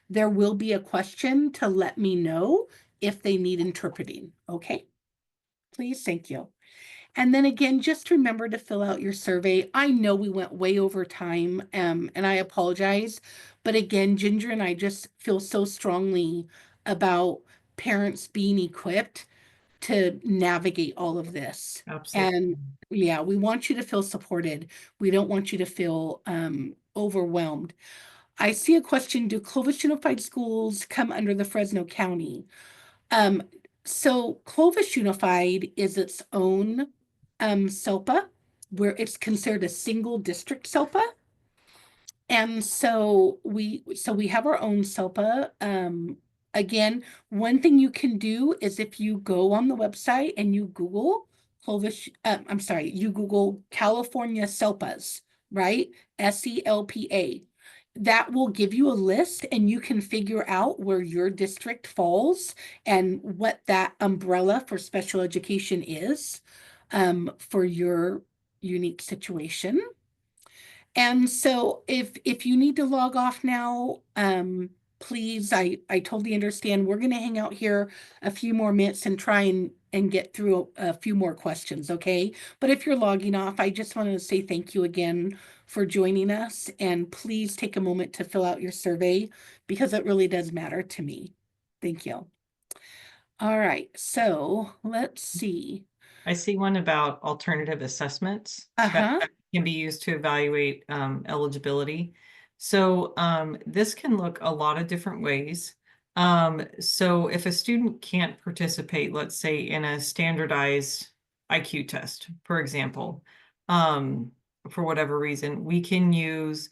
there will be a question to let me know if they need interpreting. Okay, please, thank you. And then again, just remember to fill out your survey. I know we went way over time, and I apologize. But again, Ginger and I just feel so strongly about parents being equipped to navigate all of this. Absolutely. And yeah, we want you to feel supported. We don't want you to feel overwhelmed. I see a question, do Clovis Unified Schools come under the Fresno County? Um, so Clovis Unified is its own SELPA, where it's considered a single district SELPA. And so we have our own SELPA. Again, one thing you can do is if you go on the website and you Google Clovis, I'm sorry, you Google California SELPAs, right? SELPA. That will give you a list and you can figure out where your district falls and what that umbrella for special education is for your unique situation. And so if you need to log off now, please, I totally understand. We're gonna hang out here a few more minutes and try and get through a few more questions, okay? But if you're logging off, I just wanted to say thank you again for joining us, and please take a moment to fill out your survey because it really does matter to me. Thank you. All right, so let's see. I see one about alternative assessments that Uh-huh. can be used to evaluate eligibility. So this can look a lot of different ways. So if a student can't participate, let's say in a standardized IQ test, for example, for whatever reason, we can use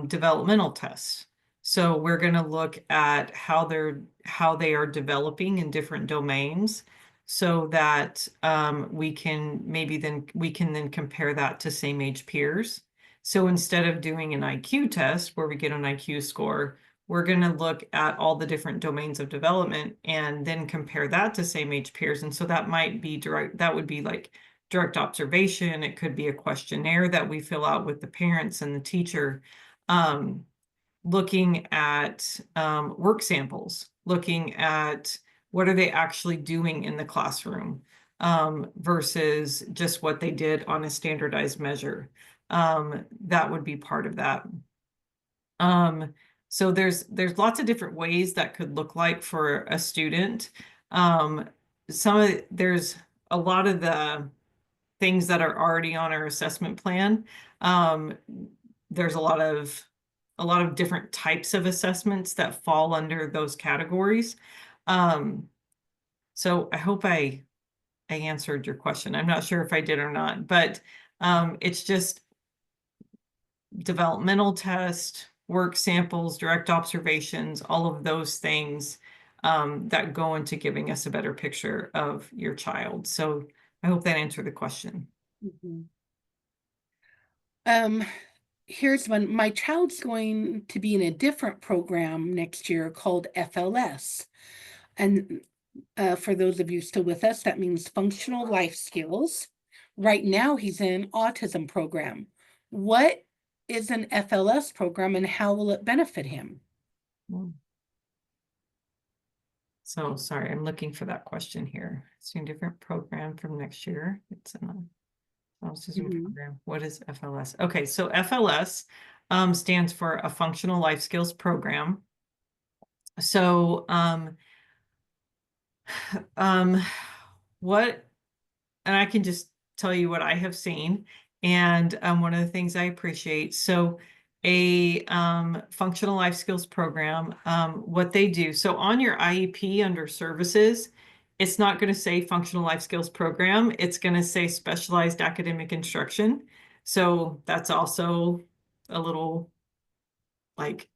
developmental tests. So we're going to look at how they are developing in different domains so that we can then compare that to same age peers. So instead of doing an IQ test where we get an IQ score, we're going to look at all the different domains of development and then compare that to same age peers. And so that would be like direct observation. It could be a questionnaire that we fill out with the parents and the teacher. Looking at work samples, looking at what are they actually doing in the classroom versus just what they did on a standardized measure. That would be part of that. So there's lots of different ways that could look like for a student. There's a lot of the things that are already on our assessment plan. There's a lot of different types of assessments that fall under those categories. So I hope I answered your question. I'm not sure if I did or not, but it's just developmental test, work samples, direct observations, all of those things that go into giving us a better picture of your child. So I hope that answered the question. Mhm. Um, Here's one. My child's going to be in a different program next year called FLS. And for those of you still with us, that means functional life skills. Right now, he's in an autism program. What is an FLS program and how will it benefit him? So sorry, I'm looking for that question here. It's a different program from next year. It's an autism Mhm. program. What is FLS? Okay, so FLS stands for a functional life skills program. So um, what, and I can just tell you what I have seen. And one of the things I appreciate. So a functional life skills program, what they do. So on your IEP under services, it's not going to say functional life skills program. It's going to say specialized academic instruction. So that's also a little like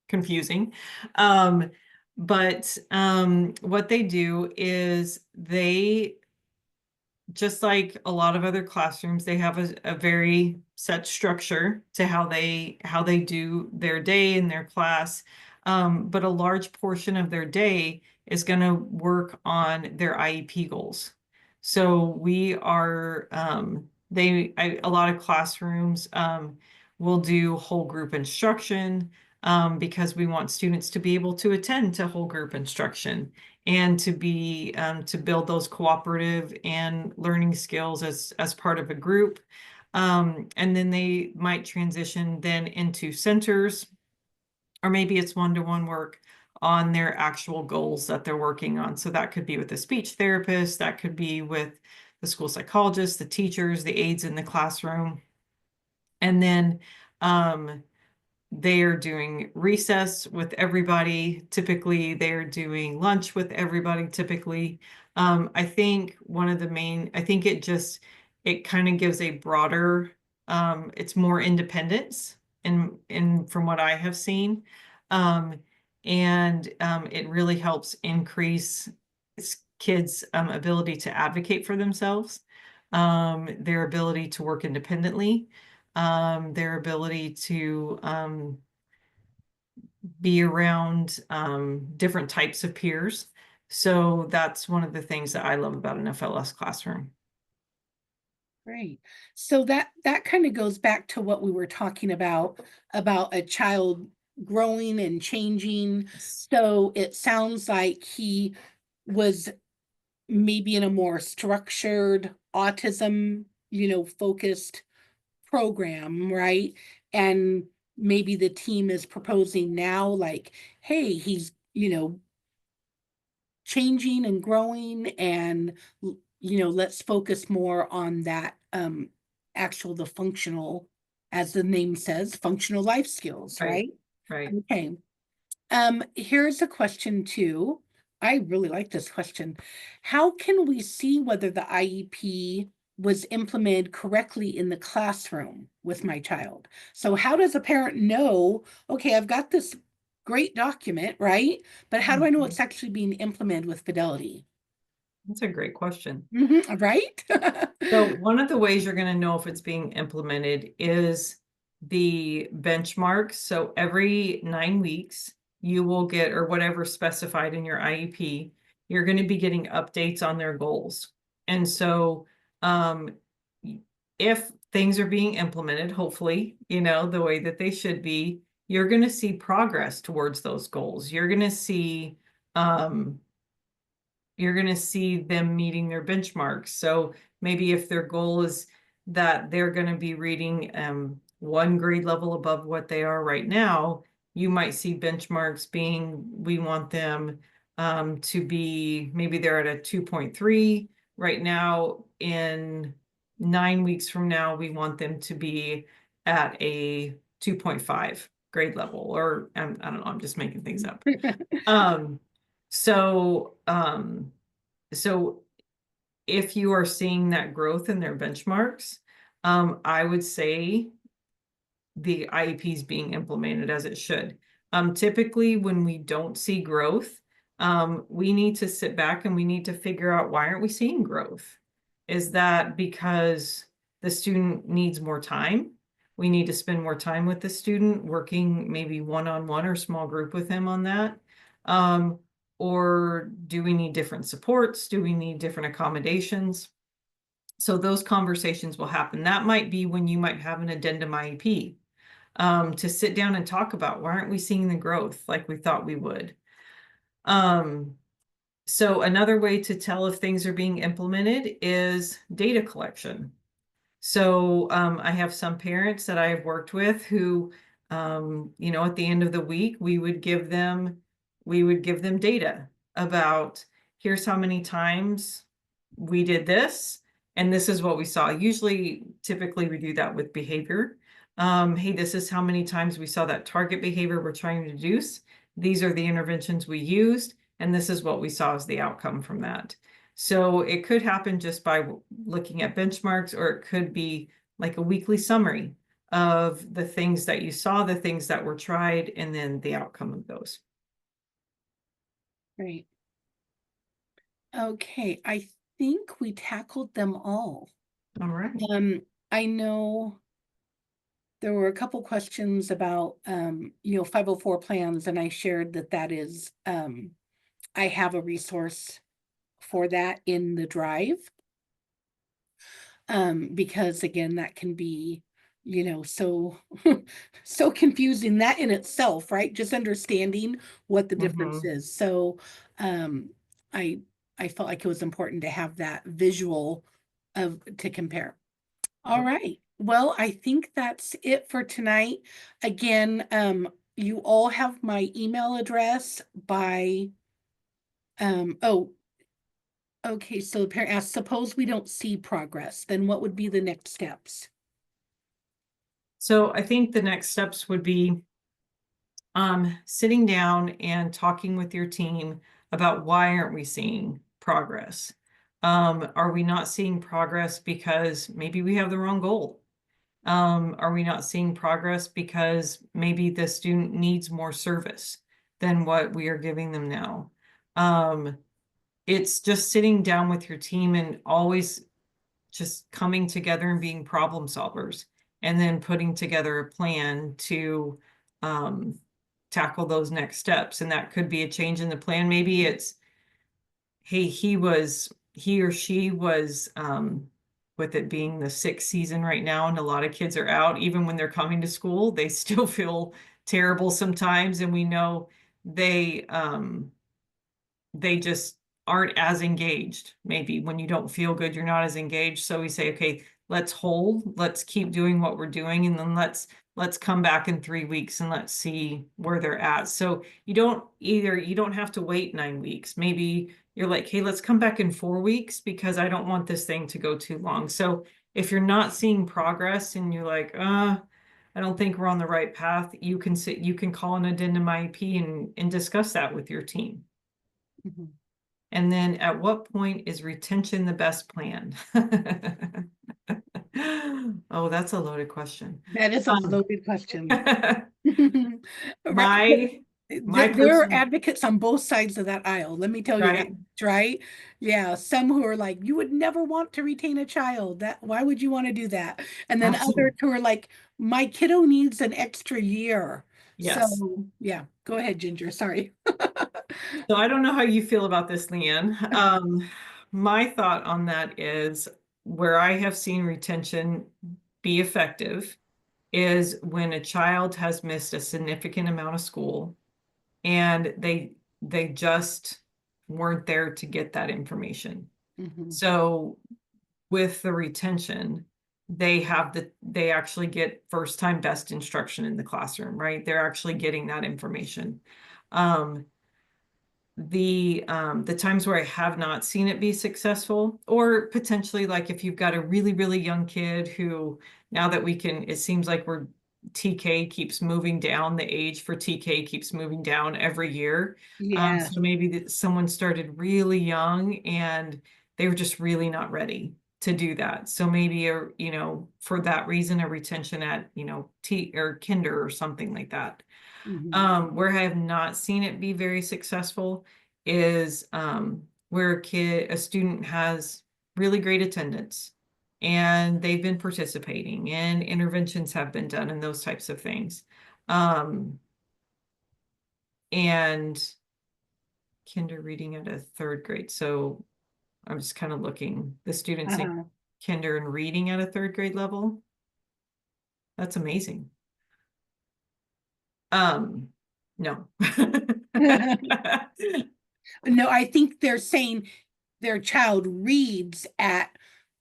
confusing. But what they do is just like a lot of other classrooms, they have a very set structure to how they do their day in their class. But a large portion of their day is going to work on their IEP goals. So we are a lot of classrooms will do whole group instruction. because we want students to be able to attend to whole group instruction and to be to build those cooperative and learning skills as part of a group. And then they might transition then into centers, or maybe it's one-to-one work on their actual goals that they're working on. So that could be with a speech therapist, that could be with the school psychologist, the teachers, the aides in the classroom. And then they are doing recess with everybody. Typically, they're doing lunch with everybody, typically. I think I think it kind of gives a broader, it's more independence from what I have seen. It really helps increase kids' ability to advocate for themselves, their ability to work independently, their ability to be around different types of peers. So that's one of the things that I love about an FLS classroom. Great. So that kind of goes back to what we were talking about a child growing and changing. So it sounds like he was maybe in a more structured autism, focused program, right? And maybe the team is proposing now, like, hey, he's, changing and growing, and let's focus more on that the functional, as the name says, functional life skills, Right, right? right. Okay. Here's a question too. I really like this question. How can we see whether the IEP was implemented correctly in the classroom with my child? So how does a parent know, okay, I've got this great document, right? But how do I know it's actually being implemented with fidelity? That's a great question. Right? So one of the ways you're going to know if it's being implemented is the benchmarks. So every 9 weeks, you will get, or whatever specified in your IEP, you're going to be getting updates on their goals. And so um, if things are being implemented, hopefully, the way that they should be, you're going to see progress towards those goals. Um, you're going to see them meeting their benchmarks. So maybe if their goal is that they're going to be reading one grade level above what they are right now, you might see benchmarks being, we want them to be, maybe they're at a 2.3 right now. In 9 weeks from now, we want them to be at a 2.5 grade level, or I don't know, I'm just making things up. Um, so, um, so if you are seeing that growth in their benchmarks, I would say the IEP is being implemented as it should. Typically, when we don't see growth, we need to sit back and we need to figure out, why aren't we seeing growth? Is that because the student needs more time? We need to spend more time with the student, working maybe one-on-one or small group with him on that. Or do we need different supports? Do we need different accommodations? So those conversations will happen. That might be when you might have an addendum IEP, to sit down and talk about, why aren't we seeing the growth like we thought we would? So another way to tell if things are being implemented is data collection. So I have some parents that I have worked with who, at the end of the week, we would give them data about, here's how many times we did this, and this is what we saw. Typically we do that with behavior. Hey, this is how many times we saw that target behavior we're trying to reduce. These are the interventions we used, and this is what we saw as the outcome from that. So it could happen just by looking at benchmarks, or it could be like a weekly summary of the things that you saw, the things that were tried, and then the outcome of those. Great. Okay, I think we tackled them all. All right. I know there were a couple questions about 504 plans, and I shared that is I have a resource for that in the drive. Because again, that can be so so confusing that in itself, right? Just understanding what the difference Mhm. is. So um I I felt like it was important to have that visual of to compare. All Yep. right. Well, I think that's it for tonight. Again, you all have my email address by oh, okay, so the parent asks, suppose we don't see progress, then what would be the next steps? So I think the next steps would be sitting down and talking with your team about why aren't we seeing progress? Are we not seeing progress because maybe we have the wrong goal? Are we not seeing progress because maybe the student needs more service than what we are giving them now? It's just sitting down with your team and always just coming together and being problem solvers and then putting together a plan to um, tackle those next steps. And that could be a change in the plan. Maybe it's, hey, he or she was, with it being the sixth season right now, and a lot of kids are out, even when they're coming to school, they still feel terrible sometimes. And we know they, they just aren't as engaged. Maybe when you don't feel good, you're not as engaged. So we say, okay, let's hold, let's keep doing what we're doing, and then let's come back in 3 weeks and let's see where they're at. So you don't have to wait 9 weeks. Maybe you're like, hey, let's come back in 4 weeks because I don't want this thing to go too long. So if you're not seeing progress and you're like, I don't think we're on the right path, you can call an addendum IEP and discuss that with your team. Mhm. And then at what point is retention the best plan? Oh, that's a loaded question. That is a Um, loaded question. Right. my my There are person, advocates on both sides of that aisle. Let me tell you that, right? right? Yeah, some who are like, you would never want to retain a child. Why would you want to do that? And then others Absolutely. who are like, my kiddo needs an extra year. Yes. So yeah, go ahead, Ginger. Sorry. So I don't know how you feel about this, Leanne. My thought on that is where I have seen retention be effective is when a child has missed a significant amount of school and they just weren't there to get that information. Mhm. So with the retention, they actually get first time best instruction in the classroom, right? They're actually getting that information. Um, the times where I have not seen it be successful, or potentially like if you've got a really, really young kid who now that it seems like TK keeps moving down, the age for TK keeps moving down every year. Yeah. So maybe someone started really young and they were just really not ready to do that. So maybe for that reason, a retention at, T or kinder or something like that. Mhm. Where I have not seen it be very successful is where a student has really great attendance and they've been participating and interventions have been done and those types of things. Um, and kinder reading at a third grade. So I'm just kind of looking, the students in Uh-huh. kinder and reading at a third grade level. That's amazing. No. No, I think they're saying their child reads at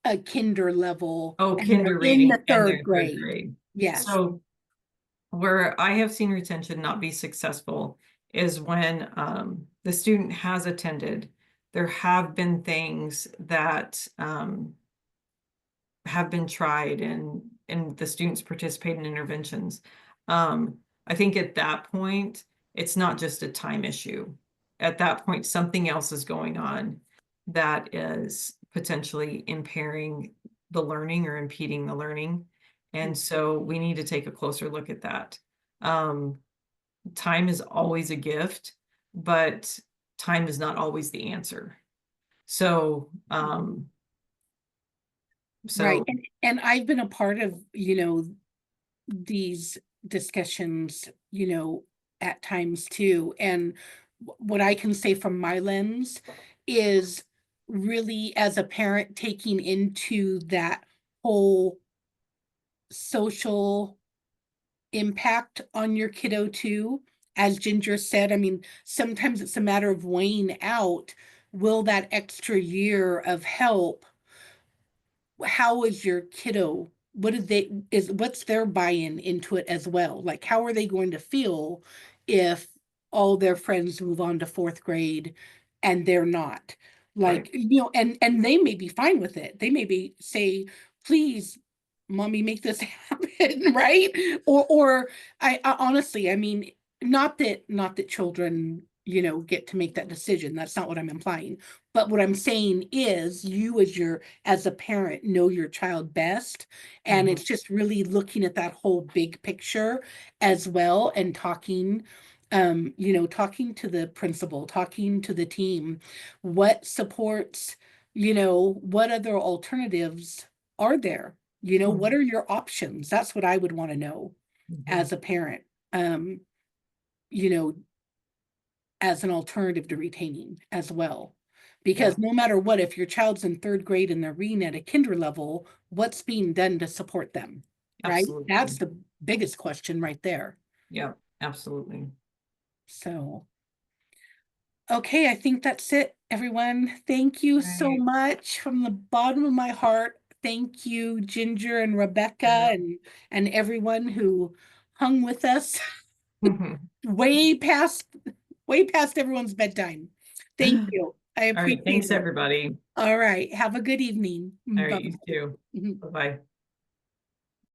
a kinder level Oh, and they're kinder in the reading and third their third grade. grade. Yes. So where I have seen retention not be successful is when the student has attended. There have been things that have been tried and the students participate in interventions. I think at that point, it's not just a time issue. At that point, something else is going on that is potentially impairing the learning or impeding the learning. And so we need to take a closer look at that. Um, Time is always a gift, but time is not always the answer. So, Right. so And I've been a part of, these discussions, at times too. And what I can say from my lens is really as a parent taking into that whole social impact on your kiddo too. As Ginger said, I mean, sometimes it's a matter of weighing out, will that extra year of help, how is your kiddo, what is they is what's their buy-in into it as well? Like, how are they going to feel if all their friends move on to fourth grade and they're not? Like, Right. you know, and they may be fine with it. They may be say, please, mommy, make this happen, right? Or I honestly, I mean, not that children, you know, get to make that decision. That's not what I'm implying. But what I'm saying is you as a parent know your child best. And Mhm. it's just really looking at that whole big picture as well and talking, you know, talking to the principal, talking to the team, what supports, you know, what other alternatives are there? You know, what Mhm. are your options? That's what I would want to know Mhm. as a parent. Um, you know, as an alternative to retaining as well. Yeah, Because no matter what, if your child's in third grade and they're reading at a kinder level, what's being done to support them, right? That's absolutely. the biggest question right there. Yeah, absolutely. So, okay, I think that's it, everyone. Thank you so Right. much from the bottom of my heart. Thank you, Ginger and Rebecca, Yeah. and everyone who hung with us Mhm. way past way past everyone's bedtime. Thank you. I All right. appreciate Thanks, it. everybody. All right. Have a good evening. All Bye right. You too. bye. Bye-bye.